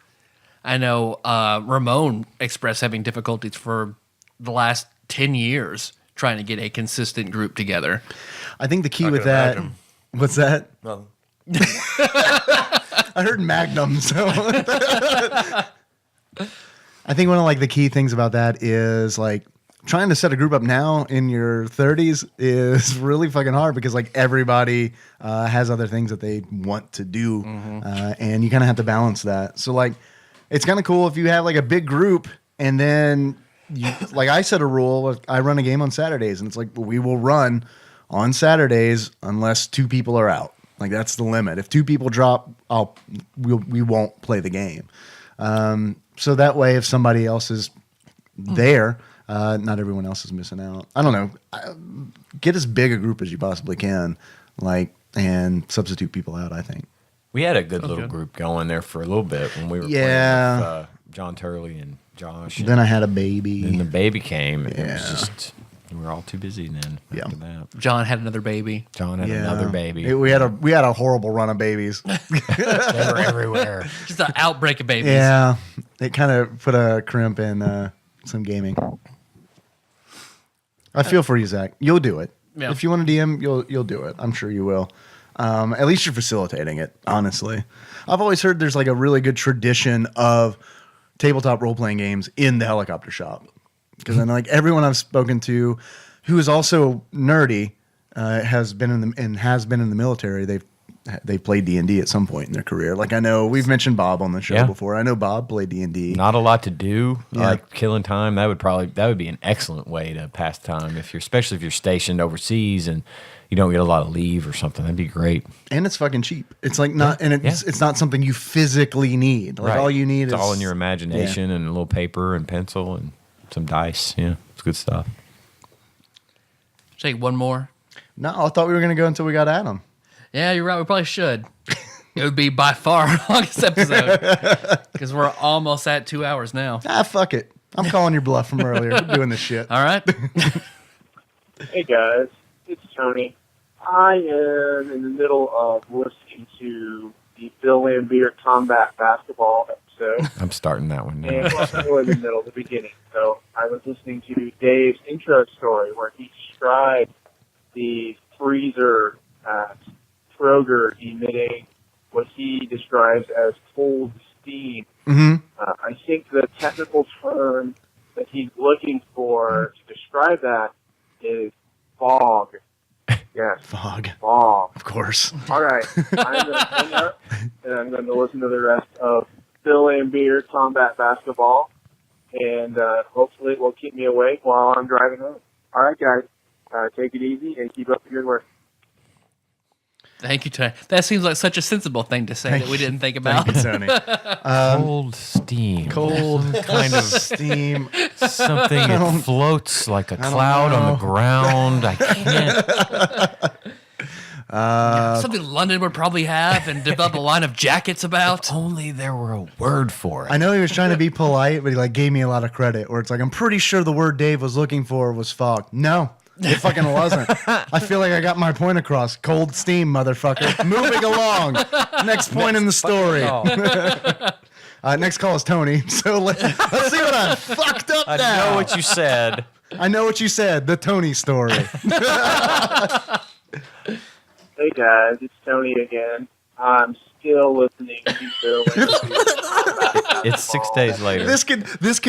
I know Ramon expressed having difficulties for the last 10 years trying to get a consistent group together. I think the key with that. Imagine. What's that? No. I heard Magnum. So I think one of like the key things about that is like trying to set a group up now in your 30s is really fucking hard because like everybody has other things that they want to do, and you kind of have to balance that. So like it's kind of cool if you have like a big group and then you, like I set a rule. I run a game on Saturdays, and it's like we will run on Saturdays unless 2 people are out. Like that's the limit. If 2 people drop, we won't play the game. So that way, if somebody else is there, not everyone else is missing out. I don't know. Get as big a group as you possibly can, like, and substitute people out. I think we had a good little group going there for a little bit when we were playing with John Turley and Josh. Then I had a baby. Then the baby came. And it was just. We were all too busy then. Yeah. After that. John had another baby. John had another baby. We had a horrible run of babies. They were everywhere. Just an outbreak of babies. Yeah, it kind of put a crimp in some gaming. I feel for you, Zach. You'll do it. Yeah. If you want to DM, you'll do it. I'm sure you will. At least you're facilitating it. Honestly, I've always heard there's like a really good tradition of tabletop role playing games in the helicopter shop. Because then, like everyone I've spoken to, who is also nerdy, has been in the military. They've they played D&D at some point in their career. Like I know we've mentioned Bob on the show before. I know Bob played D&D. Not a lot to do, Yeah. like killing time. That would be an excellent way to pass time especially if you're stationed overseas and you don't get a lot of leave or something. That'd be great. And it's fucking cheap. It's like not, and it's not something you physically need. Like all you need is all in your imagination and a little paper and pencil and some dice. Yeah, it's good stuff. Take one more. No, I thought we were gonna go until we got Adam. Yeah, you're right. We probably should. It would be by far our longest episode because we're almost at 2 hours now. Fuck it. I'm calling your bluff from earlier. We're doing this shit. All right. Hey guys, it's Tony. I am in the middle of listening to the Bill Lambier Combat Basketball episode. I'm starting that one now. And well, in the middle, the beginning. So I was listening to Dave's intro story where he described the freezer at Kroger emitting what he describes as cold steam. Mm-hmm. I think the technical term that he's looking for to describe that is fog. Yes. Fog. Fog. Of course. All right. I'm going to hang up, and I'm going to listen to the rest of Bill Lambier Combat Basketball, and hopefully it will keep me awake while I'm driving home. All right, guys. Take it easy and keep up the good work. Thank you, Tony. That seems like such a sensible thing to say that we didn't think about. Thank you, Tony. Cold steam. Cold Some kind of steam. Something that floats like a cloud on the ground. I can't. Something London would probably have and develop a line of jackets about. If only there were a word for it. I know he was trying to be polite, but he gave me a lot of credit. Where it's like, I'm pretty sure the word Dave was looking for was fog. No, it fucking wasn't. I feel like I got my point across. Cold steam, motherfucker. Moving along. Next point in the story. Next call is Tony. So let's see what I fucked up now. I know what you said. I know what you said. The Tony story. Hey guys, it's Tony again. I'm still listening to Bill Lambier. It's 6 days later. This could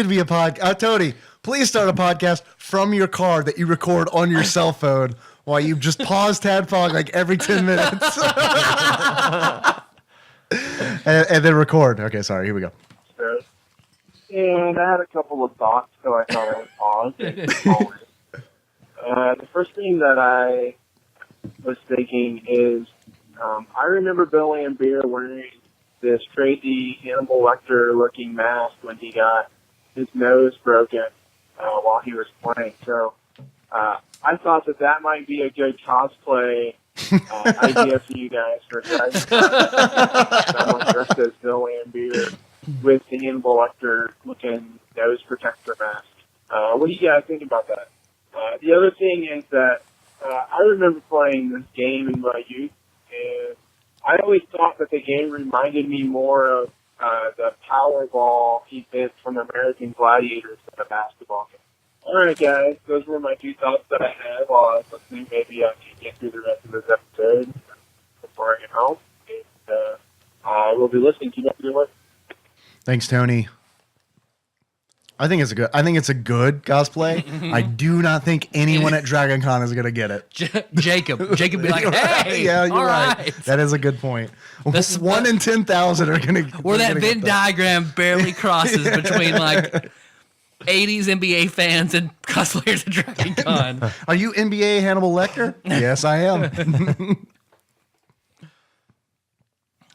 be a podcast. Tony, please start a podcast from your car that you record on your cell phone while you just pause TADPOG like every 10 minutes. and then record. Okay, sorry. Here we go. And I had a couple of thoughts, so I thought I would pause and call it. The first thing that I was thinking is, I remember Bill Lambier wearing this crazy Hannibal Lecter looking mask when he got his nose broken while he was playing. So I thought that might be a good cosplay idea for you guys for someone dressed as Bill Lambier with the Hannibal Lecter looking nose protector mask. What do you guys think about that? The other thing is that I remember playing this game in my youth, and I always thought that the game reminded me more of the Powerball event from American Gladiators than a basketball game. All right, guys, those were my two thoughts that I had while I was listening. Maybe I can get through the rest of this episode before I get home. And I will be listening. Keep up your work. Thanks, Tony. I think it's a good cosplay. I do not think anyone at Dragon Con is gonna get it. Jacob be like, hey, yeah, you're all right. That is a good point. 1 in 10,000 are gonna. Where that Venn diagram barely crosses between like 80s NBA fans and cosplayers at Dragon Con. Are you NBA Hannibal Lecter? Yes, I am.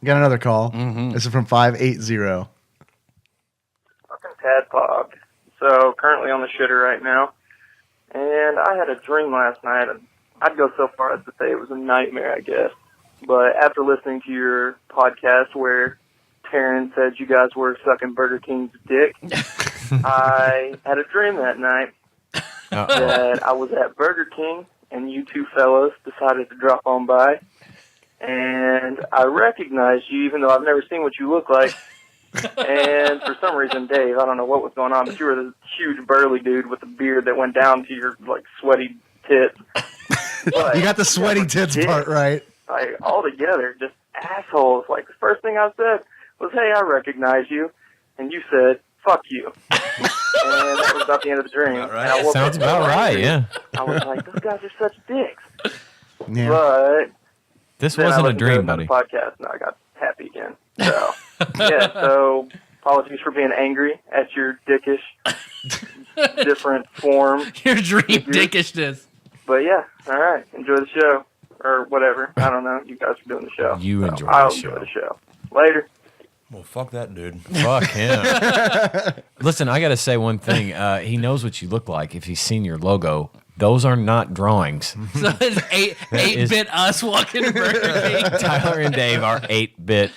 Got another call. This is from 580. TADPOG. So currently on the shitter right now, and I had a dream last night, and I'd go so far as to say it was a nightmare, I guess. But after listening to your podcast where Taryn said you guys were sucking Burger King's dick, I had a dream that night that I was at Burger King, and you two fellows decided to drop on by, and I recognized you, even though I've never seen what you look like. And for some reason, Dave, I don't know what was going on, but you were this huge burly dude with a beard that went down to your like sweaty tits. But You got the sweaty tits part right. Like all together, just assholes. Like the first thing I said was, "Hey, I recognize you," and you said, "Fuck you." And that was about the end of the dream. And I woke Sounds up about right, angry. yeah. I was like, "Those guys are such dicks." Yeah. But This then I wasn't a listened to dream, another buddy. podcast, and I got happy again. So, yeah, so apologies for being angry at your dickish, different form. Your dream figures. dickishness. But yeah, all right. Enjoy the show. Or whatever. I don't know. You guys are doing the show. You enjoy I'll the show. enjoy the show. Later. Well, fuck that dude. Fuck him. Listen, I got to say one thing. He knows what you look like. If he's seen your logo, those are not drawings. So it's 8-bit us walking to Burger King. Tyler and Dave are 8-bit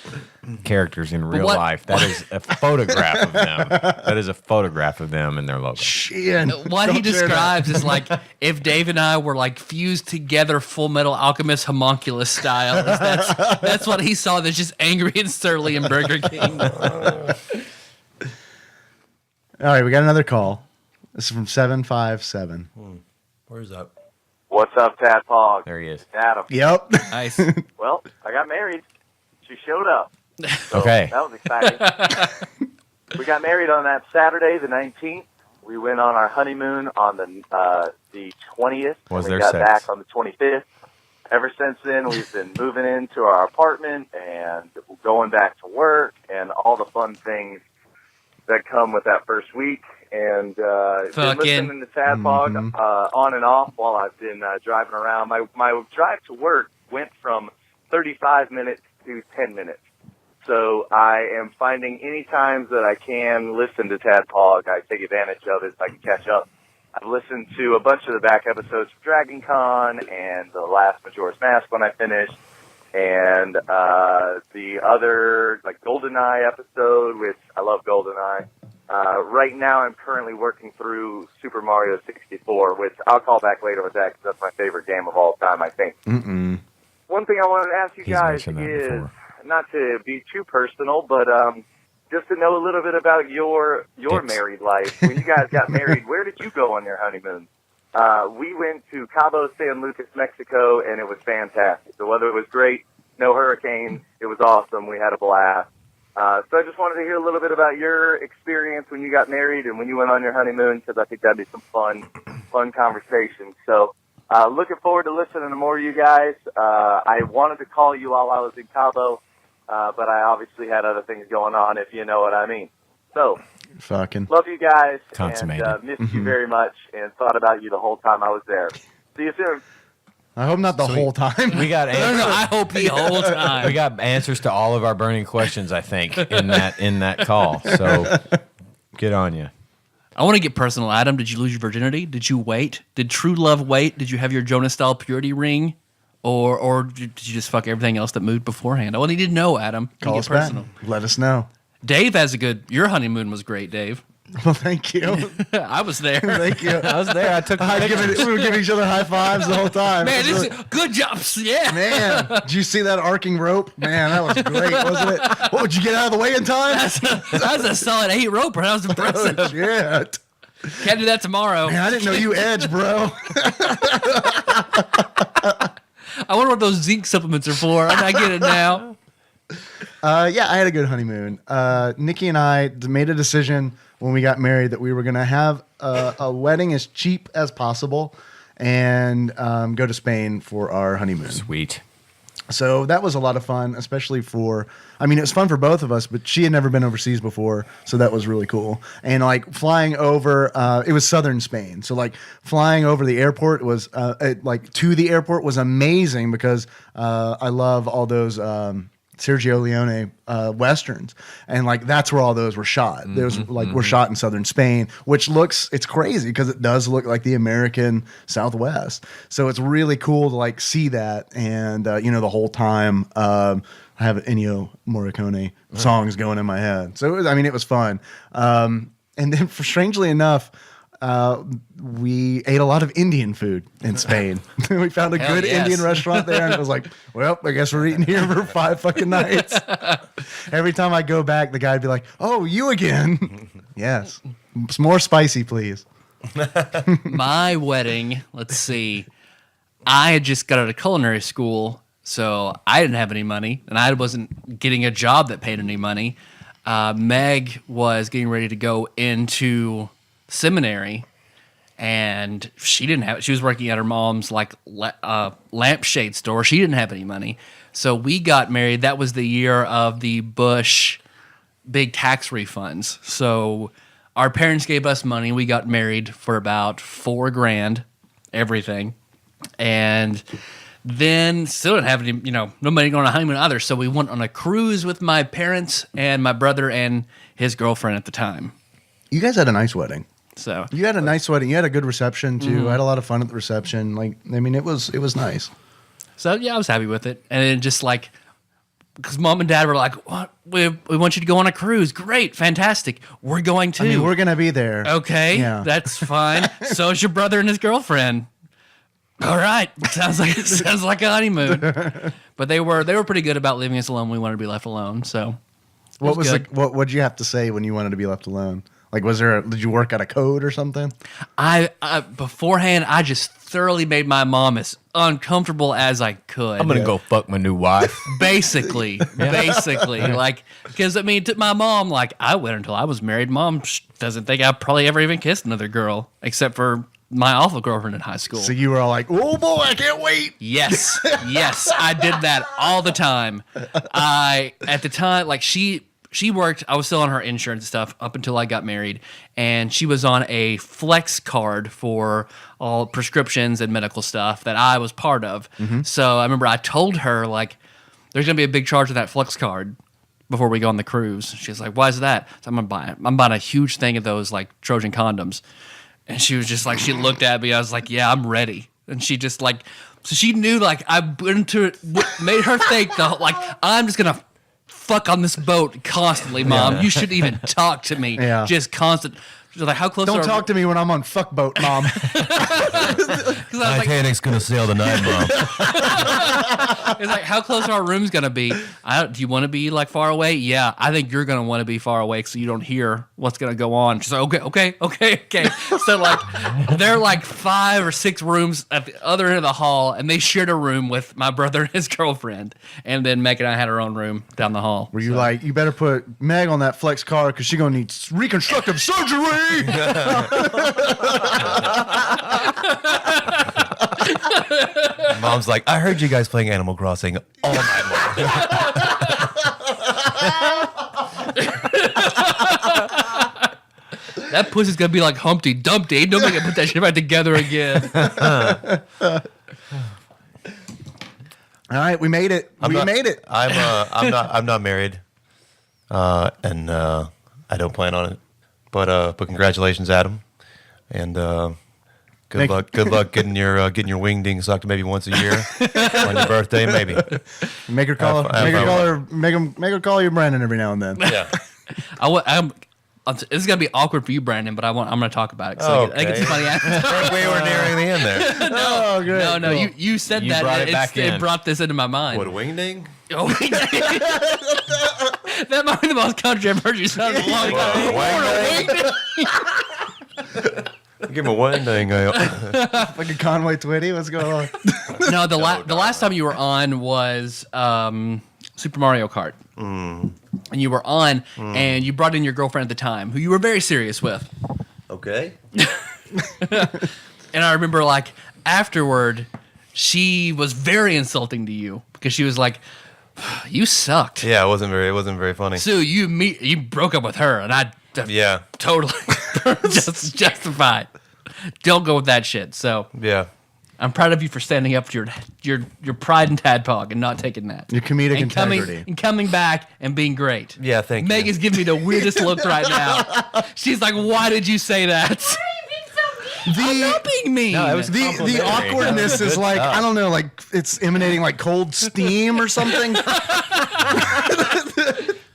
characters in real life. That is a photograph of them. That is a photograph of them and their logo. What he describes is like if Dave and I were like fused together, Full Metal Alchemist homunculus style. That's what he saw. That's just angry and surly in Burger King. All right, we got another call. This is from 757. Where's that? What's up, Tadpog? There he is. Adam. Yep. Nice. Well, I got married. She showed up. So Okay. That was exciting. We got married on that Saturday, the 19th. We went on our honeymoon on the 20th. Was and there we got sex? back on the 25th. Ever since then, we've been moving into our apartment and going back to work and all the fun things that come with that first week. And been listening to Tadpog on and off while I've been driving around. My drive to work went from 35 minutes to 10 minutes. So I am finding any times that I can listen to Tadpog, I take advantage of it so I can catch up. I've listened to a bunch of the back episodes of Dragon Con and the last Majora's Mask when I finished, and the other, like, GoldenEye episode, which I love GoldenEye. Right now I'm currently working through Super Mario 64, which I'll call back later with that because that's my favorite game of all time, I think. One thing I wanted to ask you guys is, not to be too personal, but just to know a little bit about your married life. When you guys got married, where did you go on your honeymoon? We went to Cabo San Lucas, Mexico, and it was fantastic. The weather was great, no hurricanes. It was awesome. We had a blast. So I just wanted to hear a little bit about your experience when you got married and when you went on your honeymoon, because I think that'd be some fun conversation. So looking forward to listening to more of you guys. I wanted to call you while I was in Cabo, but I obviously had other things going on, if you know what I mean. So, Fucking love you guys, consummated. and missed you very much, and thought about you the whole time I was there. See you soon. I hope not the whole time. We got answers. I hope the whole time. We got answers to all of our burning questions, I think, in that call. So good on you. I want to get personal, Adam. Did you lose your virginity? Did you wait? Did true love wait? Did you have your Jonas-style purity ring? Or did you just fuck everything else that moved beforehand? I need to know, Adam. Call Get us back. personal. Let us know. Dave has a good... Your honeymoon was great, Dave. Well, thank you. I was there. Thank you. I was there. I took pictures. We were giving each other high fives the whole time. Man, It was this is good jobs. Yeah. Man, did you see that arcing rope? Man, that was great, wasn't it? What, would you get out of the way in time? That's a solid 8 roper. That was impressive. Oh, shit. Can't do that tomorrow. Man, I didn't know you edged, bro. I wonder what those zinc supplements are for. I get it now. Yeah, I had a good honeymoon. Nikki and I made a decision when we got married that we were going to have a wedding as cheap as possible and go to Spain for our honeymoon. Sweet. So that was a lot of fun, especially it was fun for both of us, but she had never been overseas before, so that was really cool. And like flying over, it was southern Spain. So like flying over the airport was, to the airport was amazing because I love all those Sergio Leone westerns, and like that's where all those were shot. Were shot in southern Spain, which it's crazy because it does look like the American Southwest. So it's really cool to like see that, and the whole time I have Ennio Morricone songs going in my head. So it was fun. And then strangely enough, we ate a lot of Indian food in Spain. We found a good Indian restaurant there, and it was like, well, I guess we're eating here for 5 fucking nights. Every time I go back, the guy'd be like, oh, you again? Yes. Some more spicy, please. My wedding, let's see. I had just got out of culinary school, so I didn't have any money, and I wasn't getting a job that paid any money. Meg was getting ready to go into seminary, and she didn't have. She was working at her mom's like lampshade store. She didn't have any money, so we got married. That was the year of the Bush big tax refunds. So our parents gave us money. We got married for about $4,000, everything, and then still didn't have any, no money going on a honeymoon either. So we went on a cruise with my parents and my brother and his girlfriend at the time. You guys had a nice wedding. So you had a nice wedding. You had a good reception too. I had a lot of fun at the reception. It was nice. So yeah, I was happy with it. And then just like, because mom and dad were like, "What? We want you to go on a cruise. Great, fantastic. We're going to. We're gonna be there. Okay, yeah. That's fine. So is your brother and his girlfriend. All right, sounds like a honeymoon. But they were pretty good about leaving us alone. We wanted to be left alone. So what did you have to say when you wanted to be left alone? Like, did you work out a code or something? I beforehand, I just thoroughly made my mom as uncomfortable as I could. I'm gonna go fuck my new wife. Basically, like, because to my mom, like, I waited until I was married. Mom doesn't think I probably ever even kissed another girl except for my awful girlfriend in high school. So you were all like, "Oh boy, I can't wait." Yes, I did that all the time. At the time, like she worked, I was still on her insurance stuff up until I got married, and she was on a flex card for all prescriptions and medical stuff that I was part of. Mm-hmm. So I remember I told her, like, there's going to be a big charge with that flex card before we go on the cruise. She's like, "Why is that?" So I'm going to buy it. I'm buying a huge thing of those, like, Trojan condoms. And she was just like, she looked at me. I was like, "Yeah, I'm ready." And she just like, so she knew, like, I went into it, made her think, like, I'm just going to fuck on this boat constantly, Mom. Yeah. You shouldn't even talk to me. Yeah. Just constant. She's like, "How close Don't are talk to me when I'm on fuck boat, Mom." Titanic's gonna sail tonight, Mom. It's like, "How close are our rooms gonna be? Do you want to be like far away?" "Yeah, I think you're gonna want to be far away so you don't hear what's gonna go on." She's like, okay. So like, there are like 5 or 6 rooms at the other end of the hall, and they shared a room with my brother and his girlfriend, and then Meg and I had our own room down the hall. Were you like, "You better put Meg on that flex card because she's gonna need reconstructive surgery"? Mom's like, "I heard you guys playing Animal Crossing all night long." That pussy's gonna be like Humpty Dumpty. Nobody can put that shit back together again. All right, we made it. I'm not married, and I don't plan on it. But congratulations, Adam, and good luck getting your wingding sucked maybe once a year on your birthday, maybe. Make her call you Brandon every now and then. Yeah. This is gonna be awkward for you, Brandon, but I'm gonna talk about it. I think it's funny. We were nearing the end there. Oh, great. No. You said You that. brought it back in. It brought this into my mind. What, wingding? Oh, that might be the most country I've heard you sound in a long time. Give him a wingding. Like a Conway Twitty. What's going on? No, the last time you were on was Super Mario Kart. And you were on, and you brought in your girlfriend at the time, who you were very serious with. Okay. And I remember, like, afterward, she was very insulting to you because she was like, "You sucked." Yeah, it wasn't very funny. So you broke up with her, and I totally just justified. Don't go with that shit. So yeah, I'm proud of you for standing up for your pride and tadpog and not taking that. Your comedic and integrity. coming back and being great. Yeah, thank you. Meg is giving me the weirdest look right now. She's like, "Why did you say that?" I'm not being mean. No, it was The awkwardness is like, I don't know, like it's emanating like cold steam or something.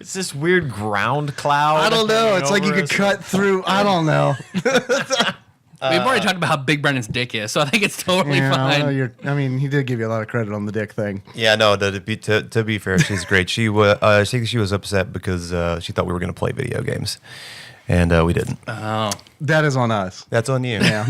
It's this weird ground cloud. I don't know. It's like you could cut through. I don't know. We've already talked about how big Brandon's dick is, so I think it's totally fine. I mean, he did give you a lot of credit on the dick thing. Yeah, no. To be fair, she's great. She was upset because she thought we were going to play video games, and we didn't. Oh. That is on us. That's on you. Yeah.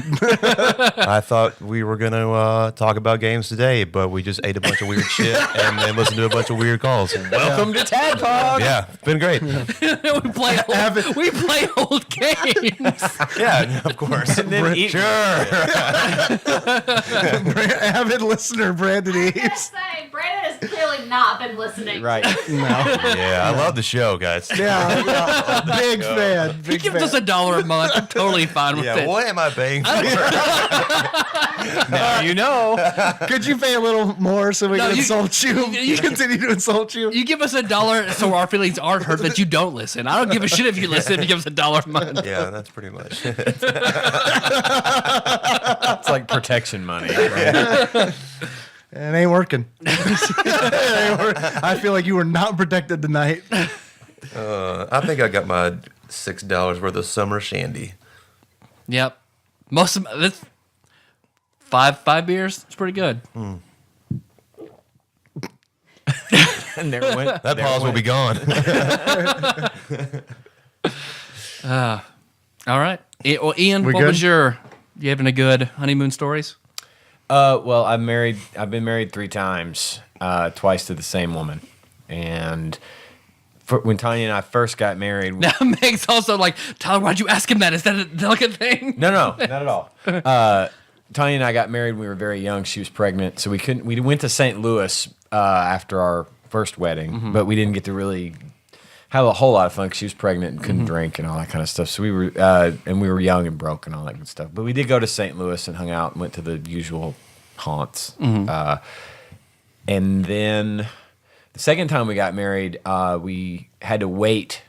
I thought we were going to talk about games today, but we just ate a bunch of weird shit and then listened to a bunch of weird calls. Welcome to TADPOG. Yeah, it's been great. we play old games. Yeah, of course. And then eat. Sure. Avid listener Brandon Eves. Brandon has clearly not been listening. Right. No. Yeah, I love the show, guys. Yeah. Big fan. He gives us $1 a month. I'm totally fine with Yeah, it. what am I paying for? Now you know. Could you pay a little more so we can insult you? you- Continue to insult you? You give us $1 so our feelings aren't hurt that you don't listen. I don't give a shit if you listen. You give us $1 a month. Yeah, that's pretty much it. It's like protection money. Right? It ain't working. I feel like you were not protected tonight. I think I got my $6 worth of summer shandy. Yep. Most of this five beers. It's pretty good. And there went. That pause will be gone. All right. Well, Ian, We what good? was you having a good honeymoon stories? Well, I've been married 3 times, twice to the same woman, and when Tanya and I first got married, Now Meg's also like, Tyler, why'd you ask him that? Is that a delicate thing? no, not at all. Tanya and I got married when we were very young. She was pregnant, so we couldn't. We went to St. Louis after our first wedding, but we didn't get to really have a whole lot of fun because she was pregnant and couldn't drink and all that kind of stuff. So we were young and broke and all that good stuff. But we did go to St. Louis and hung out and went to the usual haunts. And then the second time we got married, we had to wait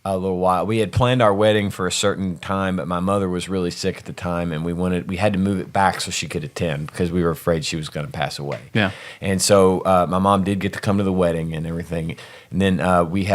a little while. We had planned our wedding for a certain time, but my mother was really sick at the time, and we had to move it back so she could attend because we were afraid she was going to pass away. Yeah. And so my mom did get to come to the wedding and everything. And then we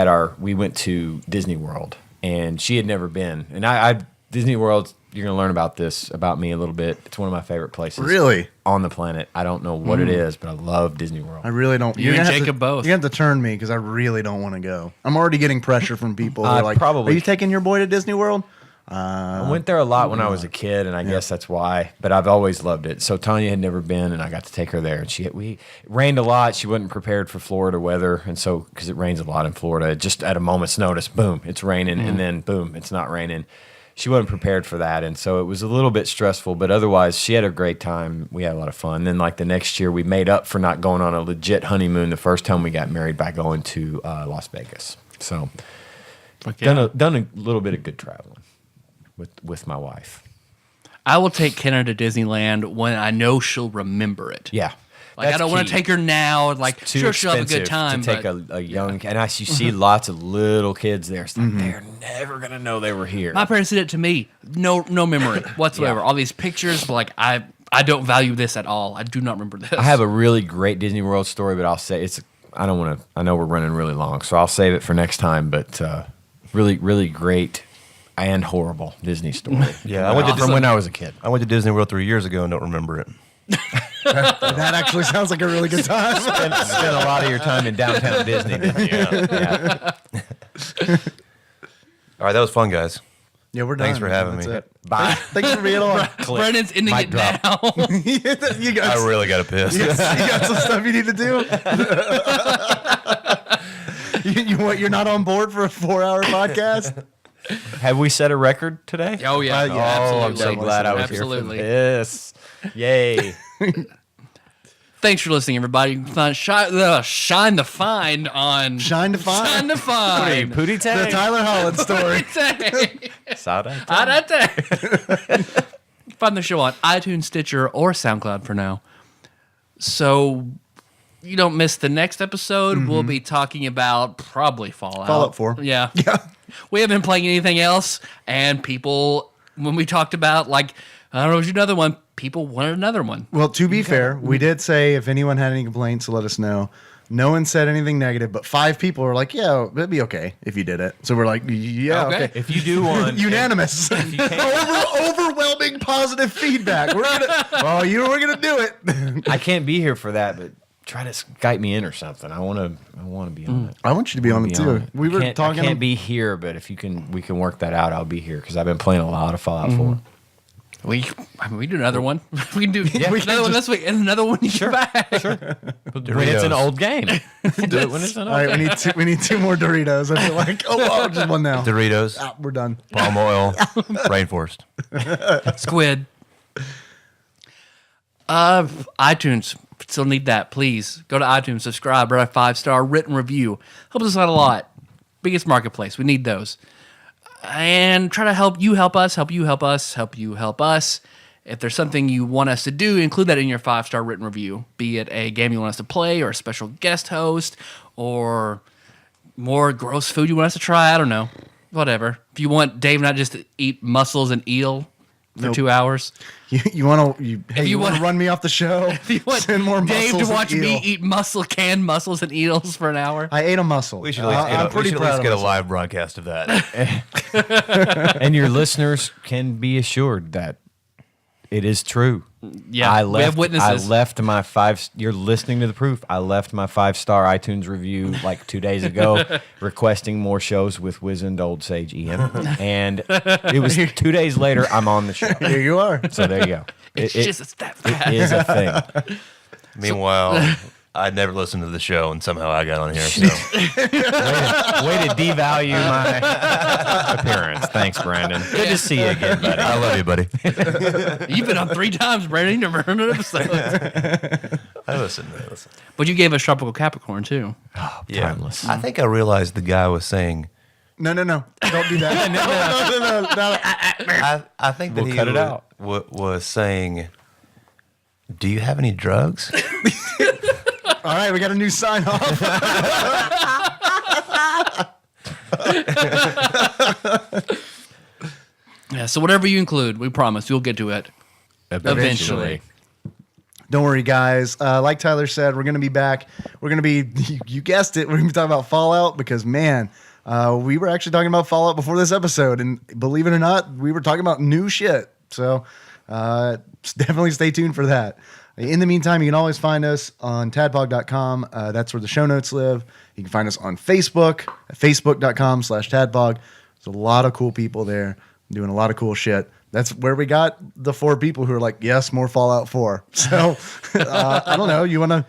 went to Disney World, and she had never been. And Disney World, you're going to learn about this about me a little bit. It's one of my favorite places. Really? On the planet. I don't know what it is, but I love Disney World. I really don't. You and gonna have Jacob to, both. You have to turn me because I really don't want to go. I'm already getting pressure from people. They're like, probably- are you taking your boy to Disney World? I went there a lot when I was a kid, and I guess that's why. But I've always loved it. So Tanya had never been, and I got to take her there. And it rained a lot. She wasn't prepared for Florida weather, and so because it rains a lot in Florida, just at a moment's notice, boom, it's raining, and then boom, it's not raining. She wasn't prepared for that, and so it was a little bit stressful. But otherwise, she had a great time. We had a lot of fun. Then, like the next year, we made up for not going on a legit honeymoon the first time we got married by going to Las Vegas. So done a little bit of good traveling with my wife. I will take Kenna to Disneyland when I know she'll remember it. Yeah. Like, I don't want to take her now. Like, Too sure, she'll have a good expensive time. to take but a young, and as you see lots of little kids there, it's like they're never gonna know they were here. my parents did it to me. No memory whatsoever. Yeah. All these pictures, but like I don't value this at all. I do not remember this. I have a really great Disney World story, but I'll say I don't want to. I know we're running really long, so I'll save it for next time. But really, really great and horrible Disney story. Yeah, I went to from when I was a kid. I went to Disney World 3 years ago and don't remember it. That actually sounds like a really good time. Spent a lot of your time in downtown Disney, didn't you? Yeah. All right, that was fun, guys. Yeah, we're done. Thanks for having That's me. it. Bye. Thanks for being on. Brandon's ending Mic it drop. now. You guys, I really got to piss. you got some stuff you need to do. You're not on board for a 4-hour podcast? Have we set a record today? Oh yeah, Yeah, absolutely. I'm so glad I was Absolutely. here for this. Yay. Thanks for listening, everybody. Shine the find on Shine to find. Shine the find. Pootie The Tang. Tyler Holland story. Sada. Find the show on iTunes, Stitcher, or SoundCloud for now. So you don't miss the next episode. We'll be talking about probably Fallout. Fallout 4. Yeah. Yeah. We haven't been playing anything else, and people, when we talked about, like, I don't know, there's another one, people wanted another one. Well, to be fair, we did say if anyone had any complaints, let us know. No one said anything negative, but 5 people were like, yeah, it'd be okay if you did it. So we're like, yeah, okay. If you do one. Unanimous. Overwhelming positive feedback. We're gonna do it. I can't be here for that, but try to Skype me in or something. I want to be on it. I want you to be on it too. We were talking. I can't be here, but if we can work that out, I'll be here because I've been playing a lot of Fallout 4. We do another one. We can do another one this week and another one Sure. back. Sure. When it's an old game. Do it when it's an old All right, game. we need two more Doritos. I feel like just one now. Doritos. We're done. Palm oil. Rainforest. Squid. iTunes. Still need that. Please go to iTunes, subscribe, write a 5-star written review. Helps us out a lot. Biggest marketplace. We need those. And try to help you help us, help you help us, help you help us. If there's something you want us to do, include that in your 5-star written review. Be it a game you want us to play, or a special guest host, or more gross food you want us to try. I don't know. Whatever. If you want Dave not just to eat mussels and eel for 2 hours. You want to run me off the show? If you want Send more Dave mussels to watch and me eel. eat canned mussels and eels for an hour. I ate a mussel. We should at least, get a live broadcast of that. And your listeners can be assured that it is true. Yeah, we have witnesses. I left my you're listening to the proof. I left my 5-star iTunes review like 2 days ago requesting more shows with wizened old sage Ian. And it was 2 days later, I'm on the show. Here you are. So there you go. It's that it is a thing. Meanwhile, I never listened to the show, and somehow I got on here. So. Way to devalue my appearance. Thanks, Brandon. Good to see you again, buddy. I love you, buddy. You've been on 3 times, Brandon. You never heard an episode. I listen. But you gave us Tropical Capricorn, too. Oh, Yeah. timeless. I think I realized the guy was saying. No. Don't do that. no. I think that We'll he cut it out. was saying, "Do you have any drugs?" All right, we got a new sign off. Yeah, so whatever you include, we promise you'll get to it eventually. Don't worry, guys. Like Tyler said, we're going to be back. We're going to be, you guessed it, we're going to be talking about Fallout because, man, we were actually talking about Fallout before this episode. And believe it or not, we were talking about new shit. So definitely stay tuned for that. In the meantime, you can always find us on tadpog.com. That's where the show notes live. You can find us on Facebook at facebook.com/tadpog. There's a lot of cool people there doing a lot of cool shit. That's where we got the 4 people who are like, yes, more Fallout 4. So, I don't know. You want to...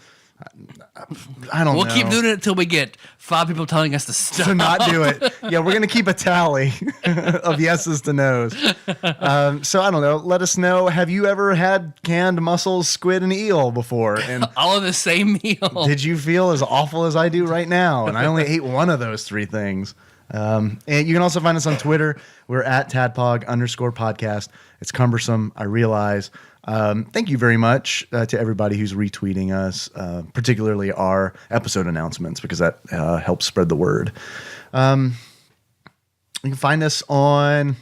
I don't know. We'll keep doing it until we get 5 people telling us to stop. To not do it. Yeah, we're going to keep a tally of yeses to nos. So I don't know. Let us know. Have you ever had canned mussels, squid, and eel before? And all of the same meal. Did you feel as awful as I do right now? And I only ate one of those 3 things. And you can also find us on Twitter. We're at @tadpog_podcast. It's cumbersome, I realize. Thank you very much to everybody who's retweeting us, particularly our episode announcements, because that helps spread the word. You can find us on,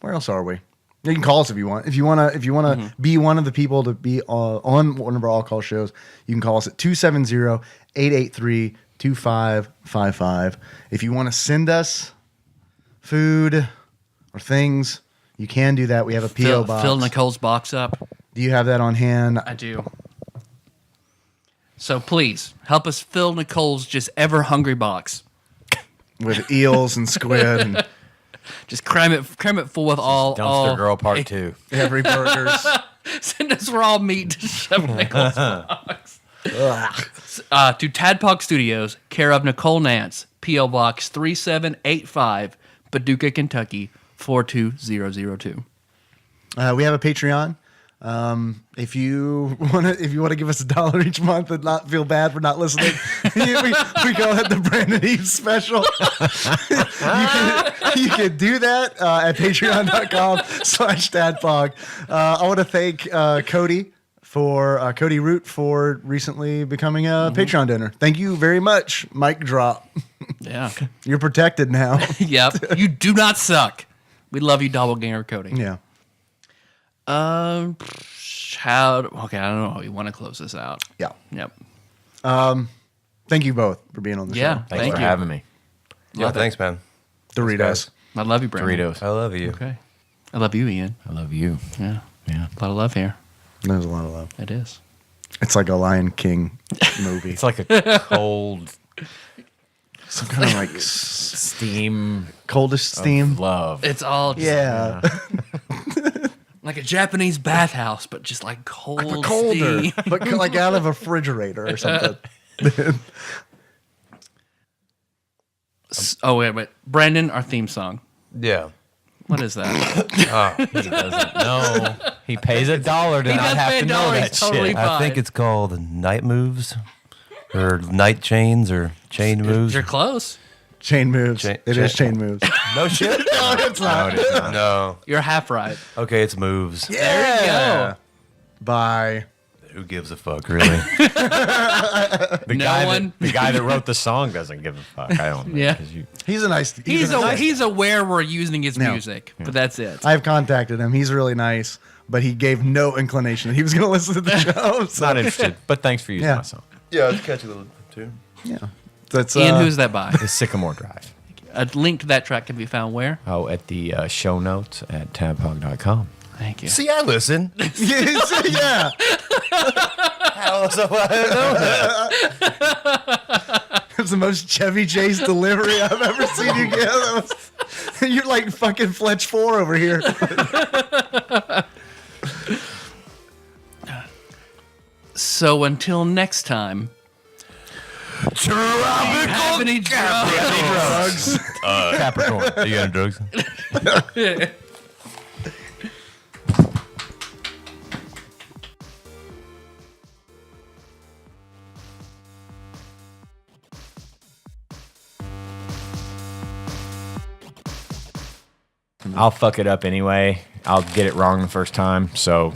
where else are we? You can call us if you want. If you want to be one of the people to be on one of our all-call shows, you can call us at 270-883-2555. If you want to send us food or things, you can do that. We have a P.O. box. Fill Nicole's box up. Do you have that on hand? I do. So please help us fill Nicole's just ever hungry box with eels and squid, and just cram it full with all Dumpster Girl Part 2. Every burgers. Send us raw meat to shove Nicole's box. To Tadpog Studios, care of Nicole Nance, P.O. Box 3785, Paducah, Kentucky 42002. We have a Patreon. If you want to give us $1 each month and not feel bad for not listening, we call it the Brandon Eve special. you can do that at patreon.com/tadpog. I want to thank Cody Root for recently becoming a Patreon donor. Thank you very much. Mic drop. Yeah. You're protected now. Yep. You do not suck. We love you, Doppelganger Cody. Yeah. Okay, I don't know how you want to close this out. Yeah. Yep. Thank you both for being on the show. Yeah. Thanks for having me. Yeah, thanks, man. Doritos. I love you, Brandon. Doritos. I love you. Okay. I love you, Ian. I love you. Yeah. Yeah. A lot of love here. There's a lot of love. It is. It's like a Lion King movie. It's like a cold, some kind of like steam, coldest steam love. It's all just, Yeah. like a Japanese bathhouse, but just like cold, colder, steam. but like out of a refrigerator or something. Oh wait, Brandon, our theme song. Yeah. What is that? He doesn't know. He pays $1 to He not does have pay to $1, know that he's totally shit. fine. I think it's called Night Moves or Night Chains or Chain Moves. You're close. Chain moves. It is chain moves. No shit? No, it's not. No, it is not. No. You're half right. Okay, it's Moves. Yeah. There you go. Bye. Who gives a fuck, really? The No guy one. the guy that wrote the song doesn't give a fuck. I don't know. Yeah. 'Cause He's a nice. He's aware we're using his music, but that's it. I've contacted him. He's really nice, but he gave no inclination that he was going to listen to the show. So. not interested, but thanks for using Yeah. my song. Yeah, it's catchy little tune. Yeah. That's Ian, who's that by? It's Sycamore Drive. A link to that track can be found where? Oh, at the show notes at tadpog.com. Thank you. See, I listen. yeah. How else do I know that? It's the most Chevy Chase delivery I've ever seen you give. You're like fucking Fletch 4 over here. So until next time. Have any drugs? Capricorn. Are you got any drugs? I'll fuck it up anyway. I'll get it wrong the first time. So